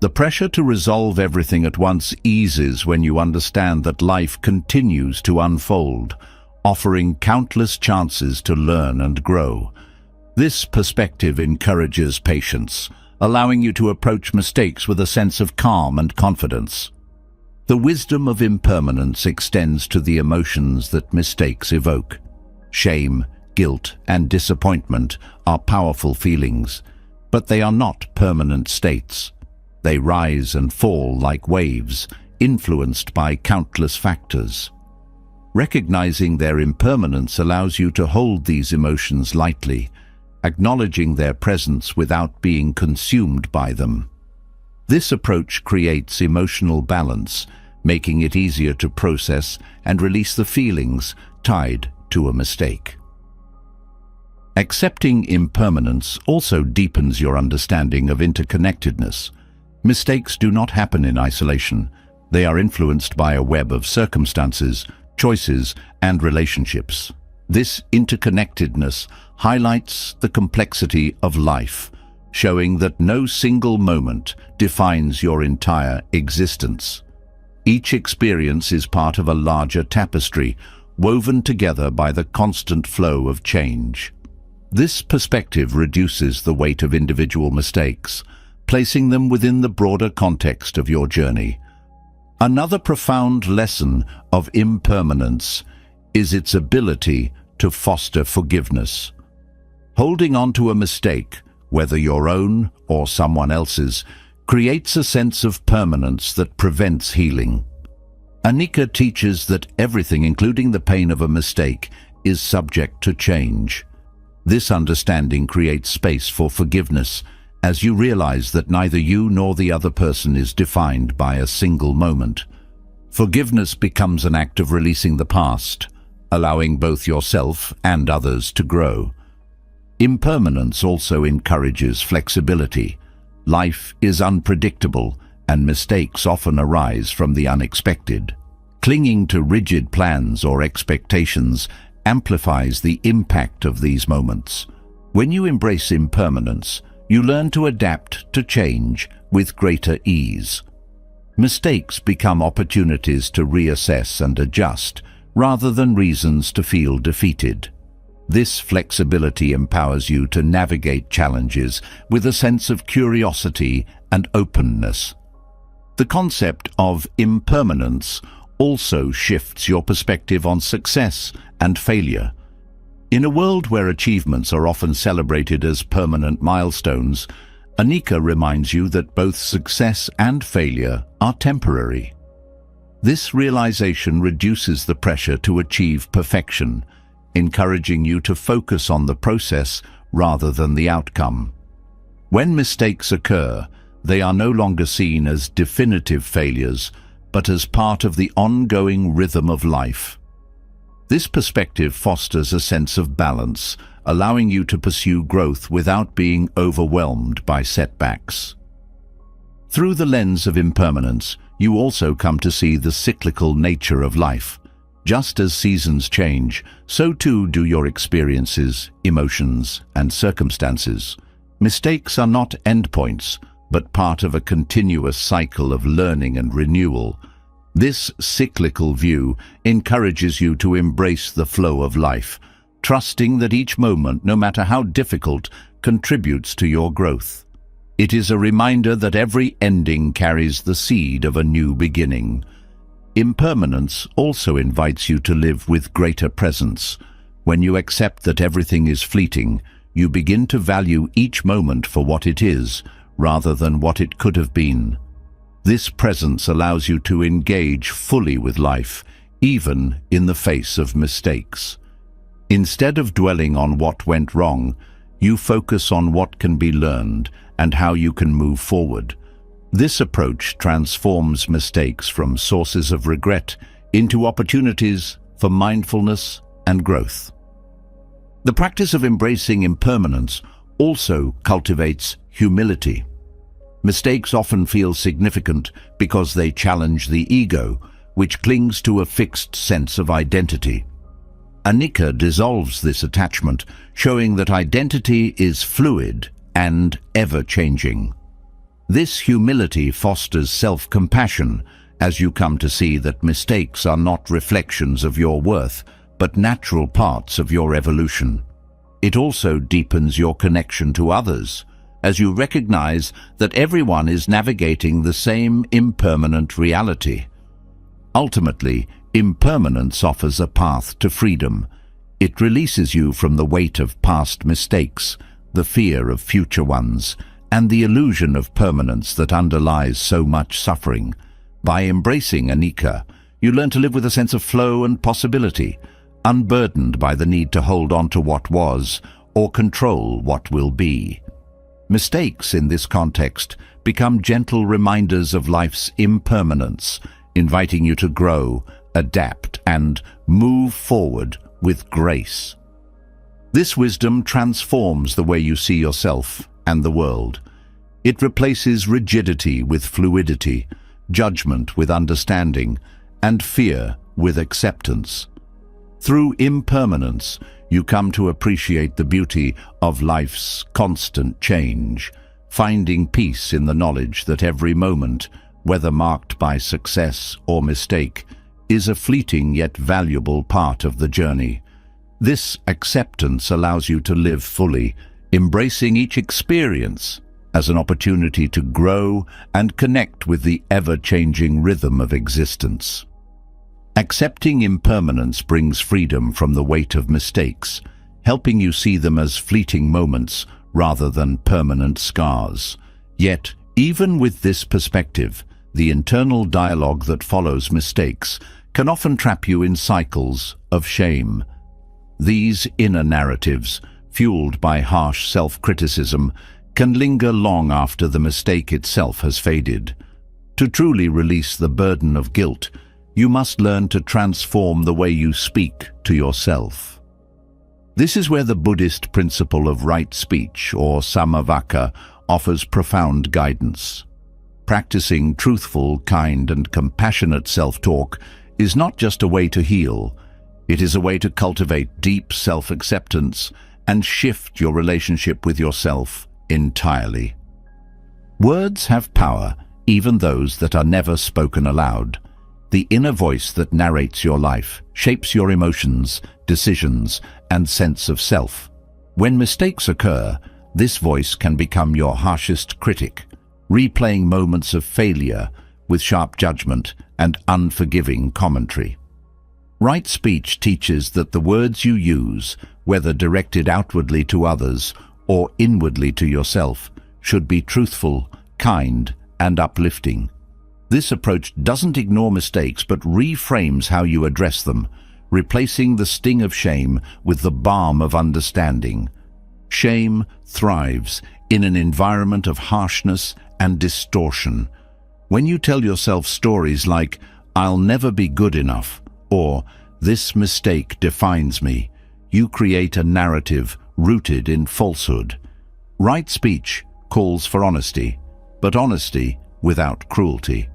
Speaker 1: The pressure to resolve everything at once eases when you understand that life continues to unfold, offering countless chances to learn and grow. This perspective encourages patience, allowing you to approach mistakes with a sense of calm and confidence. The wisdom of impermanence extends to the emotions that mistakes evoke. Shame, guilt, and disappointment are powerful feelings, but they are not permanent states. They rise and fall like waves, influenced by countless factors. Recognizing their impermanence allows you to hold these emotions lightly, acknowledging their presence without being consumed by them. This approach creates emotional balance, making it easier to process and release the feelings tied to a mistake. Accepting impermanence also deepens your understanding of interconnectedness. Mistakes do not happen in isolation. They are influenced by a web of circumstances, choices, and relationships. This interconnectedness highlights the complexity of life, showing that no single moment defines your entire existence. Each experience is part of a larger tapestry, woven together by the constant flow of change. This perspective reduces the weight of individual mistakes, placing them within the broader context of your journey. Another profound lesson of impermanence is its ability to foster forgiveness. Holding on to a mistake, whether your own or someone else's, creates a sense of permanence that prevents healing. Anika teaches that everything, including the pain of a mistake, is subject to change. This understanding creates space for forgiveness, as you realize that neither you nor the other person is defined by a single moment. Forgiveness becomes an act of releasing the past, allowing both yourself and others to grow. Impermanence also encourages flexibility. Life is unpredictable, and mistakes often arise from the unexpected. Clinging to rigid plans or expectations amplifies the impact of these moments. When you embrace impermanence, you learn to adapt to change with greater ease. Mistakes become opportunities to reassess and adjust, rather than reasons to feel defeated. This flexibility empowers you to navigate challenges with a sense of curiosity and openness. The concept of impermanence also shifts your perspective on success and failure. In a world where achievements are often celebrated as permanent milestones, Anika reminds you that both success and failure are temporary. This realization reduces the pressure to achieve perfection, encouraging you to focus on the process rather than the outcome. When mistakes occur, they are no longer seen as definitive failures, but as part of the ongoing rhythm of life. This perspective fosters a sense of balance, allowing you to pursue growth without being overwhelmed by setbacks. Through the lens of impermanence, you also come to see the cyclical nature of life. Just as seasons change, so too do your experiences, emotions, and circumstances. Mistakes are not endpoints, but part of a continuous cycle of learning and renewal. This cyclical view encourages you to embrace the flow of life, trusting that each moment, no matter how difficult, contributes to your growth. It is a reminder that every ending carries the seed of a new beginning. Impermanence also invites you to live with greater presence. When you accept that everything is fleeting, you begin to value each moment for what it is, rather than what it could have been. This presence allows you to engage fully with life, even in the face of mistakes. Instead of dwelling on what went wrong, you focus on what can be learned and how you can move forward. This approach transforms mistakes from sources of regret into opportunities for mindfulness and growth. The practice of embracing impermanence also cultivates humility. Mistakes often feel significant because they challenge the ego, which clings to a fixed sense of identity. Anika dissolves this attachment, showing that identity is fluid and ever-changing. This humility fosters self-compassion, as you come to see that mistakes are not reflections of your worth, but natural parts of your evolution. It also deepens your connection to others, as you recognize that everyone is navigating the same impermanent reality. Ultimately, impermanence offers a path to freedom. It releases you from the weight of past mistakes, the fear of future ones, and the illusion of permanence that underlies so much suffering. By embracing Anika, you learn to live with a sense of flow and possibility, unburdened by the need to hold on to what was or control what will be. Mistakes in this context become gentle reminders of life's impermanence, inviting you to grow, adapt, and move forward with grace. This wisdom transforms the way you see yourself and the world. It replaces rigidity with fluidity, judgment with understanding, and fear with acceptance. Through impermanence, you come to appreciate the beauty of life's constant change, finding peace in the knowledge that every moment whether marked by success or mistake, is a fleeting yet valuable part of the journey. This acceptance allows you to live fully, embracing each experience as an opportunity to grow and connect with the ever-changing rhythm of existence. Accepting impermanence brings freedom from the weight of mistakes, helping you see them as fleeting moments rather than permanent scars. Yet, even with this perspective, the internal dialogue that follows mistakes can often trap you in cycles of shame. These inner narratives, fueled by harsh self-criticism, can linger long after the mistake itself has faded. To truly release the burden of guilt, you must learn to transform the way you speak to yourself. This is where the Buddhist principle of right speech, or samavaka, offers profound guidance. Practicing truthful, kind, and compassionate self-talk is not just a way to heal. It is a way to cultivate deep self-acceptance and shift your relationship with yourself entirely. Words have power, even those that are never spoken aloud. The inner voice that narrates your life shapes your emotions, decisions, and sense of self. When mistakes occur, this voice can become your harshest critic, replaying moments of failure with sharp judgment and unforgiving commentary. Right speech teaches that the words you use, whether directed outwardly to others or inwardly to yourself, should be truthful, kind, and uplifting. This approach doesn't ignore mistakes but reframes how you address them, replacing the sting of shame with the balm of understanding. Shame thrives in an environment of harshness and distortion. When you tell yourself stories like, "I'll never be good enough," or "This mistake defines me," you create a narrative rooted in falsehood. Right speech calls for honesty, but honesty without cruelty.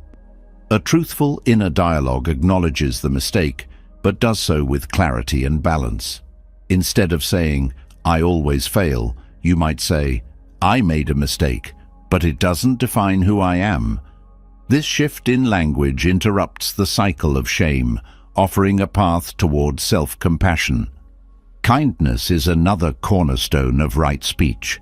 Speaker 1: A truthful inner dialogue acknowledges the mistake, but does so with clarity and balance. Instead of saying, "I always fail," you might say, "I made a mistake, but it doesn't define who I am." This shift in language interrupts the cycle of shame, offering a path toward self-compassion. Kindness is another cornerstone of right speech.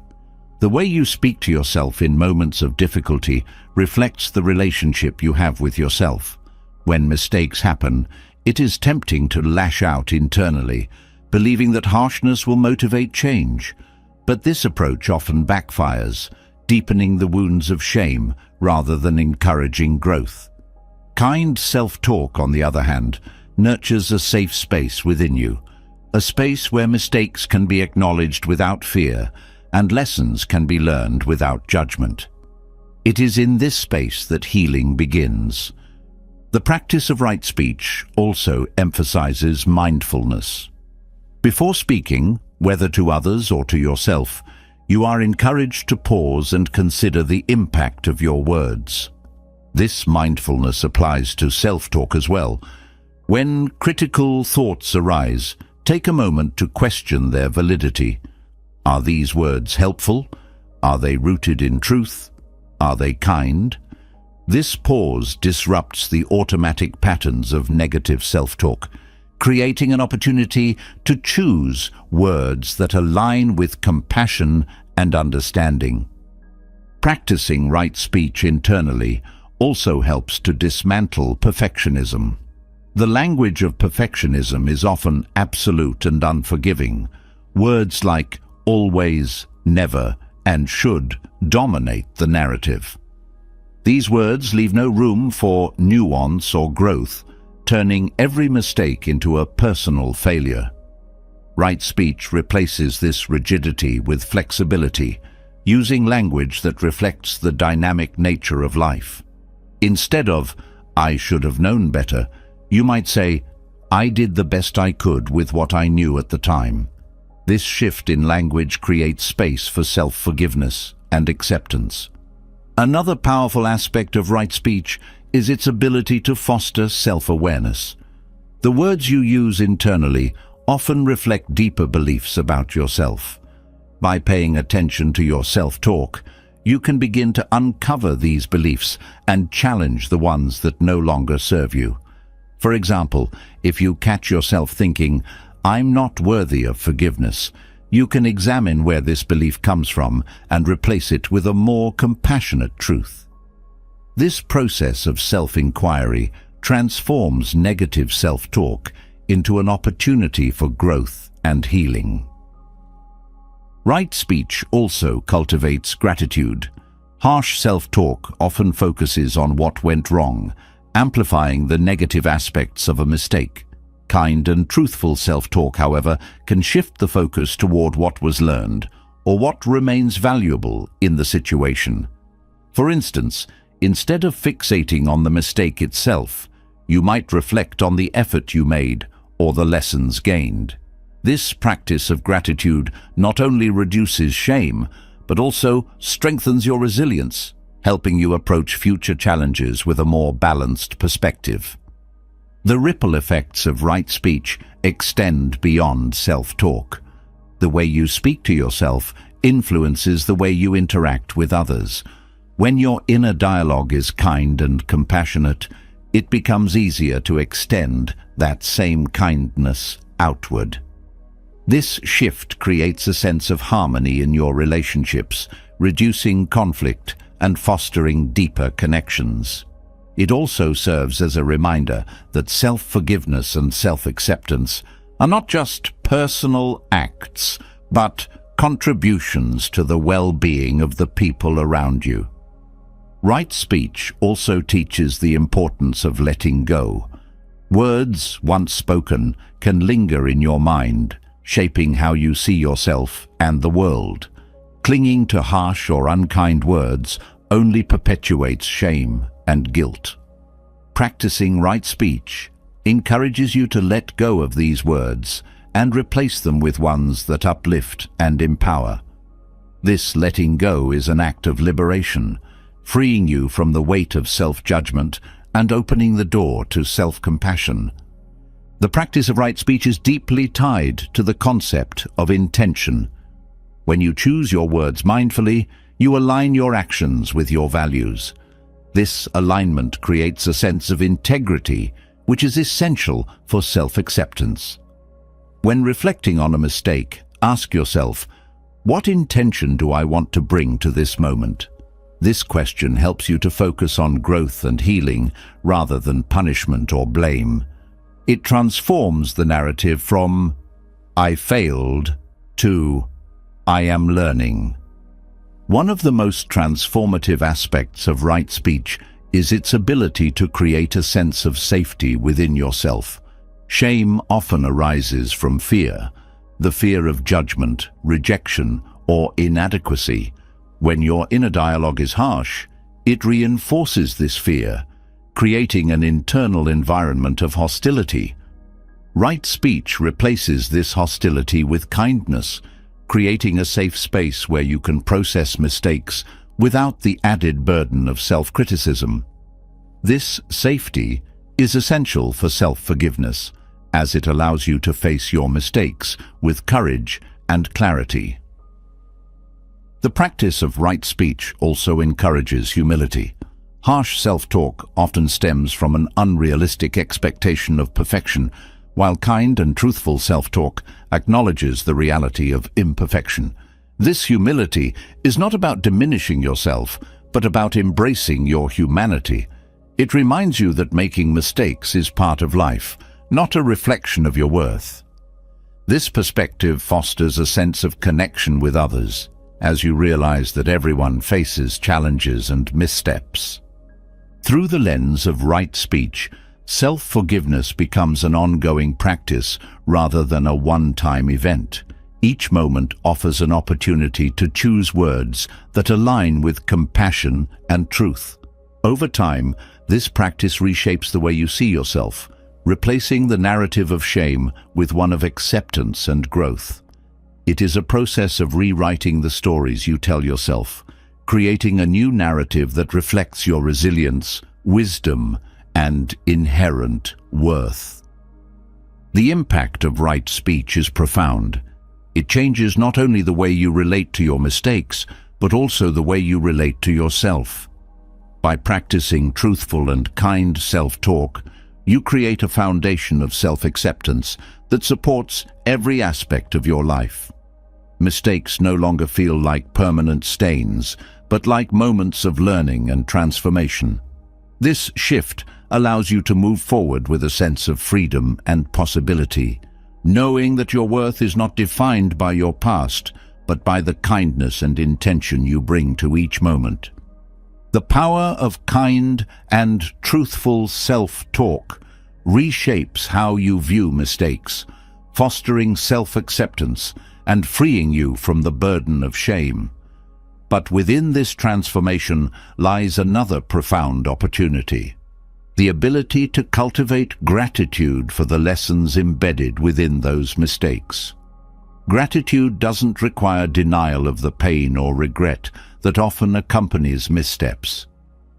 Speaker 1: The way you speak to yourself in moments of difficulty reflects the relationship you have with yourself. When mistakes happen, it is tempting to lash out internally, believing that harshness will motivate change. But this approach often backfires, deepening the wounds of shame rather than encouraging growth. Kind self-talk, on the other hand, nurtures a safe space within you, a space where mistakes can be acknowledged without fear and lessons can be learned without judgment. It is in this space that healing begins. The practice of right speech also emphasizes mindfulness. Before speaking, whether to others or to yourself, you are encouraged to pause and consider the impact of your words. This mindfulness applies to self-talk as well. When critical thoughts arise, take a moment to question their validity. Are these words helpful? Are they rooted in truth? Are they kind? This pause disrupts the automatic patterns of negative self-talk, creating an opportunity to choose words that align with compassion and understanding. Practicing right speech internally also helps to dismantle perfectionism. The language of perfectionism is often absolute and unforgiving. Words like always, never, and should dominate the narrative. These words leave no room for nuance or growth, turning every mistake into a personal failure. Right speech replaces this rigidity with flexibility, using language that reflects the dynamic nature of life. Instead of, "I should have known better," you might say, "I did the best I could with what I knew at the time." This shift in language creates space for self-forgiveness and acceptance. Another powerful aspect of right speech is its ability to foster self-awareness. The words you use internally often reflect deeper beliefs about yourself. By paying attention to your self-talk, you can begin to uncover these beliefs and challenge the ones that no longer serve you. For example, if you catch yourself thinking, "I'm not worthy of forgiveness," you can examine where this belief comes from and replace it with a more compassionate truth. This process of self-inquiry transforms negative self-talk into an opportunity for growth and healing. Right speech also cultivates gratitude. Harsh self-talk often focuses on what went wrong, amplifying the negative aspects of a mistake. Kind and truthful self-talk, however, can shift the focus toward what was learned or what remains valuable in the situation. For instance, instead of fixating on the mistake itself, you might reflect on the effort you made or the lessons gained. This practice of gratitude not only reduces shame, but also strengthens your resilience, helping you approach future challenges with a more balanced perspective. The ripple effects of right speech extend beyond self-talk. The way you speak to yourself influences the way you interact with others. When your inner dialogue is kind and compassionate, it becomes easier to extend that same kindness outward. This shift creates a sense of harmony in your relationships, reducing conflict and fostering deeper connections. It also serves as a reminder that self-forgiveness and self-acceptance are not just personal acts, but contributions to the well-being of the people around you. Right speech also teaches the importance of letting go. Words, once spoken, can linger in your mind, shaping how you see yourself and the world. Clinging to harsh or unkind words only perpetuates shame and guilt. Practicing right speech encourages you to let go of these words and replace them with ones that uplift and empower. This letting go is an act of liberation, freeing you from the weight of self-judgment and opening the door to self-compassion. The practice of right speech is deeply tied to the concept of intention. When you choose your words mindfully, you align your actions with your values. This alignment creates a sense of integrity, which is essential for self-acceptance. When reflecting on a mistake, ask yourself, what intention do I want to bring to this moment? This question helps you to focus on growth and healing rather than punishment or blame. It transforms the narrative from "I failed" to "I am learning." One of the most transformative aspects of right speech is its ability to create a sense of safety within yourself. Shame often arises from fear, the fear of judgment, rejection, or inadequacy. When your inner dialogue is harsh, it reinforces this fear, creating an internal environment of hostility. Right speech replaces this hostility with kindness, creating a safe space where you can process mistakes without the added burden of self-criticism. This safety is essential for self-forgiveness, as it allows you to face your mistakes with courage and clarity. The practice of right speech also encourages humility. Harsh self-talk often stems from an unrealistic expectation of perfection, while kind and truthful self-talk acknowledges the reality of imperfection. This humility is not about diminishing yourself, but about embracing your humanity. It reminds you that making mistakes is part of life, not a reflection of your worth. This perspective fosters a sense of connection with others, as you realize that everyone faces challenges and missteps. Through the lens of right speech, self-forgiveness becomes an ongoing practice rather than a one-time event. Each moment offers an opportunity to choose words that align with compassion and truth. Over time, this practice reshapes the way you see yourself, replacing the narrative of shame with one of acceptance and growth. It is a process of rewriting the stories you tell yourself, creating a new narrative that reflects your resilience, wisdom, and inherent worth. The impact of right speech is profound. It changes not only the way you relate to your mistakes, but also the way you relate to yourself. By practicing truthful and kind self-talk, you create a foundation of self-acceptance that supports every aspect of your life. Mistakes no longer feel like permanent stains, but like moments of learning and transformation. This shift allows you to move forward with a sense of freedom and possibility, knowing that your worth is not defined by your past, but by the kindness and intention you bring to each moment. The power of kind and truthful self-talk reshapes how you view mistakes, fostering self-acceptance and freeing you from the burden of shame. But within this transformation lies another profound opportunity: the ability to cultivate gratitude for the lessons embedded within those mistakes. Gratitude doesn't require denial of the pain or regret that often accompanies missteps.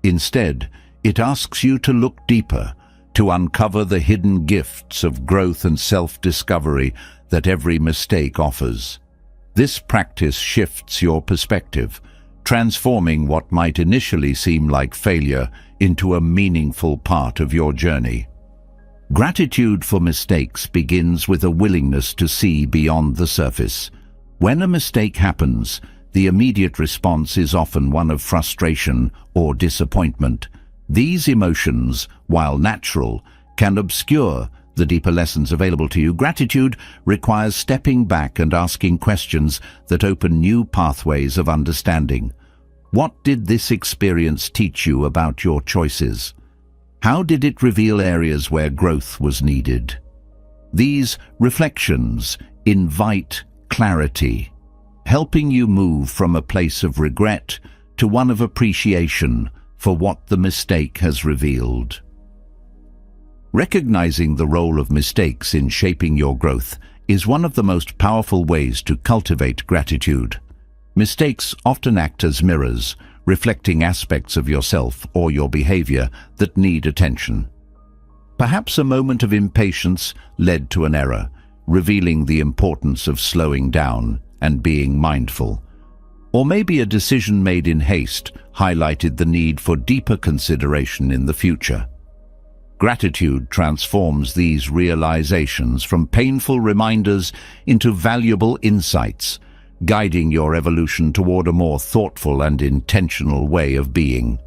Speaker 1: Instead, it asks you to look deeper, to uncover the hidden gifts of growth and self-discovery that every mistake offers. This practice shifts your perspective, transforming what might initially seem like failure into a meaningful part of your journey. Gratitude for mistakes begins with a willingness to see beyond the surface. When a mistake happens, the immediate response is often one of frustration or disappointment. These emotions, while natural, can obscure the deeper lessons available to you. Gratitude requires stepping back and asking questions that open new pathways of understanding. What did this experience teach you about your choices? How did it reveal areas where growth was needed? These reflections invite clarity, helping you move from a place of regret to one of appreciation for what the mistake has revealed. Recognizing the role of mistakes in shaping your growth is one of the most powerful ways to cultivate gratitude. Mistakes often act as mirrors, reflecting aspects of yourself or your behavior that need attention. Perhaps a moment of impatience led to an error, revealing the importance of slowing down and being mindful. Or maybe a decision made in haste highlighted the need for deeper consideration in the future. Gratitude transforms these realizations from painful reminders into valuable insights, guiding your evolution toward a more thoughtful and intentional way of being.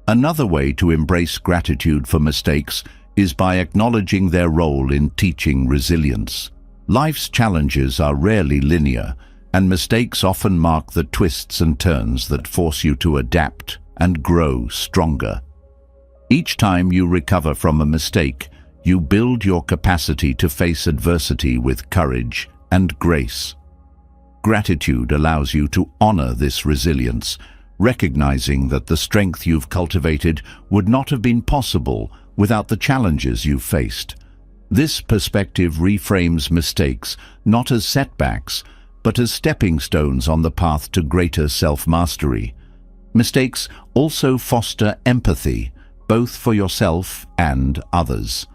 Speaker 1: Another way to embrace gratitude for mistakes is by acknowledging their role in teaching resilience. Life's challenges are rarely linear, and mistakes often mark the twists and turns that force you to adapt and grow stronger. Each time you recover from a mistake, you build your capacity to face adversity with courage and grace. Gratitude allows you to honor this resilience, recognizing that the strength you've cultivated would not have been possible without the challenges you've faced. This perspective reframes mistakes not as setbacks, but as stepping stones on the path to greater self-mastery. Mistakes also foster empathy, both for yourself and others.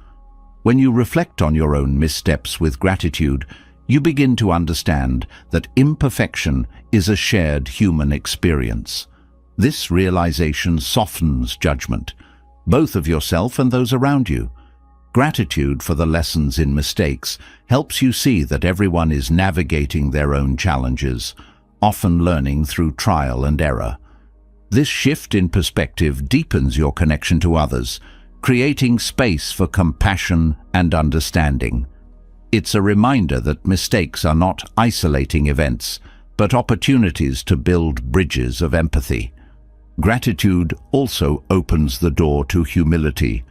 Speaker 1: When you reflect on your own missteps with gratitude, you begin to understand that imperfection is a shared human experience. This realization softens judgment, both of yourself and those around you. Gratitude for the lessons in mistakes helps you see that everyone is navigating their own challenges, often learning through trial and error. This shift in perspective deepens your connection to others, creating space for compassion and understanding. It's a reminder that mistakes are not isolating events, but opportunities to build bridges of empathy. Gratitude also opens the door to humility.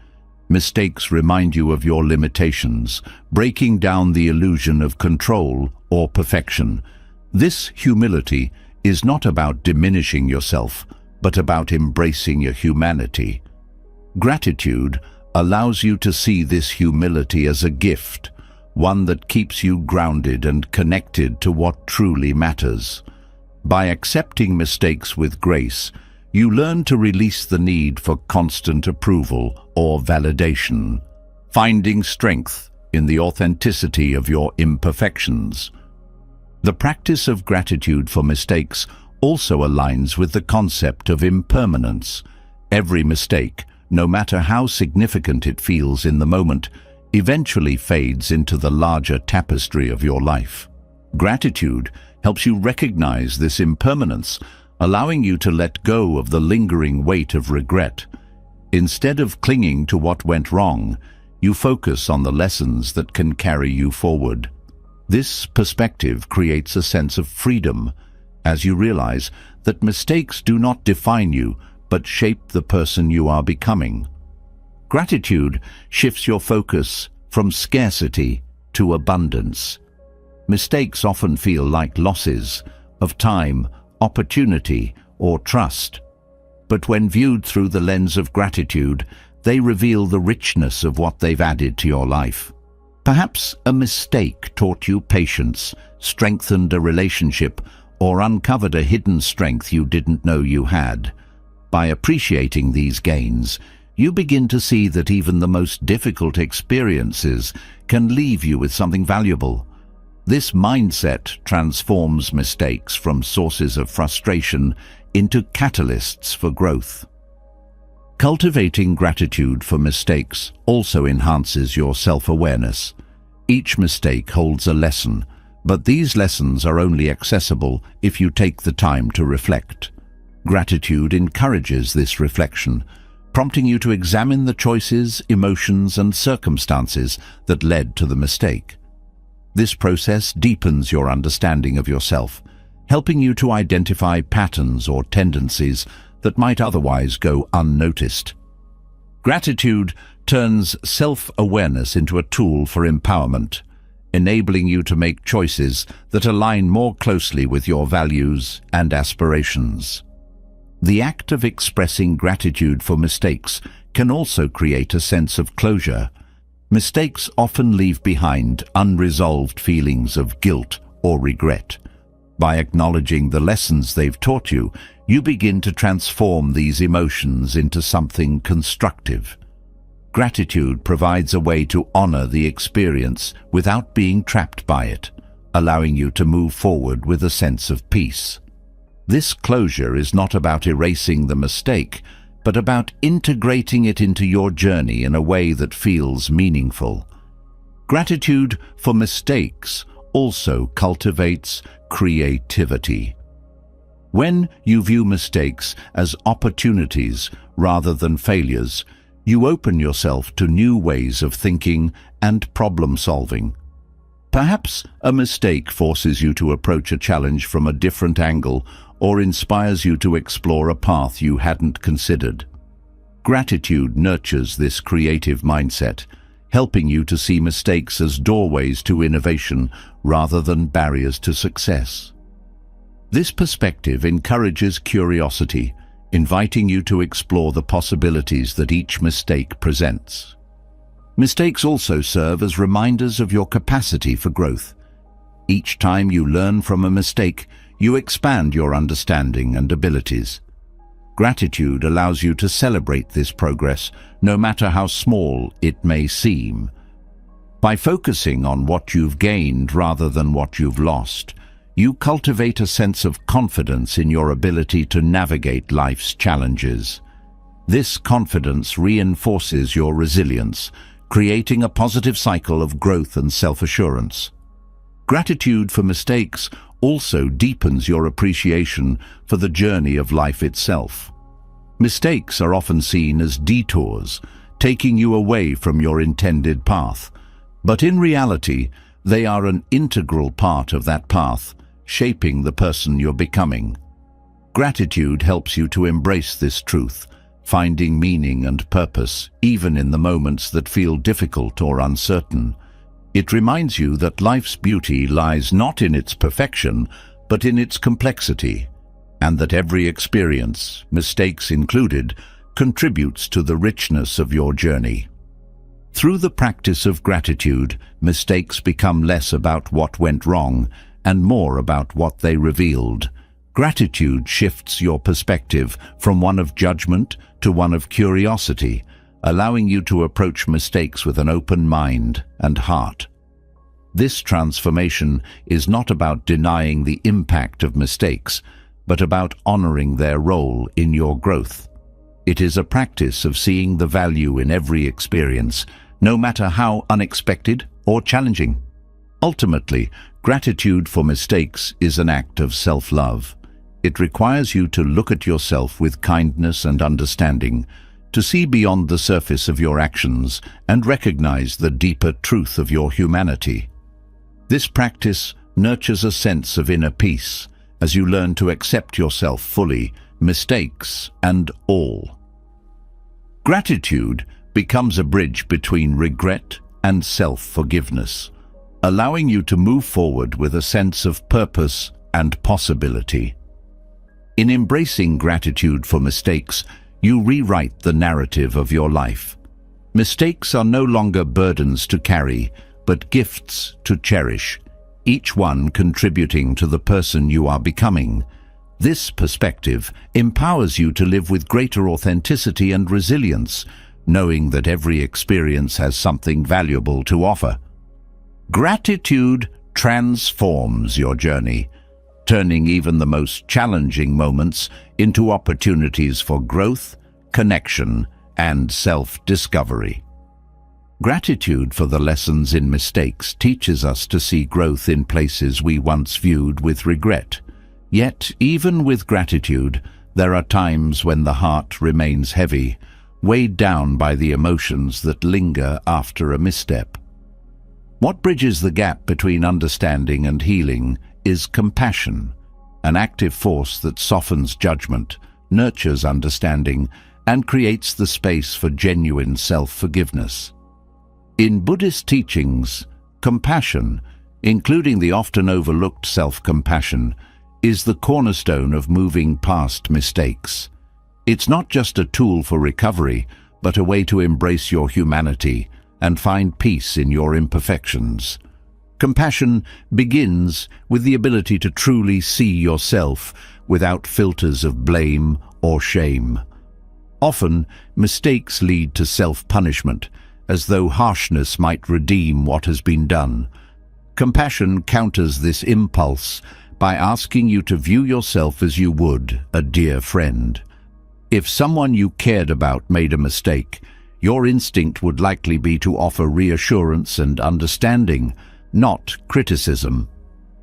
Speaker 1: Mistakes remind you of your limitations, breaking down the illusion of control or perfection. This humility is not about diminishing yourself, but about embracing your humanity. Gratitude allows you to see this humility as a gift, one that keeps you grounded and connected to what truly matters. By accepting mistakes with grace, you learn to release the need for constant approval or validation, finding strength in the authenticity of your imperfections. The practice of gratitude for mistakes also aligns with the concept of impermanence. Every mistake, no matter how significant it feels in the moment, eventually fades into the larger tapestry of your life. Gratitude helps you recognize this impermanence, allowing you to let go of the lingering weight of regret. Instead of clinging to what went wrong, you focus on the lessons that can carry you forward. This perspective creates a sense of freedom, as you realize that mistakes do not define you, but shape the person you are becoming. Gratitude shifts your focus from scarcity to abundance. Mistakes often feel like losses of time, opportunity, or trust. But when viewed through the lens of gratitude, they reveal the richness of what they've added to your life. Perhaps a mistake taught you patience, strengthened a relationship, or uncovered a hidden strength you didn't know you had. By appreciating these gains, you begin to see that even the most difficult experiences can leave you with something valuable. This mindset transforms mistakes from sources of frustration into catalysts for growth. Cultivating gratitude for mistakes also enhances your self-awareness. Each mistake holds a lesson, but these lessons are only accessible if you take the time to reflect. Gratitude encourages this reflection, prompting you to examine the choices, emotions, and circumstances that led to the mistake. This process deepens your understanding of yourself, helping you to identify patterns or tendencies that might otherwise go unnoticed. Gratitude turns self-awareness into a tool for empowerment, enabling you to make choices that align more closely with your values and aspirations. The act of expressing gratitude for mistakes can also create a sense of closure. Mistakes often leave behind unresolved feelings of guilt or regret. By acknowledging the lessons they've taught you, you begin to transform these emotions into something constructive. Gratitude provides a way to honor the experience without being trapped by it, allowing you to move forward with a sense of peace. This closure is not about erasing the mistake, but about integrating it into your journey in a way that feels meaningful. Gratitude for mistakes also cultivates creativity. When you view mistakes as opportunities rather than failures, you open yourself to new ways of thinking and problem-solving. Perhaps a mistake forces you to approach a challenge from a different angle or inspires you to explore a path you hadn't considered. Gratitude nurtures this creative mindset, helping you to see mistakes as doorways to innovation rather than barriers to success. This perspective encourages curiosity, inviting you to explore the possibilities that each mistake presents. Mistakes also serve as reminders of your capacity for growth. Each time you learn from a mistake, you expand your understanding and abilities. Gratitude allows you to celebrate this progress, no matter how small it may seem. By focusing on what you've gained rather than what you've lost, you cultivate a sense of confidence in your ability to navigate life's challenges. This confidence reinforces your resilience, creating a positive cycle of growth and self-assurance. Gratitude for mistakes also deepens your appreciation for the journey of life itself. Mistakes are often seen as detours, taking you away from your intended path, but in reality, they are an integral part of that path, shaping the person you're becoming. Gratitude helps you to embrace this truth, finding meaning and purpose even in the moments that feel difficult or uncertain. It reminds you that life's beauty lies not in its perfection, but in its complexity, and that every experience, mistakes included, contributes to the richness of your journey. Through the practice of gratitude, mistakes become less about what went wrong and more about what they revealed. Gratitude shifts your perspective from one of judgment to one of curiosity, allowing you to approach mistakes with an open mind and heart. This transformation is not about denying the impact of mistakes, but about honoring their role in your growth. It is a practice of seeing the value in every experience, no matter how unexpected or challenging. Ultimately, gratitude for mistakes is an act of self-love. It requires you to look at yourself with kindness and understanding, to see beyond the surface of your actions and recognize the deeper truth of your humanity. This practice nurtures a sense of inner peace as you learn to accept yourself fully, mistakes and all. Gratitude becomes a bridge between regret and self-forgiveness, allowing you to move forward with a sense of purpose and possibility. In embracing gratitude for mistakes, you rewrite the narrative of your life. Mistakes are no longer burdens to carry, but gifts to cherish, each one contributing to the person you are becoming. This perspective empowers you to live with greater authenticity and resilience, knowing that every experience has something valuable to offer. Gratitude transforms your journey, turning even the most challenging moments into opportunities for growth, connection, and self-discovery. Gratitude for the lessons in mistakes teaches us to see growth in places we once viewed with regret. Yet, even with gratitude, there are times when the heart remains heavy, weighed down by the emotions that linger after a misstep. What bridges the gap between understanding and healing is compassion, an active force that softens judgment, nurtures understanding, and creates the space for genuine self-forgiveness. In Buddhist teachings, compassion, including the often overlooked self-compassion, is the cornerstone of moving past mistakes. It's not just a tool for recovery, but a way to embrace your humanity and find peace in your imperfections. Compassion begins with the ability to truly see yourself without filters of blame or shame. Often, mistakes lead to self-punishment, as though harshness might redeem what has been done. Compassion counters this impulse by asking you to view yourself as you would a dear friend. If someone you cared about made a mistake, your instinct would likely be to offer reassurance and understanding, not criticism.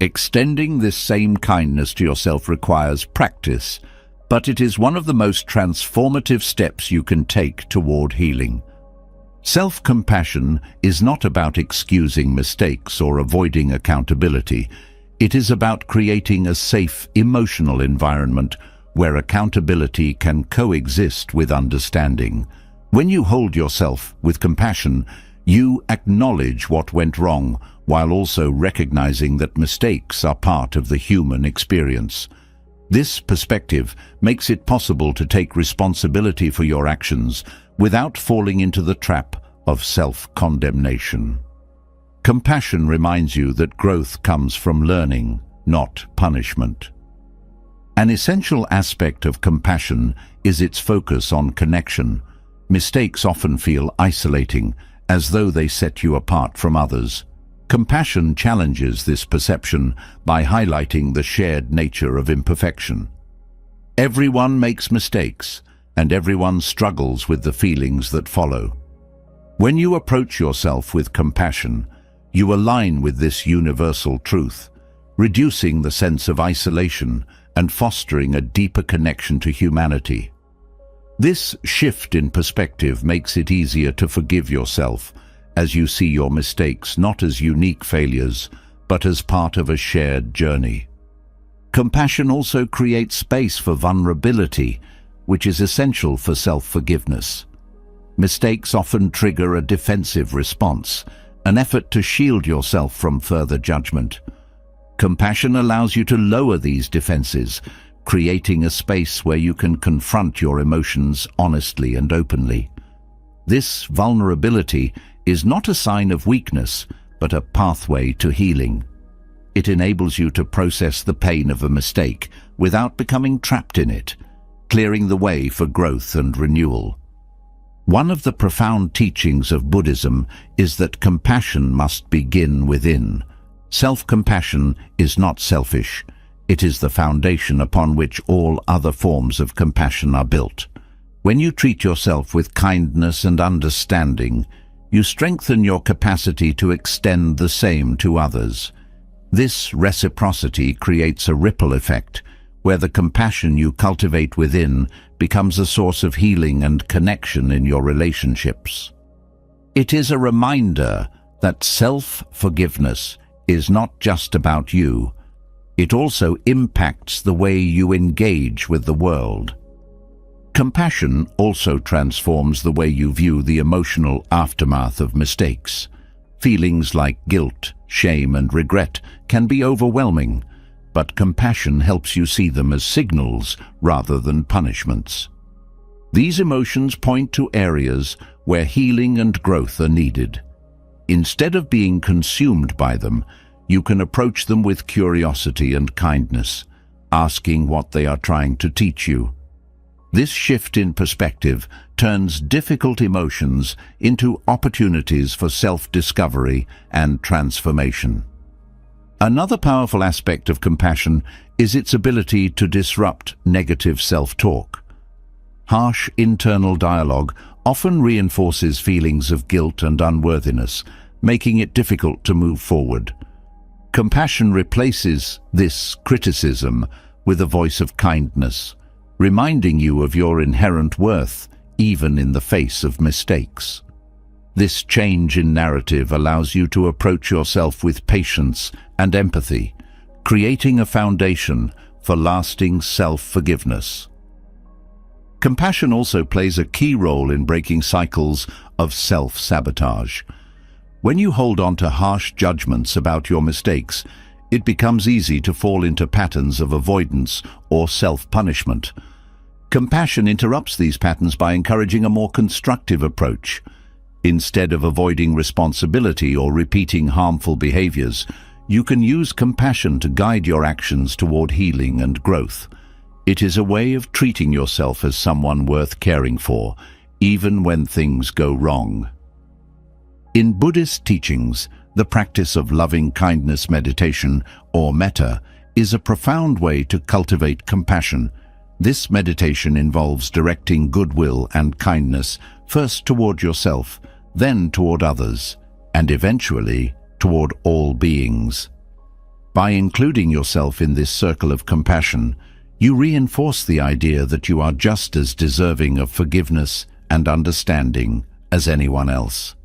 Speaker 1: Extending this same kindness to yourself requires practice, but it is one of the most transformative steps you can take toward healing. Self-compassion is not about excusing mistakes or avoiding accountability. It is about creating a safe, emotional environment where accountability can coexist with understanding. When you hold yourself with compassion, you acknowledge what went wrong while also recognizing that mistakes are part of the human experience. This perspective makes it possible to take responsibility for your actions without falling into the trap of self-condemnation. Compassion reminds you that growth comes from learning, not punishment. An essential aspect of compassion is its focus on connection. Mistakes often feel isolating, as though they set you apart from others. Compassion challenges this perception by highlighting the shared nature of imperfection. Everyone makes mistakes, and everyone struggles with the feelings that follow. When you approach yourself with compassion, you align with this universal truth, reducing the sense of isolation and fostering a deeper connection to humanity. This shift in perspective makes it easier to forgive yourself as you see your mistakes not as unique failures, but as part of a shared journey. Compassion also creates space for vulnerability, which is essential for self-forgiveness. Mistakes often trigger a defensive response, an effort to shield yourself from further judgment. Compassion allows you to lower these defenses, creating a space where you can confront your emotions honestly and openly. This vulnerability is not a sign of weakness, but a pathway to healing. It enables you to process the pain of a mistake without becoming trapped in it, clearing the way for growth and renewal. One of the profound teachings of Buddhism is that compassion must begin within. Self-compassion is not selfish. It is the foundation upon which all other forms of compassion are built. When you treat yourself with kindness and understanding, you strengthen your capacity to extend the same to others. This reciprocity creates a ripple effect, where the compassion you cultivate within becomes a source of healing and connection in your relationships. It is a reminder that self-forgiveness is not just about you. It also impacts the way you engage with the world. Compassion also transforms the way you view the emotional aftermath of mistakes. Feelings like guilt, shame, and regret can be overwhelming, but compassion helps you see them as signals rather than punishments. These emotions point to areas where healing and growth are needed. Instead of being consumed by them, you can approach them with curiosity and kindness, asking what they are trying to teach you. This shift in perspective turns difficult emotions into opportunities for self-discovery and transformation. Another powerful aspect of compassion is its ability to disrupt negative self-talk. Harsh internal dialogue often reinforces feelings of guilt and unworthiness, making it difficult to move forward. Compassion replaces this criticism with a voice of kindness, reminding you of your inherent worth even in the face of mistakes. This change in narrative allows you to approach yourself with patience and empathy, creating a foundation for lasting self-forgiveness. Compassion also plays a key role in breaking cycles of self-sabotage. When you hold on to harsh judgments about your mistakes, it becomes easy to fall into patterns of avoidance or self-punishment. Compassion interrupts these patterns by encouraging a more constructive approach. Instead of avoiding responsibility or repeating harmful behaviors, you can use compassion to guide your actions toward healing and growth. It is a way of treating yourself as someone worth caring for, even when things go wrong. In Buddhist teachings, the practice of loving-kindness meditation, or metta, is a profound way to cultivate compassion. This meditation involves directing goodwill and kindness first toward yourself, then toward others, and eventually toward all beings. By including yourself in this circle of compassion, you reinforce the idea that you are just as deserving of forgiveness and understanding as anyone else.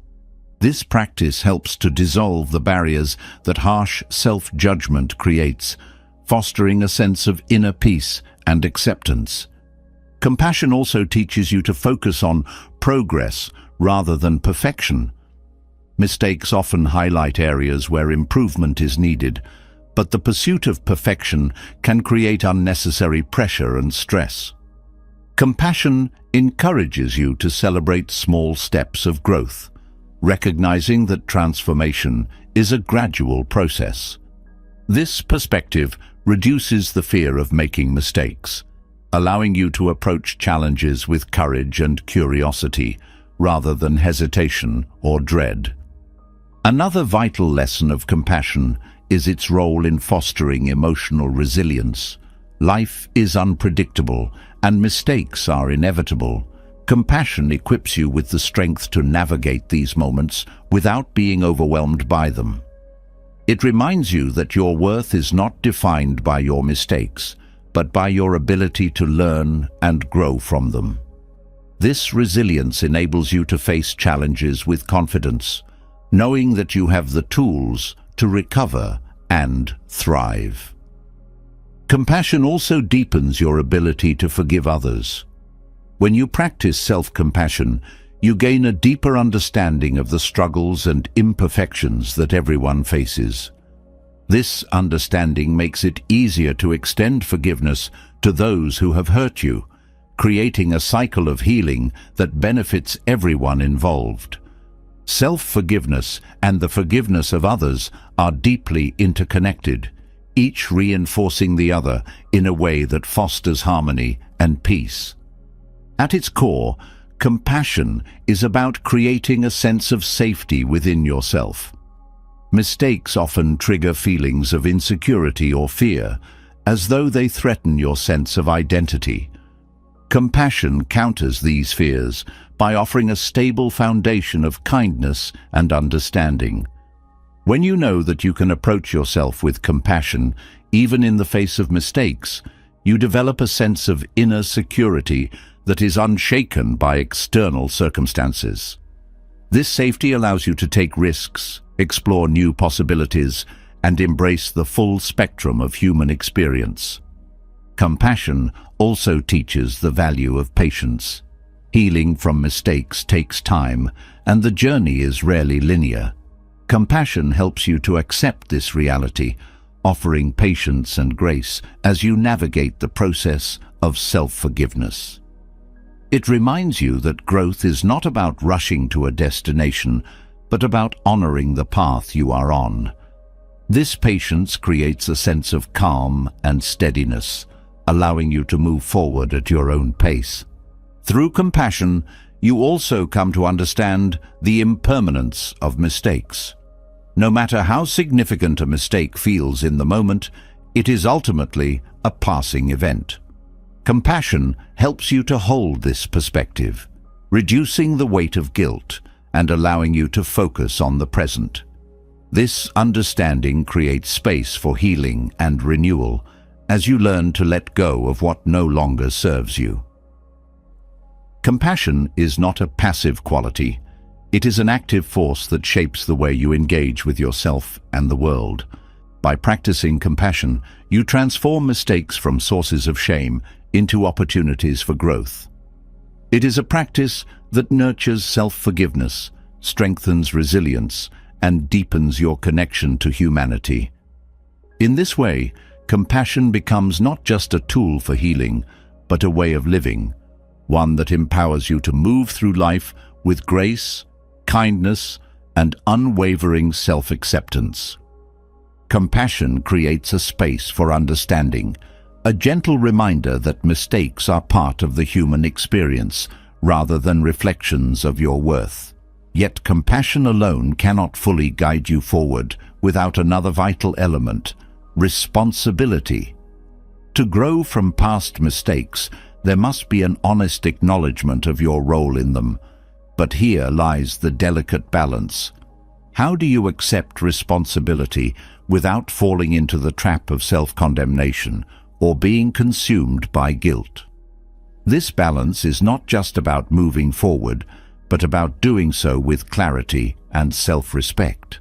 Speaker 1: This practice helps to dissolve the barriers that harsh self-judgment creates, fostering a sense of inner peace and acceptance. Compassion also teaches you to focus on progress rather than perfection. Mistakes often highlight areas where improvement is needed, but the pursuit of perfection can create unnecessary pressure and stress. Compassion encourages you to celebrate small steps of growth, recognizing that transformation is a gradual process. This perspective reduces the fear of making mistakes, allowing you to approach challenges with courage and curiosity rather than hesitation or dread. Another vital lesson of compassion is its role in fostering emotional resilience. Life is unpredictable and mistakes are inevitable. Compassion equips you with the strength to navigate these moments without being overwhelmed by them. It reminds you that your worth is not defined by your mistakes, but by your ability to learn and grow from them. This resilience enables you to face challenges with confidence, knowing that you have the tools to recover and thrive. Compassion also deepens your ability to forgive others. When you practice self-compassion, you gain a deeper understanding of the struggles and imperfections that everyone faces. This understanding makes it easier to extend forgiveness to those who have hurt you, creating a cycle of healing that benefits everyone involved. Self-forgiveness and the forgiveness of others are deeply interconnected, each reinforcing the other in a way that fosters harmony and peace. At its core, compassion is about creating a sense of safety within yourself. Mistakes often trigger feelings of insecurity or fear, as though they threaten your sense of identity. Compassion counters these fears by offering a stable foundation of kindness and understanding. When you know that you can approach yourself with compassion, even in the face of mistakes, you develop a sense of inner security that is unshaken by external circumstances. This safety allows you to take risks, explore new possibilities, and embrace the full spectrum of human experience. Compassion also teaches the value of patience. Healing from mistakes takes time, and the journey is rarely linear. Compassion helps you to accept this reality, offering patience and grace as you navigate the process of self-forgiveness. It reminds you that growth is not about rushing to a destination, but about honoring the path you are on. This patience creates a sense of calm and steadiness, allowing you to move forward at your own pace. Through compassion, you also come to understand the impermanence of mistakes. No matter how significant a mistake feels in the moment, it is ultimately a passing event. Compassion helps you to hold this perspective, reducing the weight of guilt and allowing you to focus on the present. This understanding creates space for healing and renewal as you learn to let go of what no longer serves you. Compassion is not a passive quality. It is an active force that shapes the way you engage with yourself and the world. By practicing compassion, you transform mistakes from sources of shame into opportunities for growth. It is a practice that nurtures self-forgiveness, strengthens resilience, and deepens your connection to humanity. In this way, compassion becomes not just a tool for healing, but a way of living, one that empowers you to move through life with grace, kindness, and unwavering self-acceptance. Compassion creates a space for understanding, a gentle reminder that mistakes are part of the human experience rather than reflections of your worth. Yet compassion alone cannot fully guide you forward without another vital element: responsibility. To grow from past mistakes, there must be an honest acknowledgement of your role in them. But here lies the delicate balance. How do you accept responsibility without falling into the trap of self-condemnation or being consumed by guilt? This balance is not just about moving forward, but about doing so with clarity and self-respect.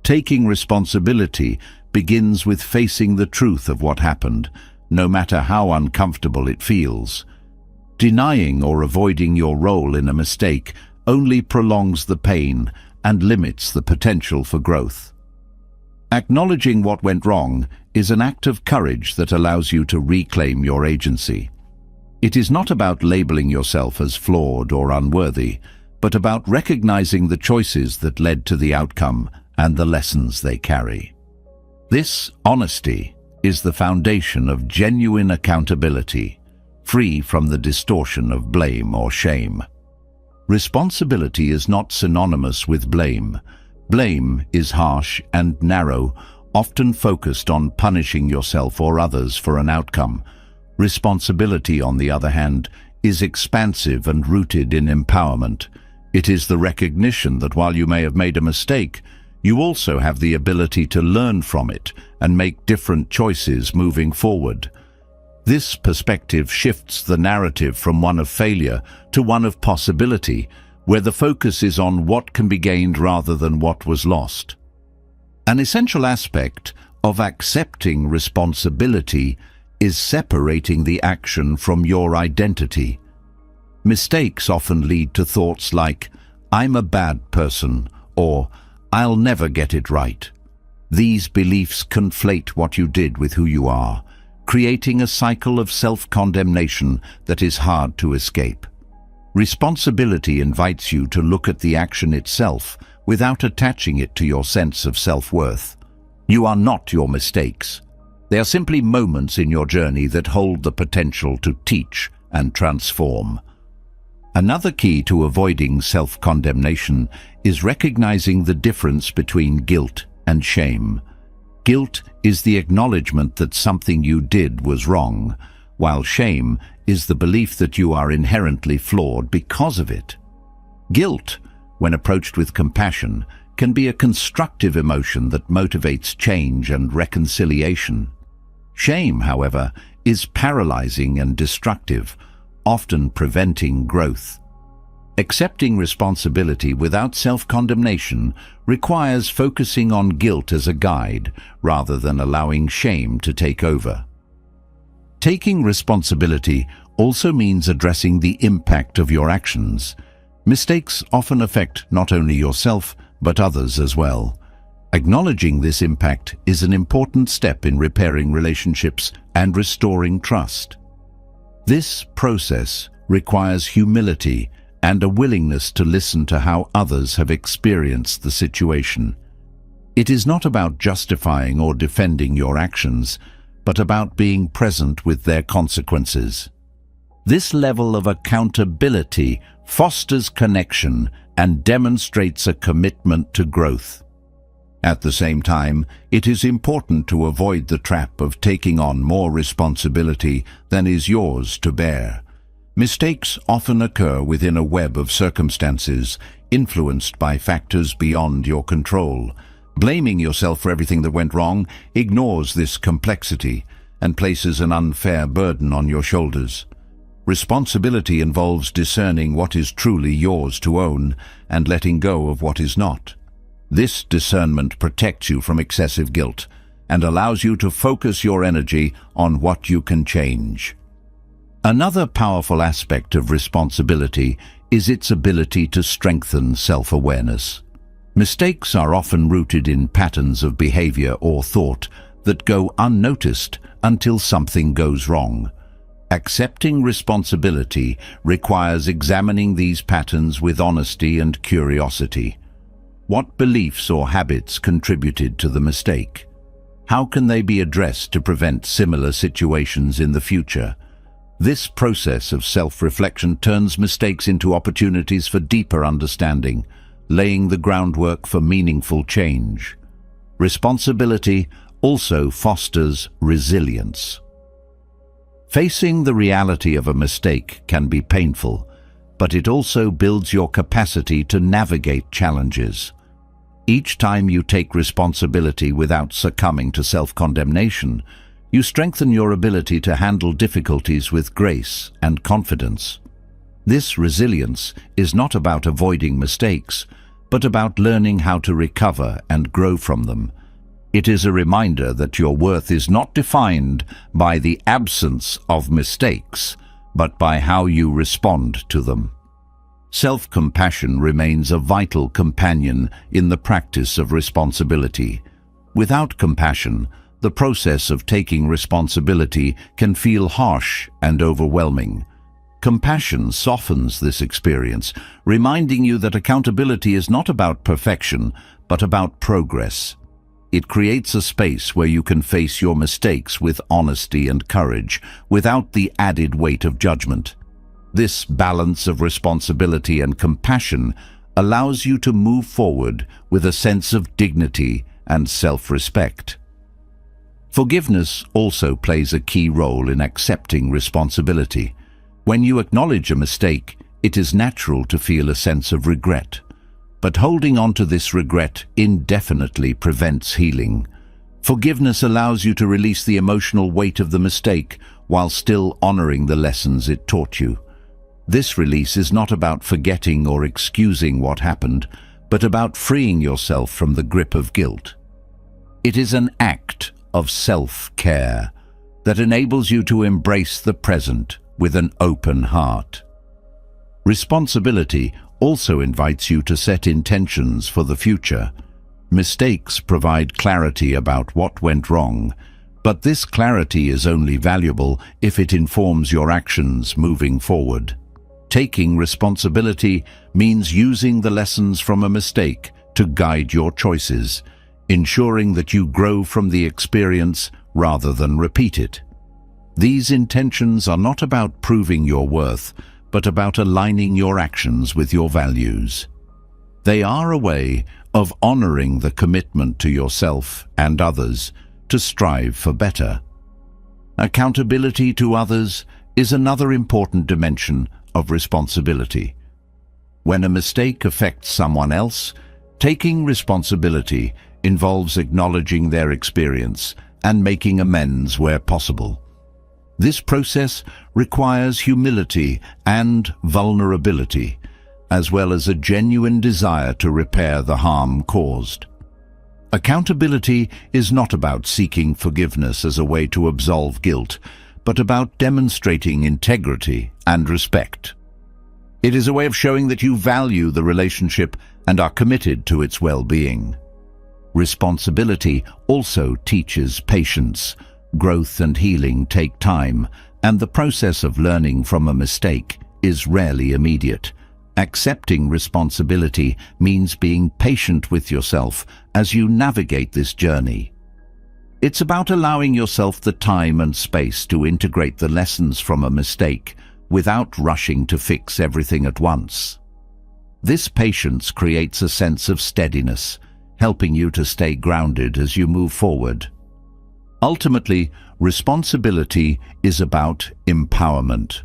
Speaker 1: Taking responsibility begins with facing the truth of what happened, no matter how uncomfortable it feels. Denying or avoiding your role in a mistake only prolongs the pain and limits the potential for growth. Acknowledging what went wrong is an act of courage that allows you to reclaim your agency. It is not about labeling yourself as flawed or unworthy, but about recognizing the choices that led to the outcome and the lessons they carry. This honesty is the foundation of genuine accountability, free from the distortion of blame or shame. Responsibility is not synonymous with blame. Blame is harsh and narrow, often focused on punishing yourself or others for an outcome. Responsibility, on the other hand, is expansive and rooted in empowerment. It is the recognition that while you may have made a mistake, you also have the ability to learn from it and make different choices moving forward. This perspective shifts the narrative from one of failure to one of possibility, where the focus is on what can be gained rather than what was lost. An essential aspect of accepting responsibility is separating the action from your identity. Mistakes often lead to thoughts like, "I'm a bad person," or "I'll never get it right." These beliefs conflate what you did with who you are, creating a cycle of self-condemnation that is hard to escape. Responsibility invites you to look at the action itself without attaching it to your sense of self-worth. You are not your mistakes. They are simply moments in your journey that hold the potential to teach and transform. Another key to avoiding self-condemnation is recognizing the difference between guilt and shame. Guilt is the acknowledgement that something you did was wrong, while shame is the belief that you are inherently flawed because of it. Guilt, when approached with compassion, can be a constructive emotion that motivates change and reconciliation. Shame, however, is paralyzing and destructive, often preventing growth. Accepting responsibility without self-condemnation requires focusing on guilt as a guide rather than allowing shame to take over. Taking responsibility also means addressing the impact of your actions. Mistakes often affect not only yourself, but others as well. Acknowledging this impact is an important step in repairing relationships and restoring trust. This process requires humility and a willingness to listen to how others have experienced the situation. It is not about justifying or defending your actions, but about being present with their consequences. This level of accountability fosters connection and demonstrates a commitment to growth. At the same time, it is important to avoid the trap of taking on more responsibility than is yours to bear. Mistakes often occur within a web of circumstances influenced by factors beyond your control. Blaming yourself for everything that went wrong ignores this complexity and places an unfair burden on your shoulders. Responsibility involves discerning what is truly yours to own and letting go of what is not. This discernment protects you from excessive guilt and allows you to focus your energy on what you can change. Another powerful aspect of responsibility is its ability to strengthen self-awareness. Mistakes are often rooted in patterns of behavior or thought that go unnoticed until something goes wrong. Accepting responsibility requires examining these patterns with honesty and curiosity. What beliefs or habits contributed to the mistake? How can they be addressed to prevent similar situations in the future? This process of self-reflection turns mistakes into opportunities for deeper understanding, laying the groundwork for meaningful change. Responsibility also fosters resilience. Facing the reality of a mistake can be painful, but it also builds your capacity to navigate challenges. Each time you take responsibility without succumbing to self-condemnation, you strengthen your ability to handle difficulties with grace and confidence. This resilience is not about avoiding mistakes, but about learning how to recover and grow from them. It is a reminder that your worth is not defined by the absence of mistakes, but by how you respond to them. Self-compassion remains a vital companion in the practice of responsibility. Without compassion, the process of taking responsibility can feel harsh and overwhelming. Compassion softens this experience, reminding you that accountability is not about perfection, but about progress. It creates a space where you can face your mistakes with honesty and courage, without the added weight of judgment. This balance of responsibility and compassion allows you to move forward with a sense of dignity and self-respect. Forgiveness also plays a key role in accepting responsibility. When you acknowledge a mistake, it is natural to feel a sense of regret. But holding on to this regret indefinitely prevents healing. Forgiveness allows you to release the emotional weight of the mistake while still honoring the lessons it taught you. This release is not about forgetting or excusing what happened, but about freeing yourself from the grip of guilt. It is an act of self-care that enables you to embrace the present with an open heart. Responsibility also invites you to set intentions for the future. Mistakes provide clarity about what went wrong, but this clarity is only valuable if it informs your actions moving forward. Taking responsibility means using the lessons from a mistake to guide your choices, ensuring that you grow from the experience rather than repeat it. These intentions are not about proving your worth, but about aligning your actions with your values. They are a way of honoring the commitment to yourself and others to strive for better. Accountability to others is another important dimension of responsibility. When a mistake affects someone else, taking responsibility involves acknowledging their experience and making amends where possible. This process requires humility and vulnerability, as well as a genuine desire to repair the harm caused. Accountability is not about seeking forgiveness as a way to absolve guilt, but about demonstrating integrity and respect. It is a way of showing that you value the relationship and are committed to its well-being. Responsibility also teaches patience. Growth and healing take time, and the process of learning from a mistake is rarely immediate. Accepting responsibility means being patient with yourself as you navigate this journey. It's about allowing yourself the time and space to integrate the lessons from a mistake without rushing to fix everything at once. This patience creates a sense of steadiness, helping you to stay grounded as you move forward. Ultimately, responsibility is about empowerment.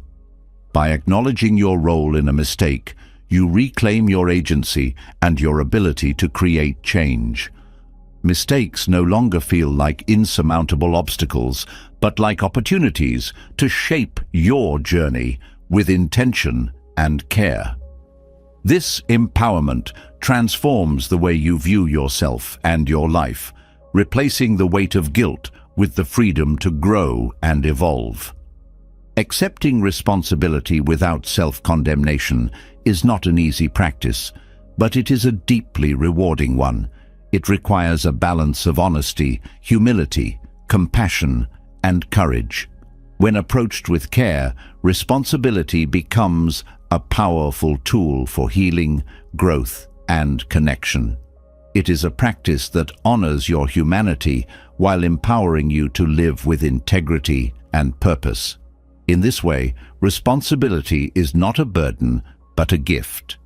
Speaker 1: By acknowledging your role in a mistake, you reclaim your agency and your ability to create change. Mistakes no longer feel like insurmountable obstacles, but like opportunities to shape your journey with intention and care. This empowerment transforms the way you view yourself and your life, replacing the weight of guilt with the freedom to grow and evolve. Accepting responsibility without self-condemnation is not an easy practice, but it is a deeply rewarding one. It requires a balance of honesty, humility, compassion, and courage. When approached with care, responsibility becomes a powerful tool for healing, growth, and connection. It is a practice that honors your humanity while empowering you to live with integrity and purpose. In this way, responsibility is not a burden, but a gift.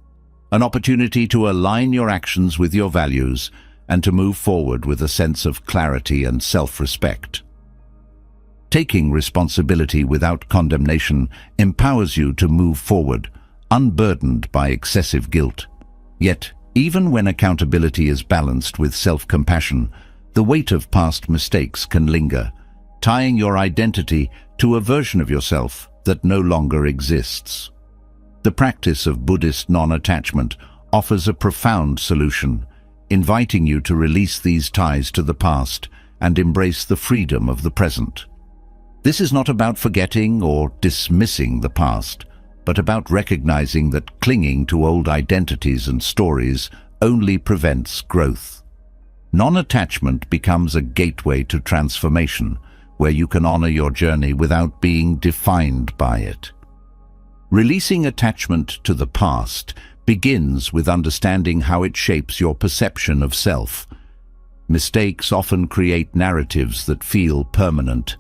Speaker 1: An opportunity to align your actions with your values and to move forward with a sense of clarity and self-respect. Taking responsibility without condemnation empowers you to move forward, unburdened by excessive guilt. Yet, even when accountability is balanced with self-compassion, the weight of past mistakes can linger, tying your identity to a version of yourself that no longer exists. The practice of Buddhist non-attachment offers a profound solution, inviting you to release these ties to the past and embrace the freedom of the present. This is not about forgetting or dismissing the past, but about recognizing that clinging to old identities and stories only prevents growth. Non-attachment becomes a gateway to transformation, where you can honor your journey without being defined by it. Releasing attachment to the past begins with understanding how it shapes your perception of self. Mistakes often create narratives that feel permanent.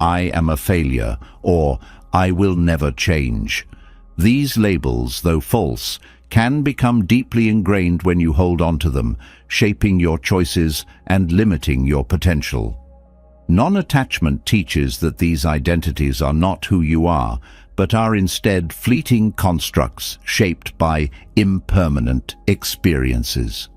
Speaker 1: I am a failure, or I will never change. These labels, though false, can become deeply ingrained when you hold on to them, shaping your choices and limiting your potential. Non-attachment teaches that these identities are not who you are, but are instead fleeting constructs shaped by impermanent experiences.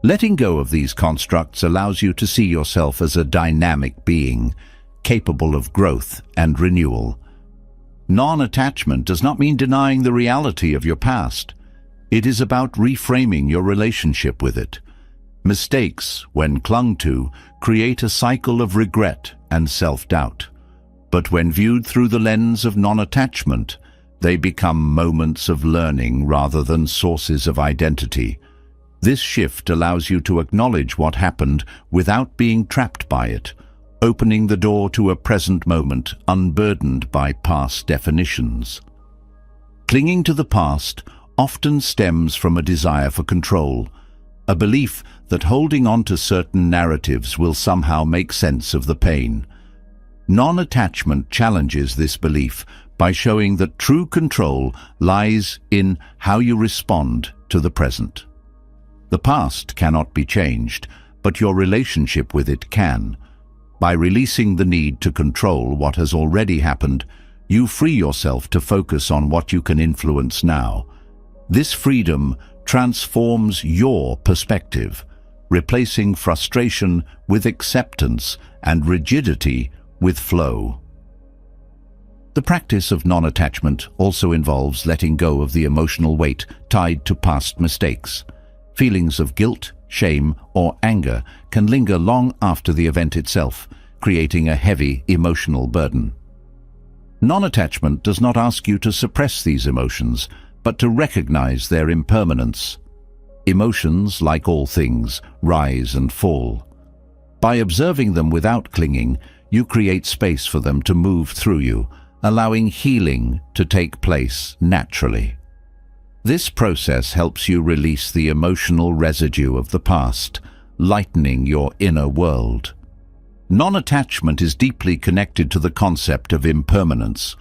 Speaker 1: Letting go of these constructs allows you to see yourself as a dynamic being, capable of growth and renewal. Non-attachment does not mean denying the reality of your past. It is about reframing your relationship with it. Mistakes, when clung to, create a cycle of regret and self-doubt. But when viewed through the lens of non-attachment, they become moments of learning rather than sources of identity. This shift allows you to acknowledge what happened without being trapped by it, opening the door to a present moment unburdened by past definitions. Clinging to the past often stems from a desire for control, a belief that holding on to certain narratives will somehow make sense of the pain. Non-attachment challenges this belief by showing that true control lies in how you respond to the present. The past cannot be changed, but your relationship with it can. By releasing the need to control what has already happened, you free yourself to focus on what you can influence now. This freedom transforms your perspective, replacing frustration with acceptance and rigidity with flow. The practice of non-attachment also involves letting go of the emotional weight tied to past mistakes. Feelings of guilt, shame, or anger can linger long after the event itself, creating a heavy emotional burden. Non-attachment does not ask you to suppress these emotions, but to recognize their impermanence. Emotions, like all things, rise and fall. By observing them without clinging, you create space for them to move through you, allowing healing to take place naturally. This process helps you release the emotional residue of the past, lightening your inner world. Non-attachment is deeply connected to the concept of impermanence.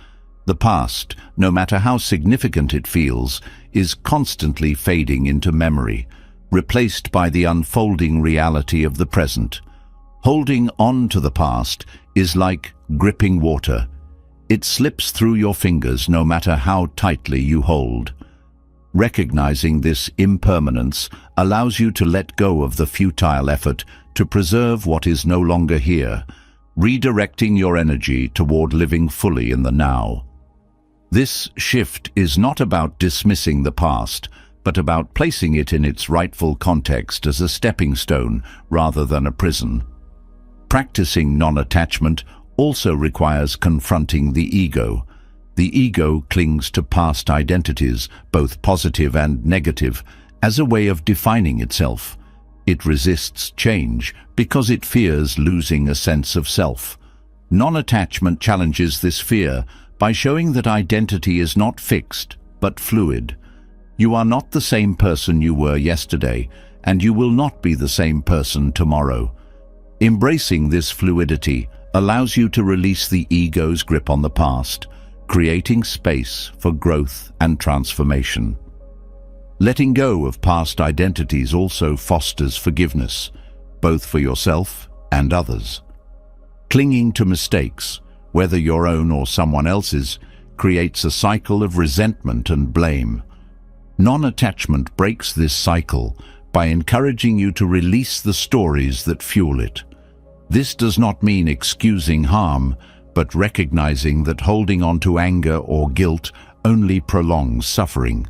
Speaker 1: The past, no matter how significant it feels, is constantly fading into memory, replaced by the unfolding reality of the present. Holding on to the past is like gripping water. It slips through your fingers no matter how tightly you hold. Recognizing this impermanence allows you to let go of the futile effort to preserve what is no longer here, redirecting your energy toward living fully in the now. This shift is not about dismissing the past, but about placing it in its rightful context as a stepping stone rather than a prison. Practicing non-attachment also requires confronting the ego. The ego clings to past identities, both positive and negative, as a way of defining itself. It resists change because it fears losing a sense of self. Non-attachment challenges this fear by showing that identity is not fixed, but fluid. You are not the same person you were yesterday, and you will not be the same person tomorrow. Embracing this fluidity allows you to release the ego's grip on the past, creating space for growth and transformation. Letting go of past identities also fosters forgiveness, both for yourself and others. Clinging to mistakes, whether your own or someone else's, creates a cycle of resentment and blame. Non-attachment breaks this cycle by encouraging you to release the stories that fuel it. This does not mean excusing harm, but recognizing that holding on to anger or guilt only prolongs suffering.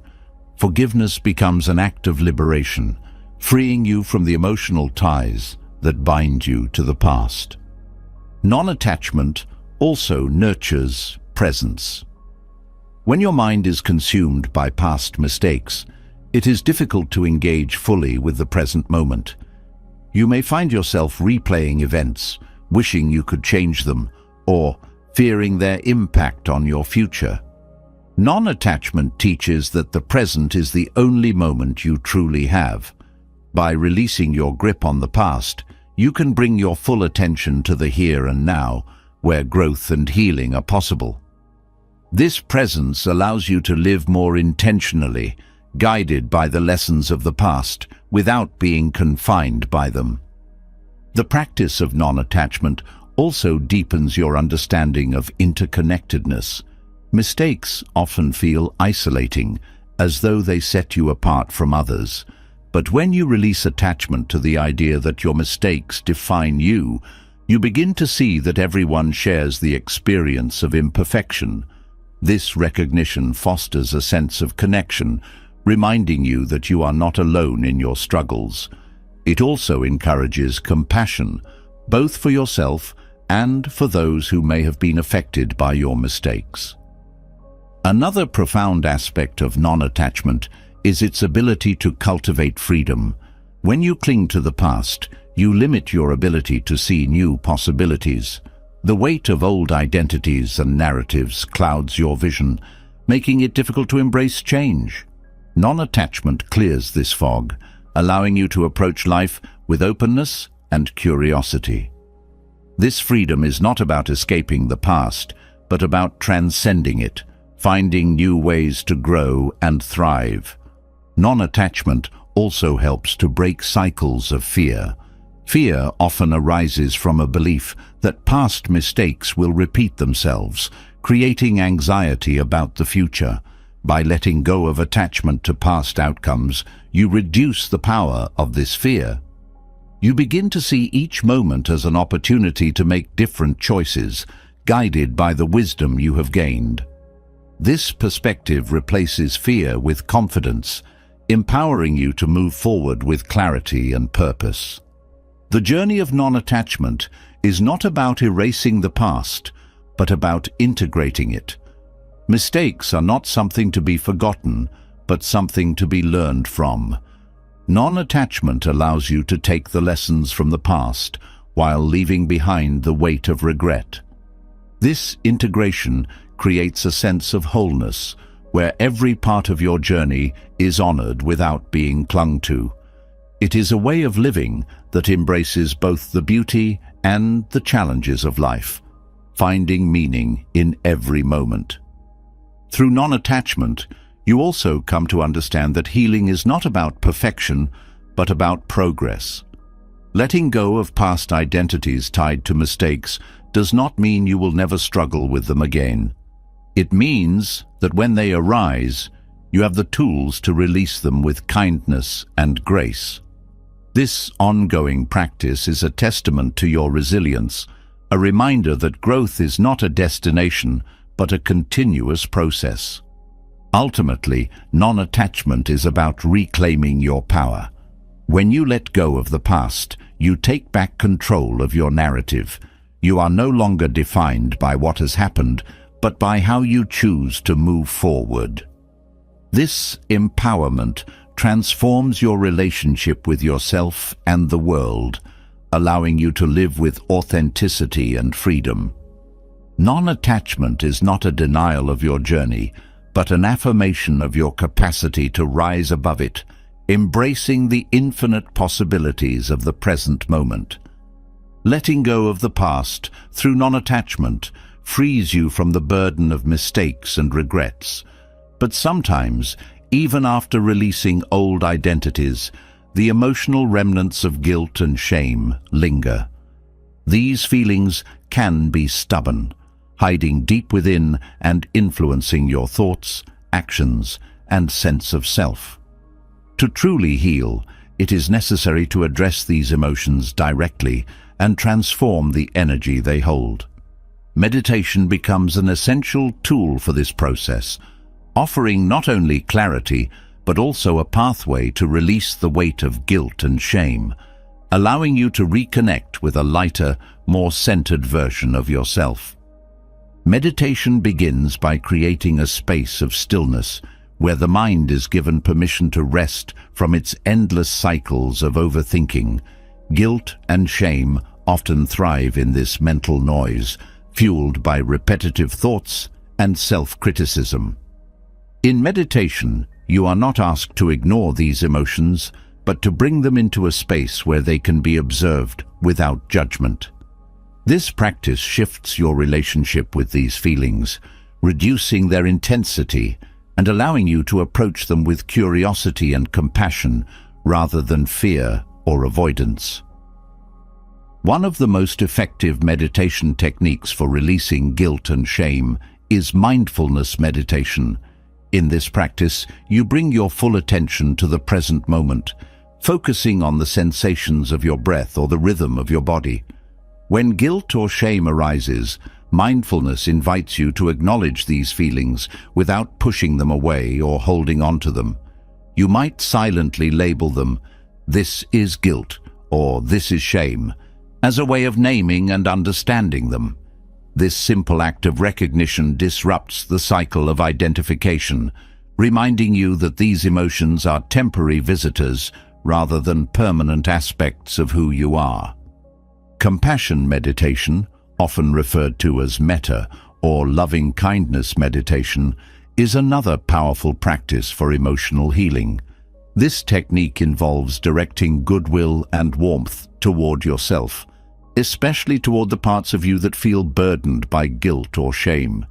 Speaker 1: Forgiveness becomes an act of liberation, freeing you from the emotional ties that bind you to the past. Non-attachment also nurtures presence. When your mind is consumed by past mistakes, it is difficult to engage fully with the present moment. You may find yourself replaying events, wishing you could change them, or fearing their impact on your future. Non-attachment teaches that the present is the only moment you truly have. By releasing your grip on the past, you can bring your full attention to the here and now, where growth and healing are possible. This presence allows you to live more intentionally, guided by the lessons of the past, without being confined by them. The practice of non-attachment also deepens your understanding of interconnectedness. Mistakes often feel isolating, as though they set you apart from others. But when you release attachment to the idea that your mistakes define you, you begin to see that everyone shares the experience of imperfection. This recognition fosters a sense of connection, reminding you that you are not alone in your struggles. It also encourages compassion, both for yourself and for those who may have been affected by your mistakes. Another profound aspect of non-attachment is its ability to cultivate freedom. When you cling to the past, you limit your ability to see new possibilities. The weight of old identities and narratives clouds your vision, making it difficult to embrace change. Non-attachment clears this fog, allowing you to approach life with openness and curiosity. This freedom is not about escaping the past, but about transcending it, finding new ways to grow and thrive. Non-attachment also helps to break cycles of fear. Fear often arises from a belief that past mistakes will repeat themselves, creating anxiety about the future. By letting go of attachment to past outcomes, you reduce the power of this fear. You begin to see each moment as an opportunity to make different choices, guided by the wisdom you have gained. This perspective replaces fear with confidence, empowering you to move forward with clarity and purpose. The journey of non-attachment is not about erasing the past, but about integrating it. Mistakes are not something to be forgotten, but something to be learned from. Non-attachment allows you to take the lessons from the past while leaving behind the weight of regret. This integration creates a sense of wholeness, where every part of your journey is honored without being clung to. It is a way of living that embraces both the beauty and the challenges of life, finding meaning in every moment. Through non-attachment, you also come to understand that healing is not about perfection, but about progress. Letting go of past identities tied to mistakes does not mean you will never struggle with them again. It means that when they arise, you have the tools to release them with kindness and grace. This ongoing practice is a testament to your resilience, a reminder that growth is not a destination, but a continuous process. Ultimately, non-attachment is about reclaiming your power. When you let go of the past, you take back control of your narrative. You are no longer defined by what has happened, but by how you choose to move forward. This empowerment transforms your relationship with yourself and the world, allowing you to live with authenticity and freedom. Non-attachment is not a denial of your journey, but an affirmation of your capacity to rise above it, embracing the infinite possibilities of the present moment. Letting go of the past through non-attachment frees you from the burden of mistakes and regrets. But sometimes, even after releasing old identities, the emotional remnants of guilt and shame linger. These feelings can be stubborn, hiding deep within and influencing your thoughts, actions, and sense of self. To truly heal, it is necessary to address these emotions directly and transform the energy they hold. Meditation becomes an essential tool for this process, offering not only clarity, but also a pathway to release the weight of guilt and shame, allowing you to reconnect with a lighter, more centered version of yourself. Meditation begins by creating a space of stillness where the mind is given permission to rest from its endless cycles of overthinking. Guilt and shame often thrive in this mental noise, fueled by repetitive thoughts and self-criticism. In meditation, you are not asked to ignore these emotions, but to bring them into a space where they can be observed without judgment. This practice shifts your relationship with these feelings, reducing their intensity and allowing you to approach them with curiosity and compassion rather than fear or avoidance. One of the most effective meditation techniques for releasing guilt and shame is mindfulness meditation. In this practice, you bring your full attention to the present moment, focusing on the sensations of your breath or the rhythm of your body. When guilt or shame arises, mindfulness invites you to acknowledge these feelings without pushing them away or holding on to them. You might silently label them, "This is guilt," or "This is shame," as a way of naming and understanding them. This simple act of recognition disrupts the cycle of identification, reminding you that these emotions are temporary visitors rather than permanent aspects of who you are. Compassion meditation, often referred to as metta or loving-kindness meditation, is another powerful practice for emotional healing. This technique involves directing goodwill and warmth toward yourself, especially toward the parts of you that feel burdened by guilt or shame.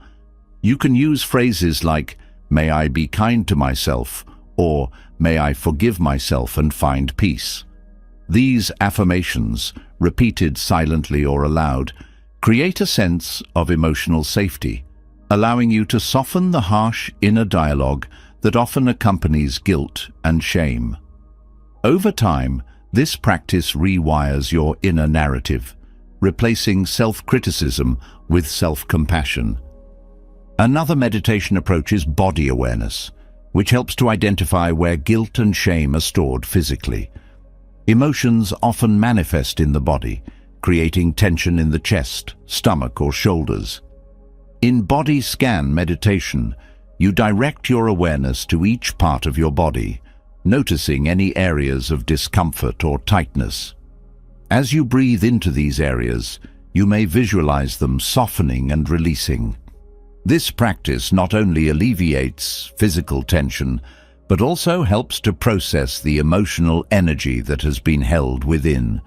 Speaker 1: You can use phrases like, "May I be kind to myself," or "May I forgive myself and find peace." These affirmations, repeated silently or aloud, create a sense of emotional safety, allowing you to soften the harsh inner dialogue that often accompanies guilt and shame. Over time, this practice rewires your inner narrative, replacing self-criticism with self-compassion. Another meditation approach is body awareness, which helps to identify where guilt and shame are stored physically. Emotions often manifest in the body, creating tension in the chest, stomach, or shoulders. In body scan meditation, you direct your awareness to each part of your body, noticing any areas of discomfort or tightness. As you breathe into these areas, you may visualize them softening and releasing. This practice not only alleviates physical tension, but also helps to process the emotional energy that has been held within.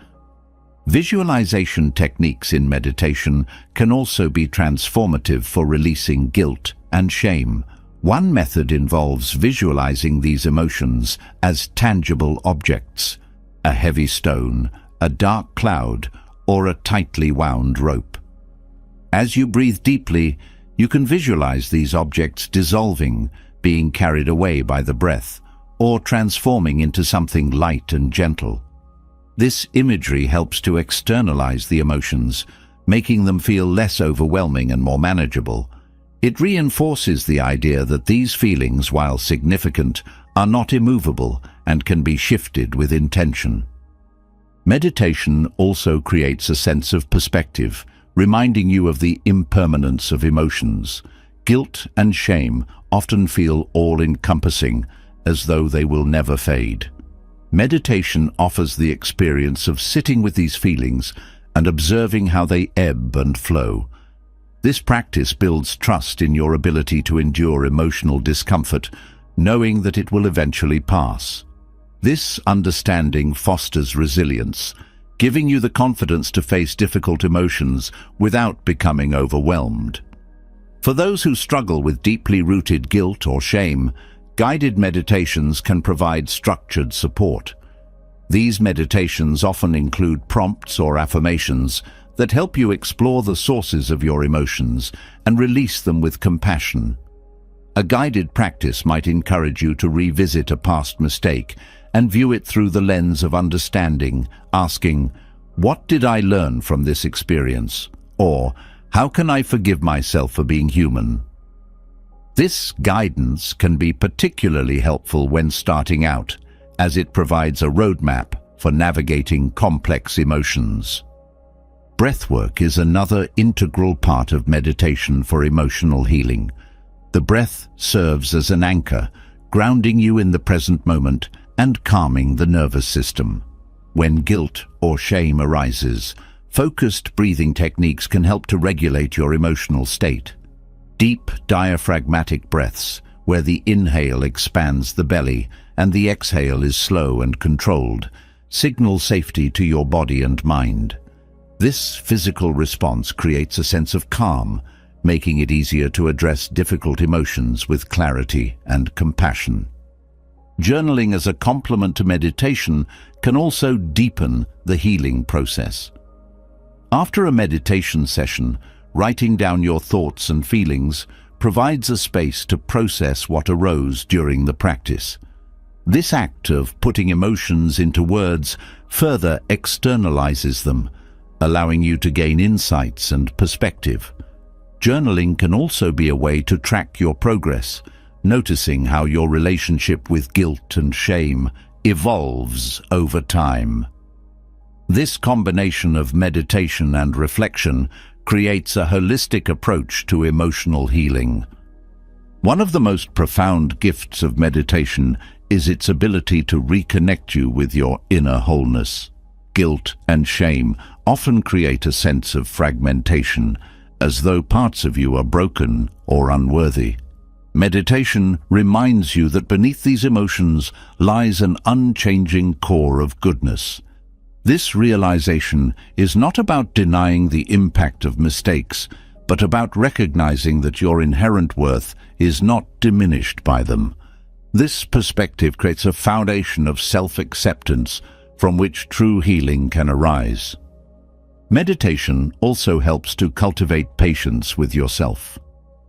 Speaker 1: Visualization techniques in meditation can also be transformative for releasing guilt and shame. One method involves visualizing these emotions as tangible objects: a heavy stone, a dark cloud, or a tightly wound rope. As you breathe deeply, you can visualize these objects dissolving, being carried away by the breath, or transforming into something light and gentle. This imagery helps to externalize the emotions, making them feel less overwhelming and more manageable. It reinforces the idea that these feelings, while significant, are not immovable and can be shifted with intention. Meditation also creates a sense of perspective, reminding you of the impermanence of emotions. Guilt and shame often feel all-encompassing, as though they will never fade. Meditation offers the experience of sitting with these feelings and observing how they ebb and flow. This practice builds trust in your ability to endure emotional discomfort, knowing that it will eventually pass. This understanding fosters resilience, giving you the confidence to face difficult emotions without becoming overwhelmed. For those who struggle with deeply rooted guilt or shame, guided meditations can provide structured support. These meditations often include prompts or affirmations that help you explore the sources of your emotions and release them with compassion. A guided practice might encourage you to revisit a past mistake and view it through the lens of understanding, asking, "What did I learn from this experience?" Or, "How can I forgive myself for being human?" This guidance can be particularly helpful when starting out, as it provides a roadmap for navigating complex emotions. Breathwork is another integral part of meditation for emotional healing. The breath serves as an anchor, grounding you in the present moment and calming the nervous system. When guilt or shame arises, focused breathing techniques can help to regulate your emotional state. Deep diaphragmatic breaths, where the inhale expands the belly and the exhale is slow and controlled, signal safety to your body and mind. This physical response creates a sense of calm, making it easier to address difficult emotions with clarity and compassion. Journaling as a complement to meditation can also deepen the healing process. After a meditation session, writing down your thoughts and feelings provides a space to process what arose during the practice. This act of putting emotions into words further externalizes them, allowing you to gain insights and perspective. Journaling can also be a way to track your progress, noticing how your relationship with guilt and shame evolves over time. This combination of meditation and reflection creates a holistic approach to emotional healing. One of the most profound gifts of meditation is its ability to reconnect you with your inner wholeness. Guilt and shame often create a sense of fragmentation, as though parts of you are broken or unworthy. Meditation reminds you that beneath these emotions lies an unchanging core of goodness. This realization is not about denying the impact of mistakes, but about recognizing that your inherent worth is not diminished by them. This perspective creates a foundation of self-acceptance from which true healing can arise. Meditation also helps to cultivate patience with yourself.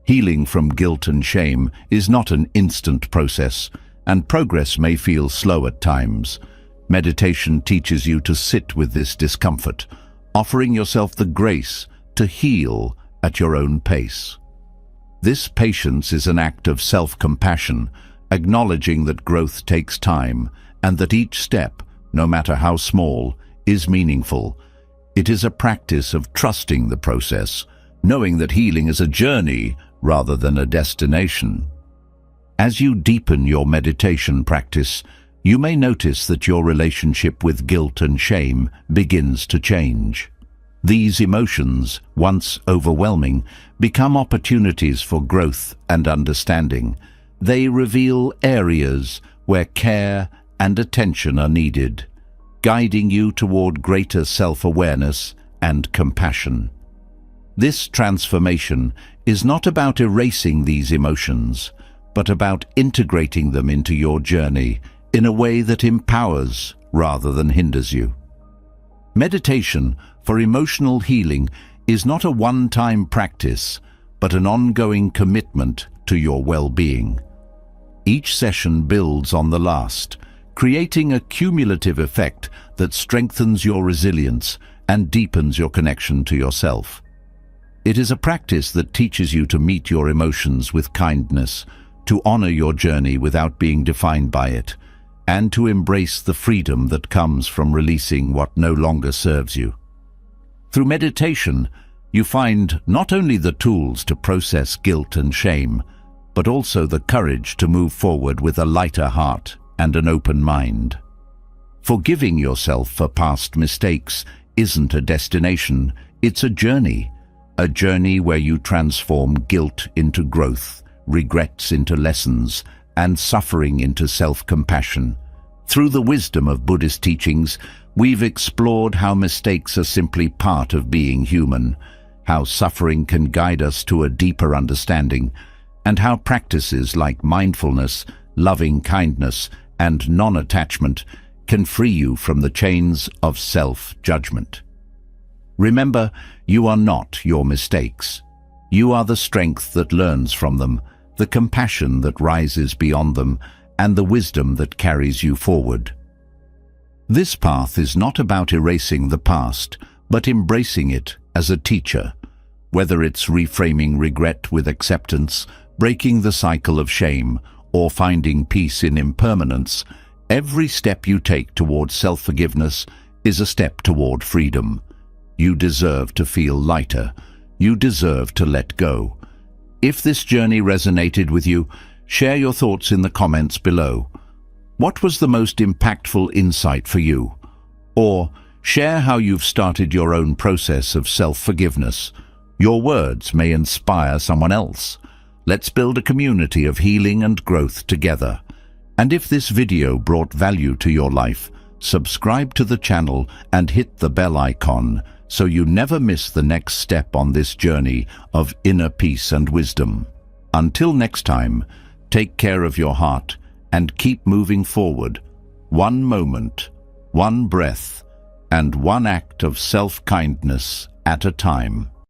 Speaker 1: Healing from guilt and shame is not an instant process, and progress may feel slow at times. Meditation teaches you to sit with this discomfort, offering yourself the grace to heal at your own pace. This patience is an act of self-compassion, acknowledging that growth takes time and that each step, no matter how small, is meaningful. It is a practice of trusting the process, knowing that healing is a journey rather than a destination. As you deepen your meditation practice, you may notice that your relationship with guilt and shame begins to change. These emotions, once overwhelming, become opportunities for growth and understanding. They reveal areas where care and attention are needed, guiding you toward greater self-awareness and compassion. This transformation is not about erasing these emotions, but about integrating them into your journey in a way that empowers rather than hinders you. Meditation for emotional healing is not a one-time practice, but an ongoing commitment to your well-being. Each session builds on the last, creating a cumulative effect that strengthens your resilience and deepens your connection to yourself. It is a practice that teaches you to meet your emotions with kindness, to honor your journey without being defined by it, and to embrace the freedom that comes from releasing what no longer serves you. Through meditation, you find not only the tools to process guilt and shame, but also the courage to move forward with a lighter heart and an open mind. Forgiving yourself for past mistakes isn't a destination, it's a journey where you transform guilt into growth, regrets into lessons, and suffering into self-compassion. Through the wisdom of Buddhist teachings, we've explored how mistakes are simply part of being human, how suffering can guide us to a deeper understanding, and how practices like mindfulness, loving kindness, and non-attachment can free you from the chains of self-judgment. Remember, you are not your mistakes. You are the strength that learns from them, the compassion that rises beyond them, and the wisdom that carries you forward. This path is not about erasing the past, but embracing it as a teacher. Whether it's reframing regret with acceptance, breaking the cycle of shame, or finding peace in impermanence, every step you take towards self-forgiveness is a step toward freedom. You deserve to feel lighter. You deserve to let go. If this journey resonated with you, share your thoughts in the comments below. What was the most impactful insight for you? Or share how you've started your own process of self-forgiveness. Your words may inspire someone else. Let's build a community of healing and growth together. And if this video brought value to your life, subscribe to the channel and hit the bell icon so you never miss the next step on this journey of inner peace and wisdom. Until next time, take care of your heart and keep moving forward, one moment, one breath, and one act of self-kindness at a time.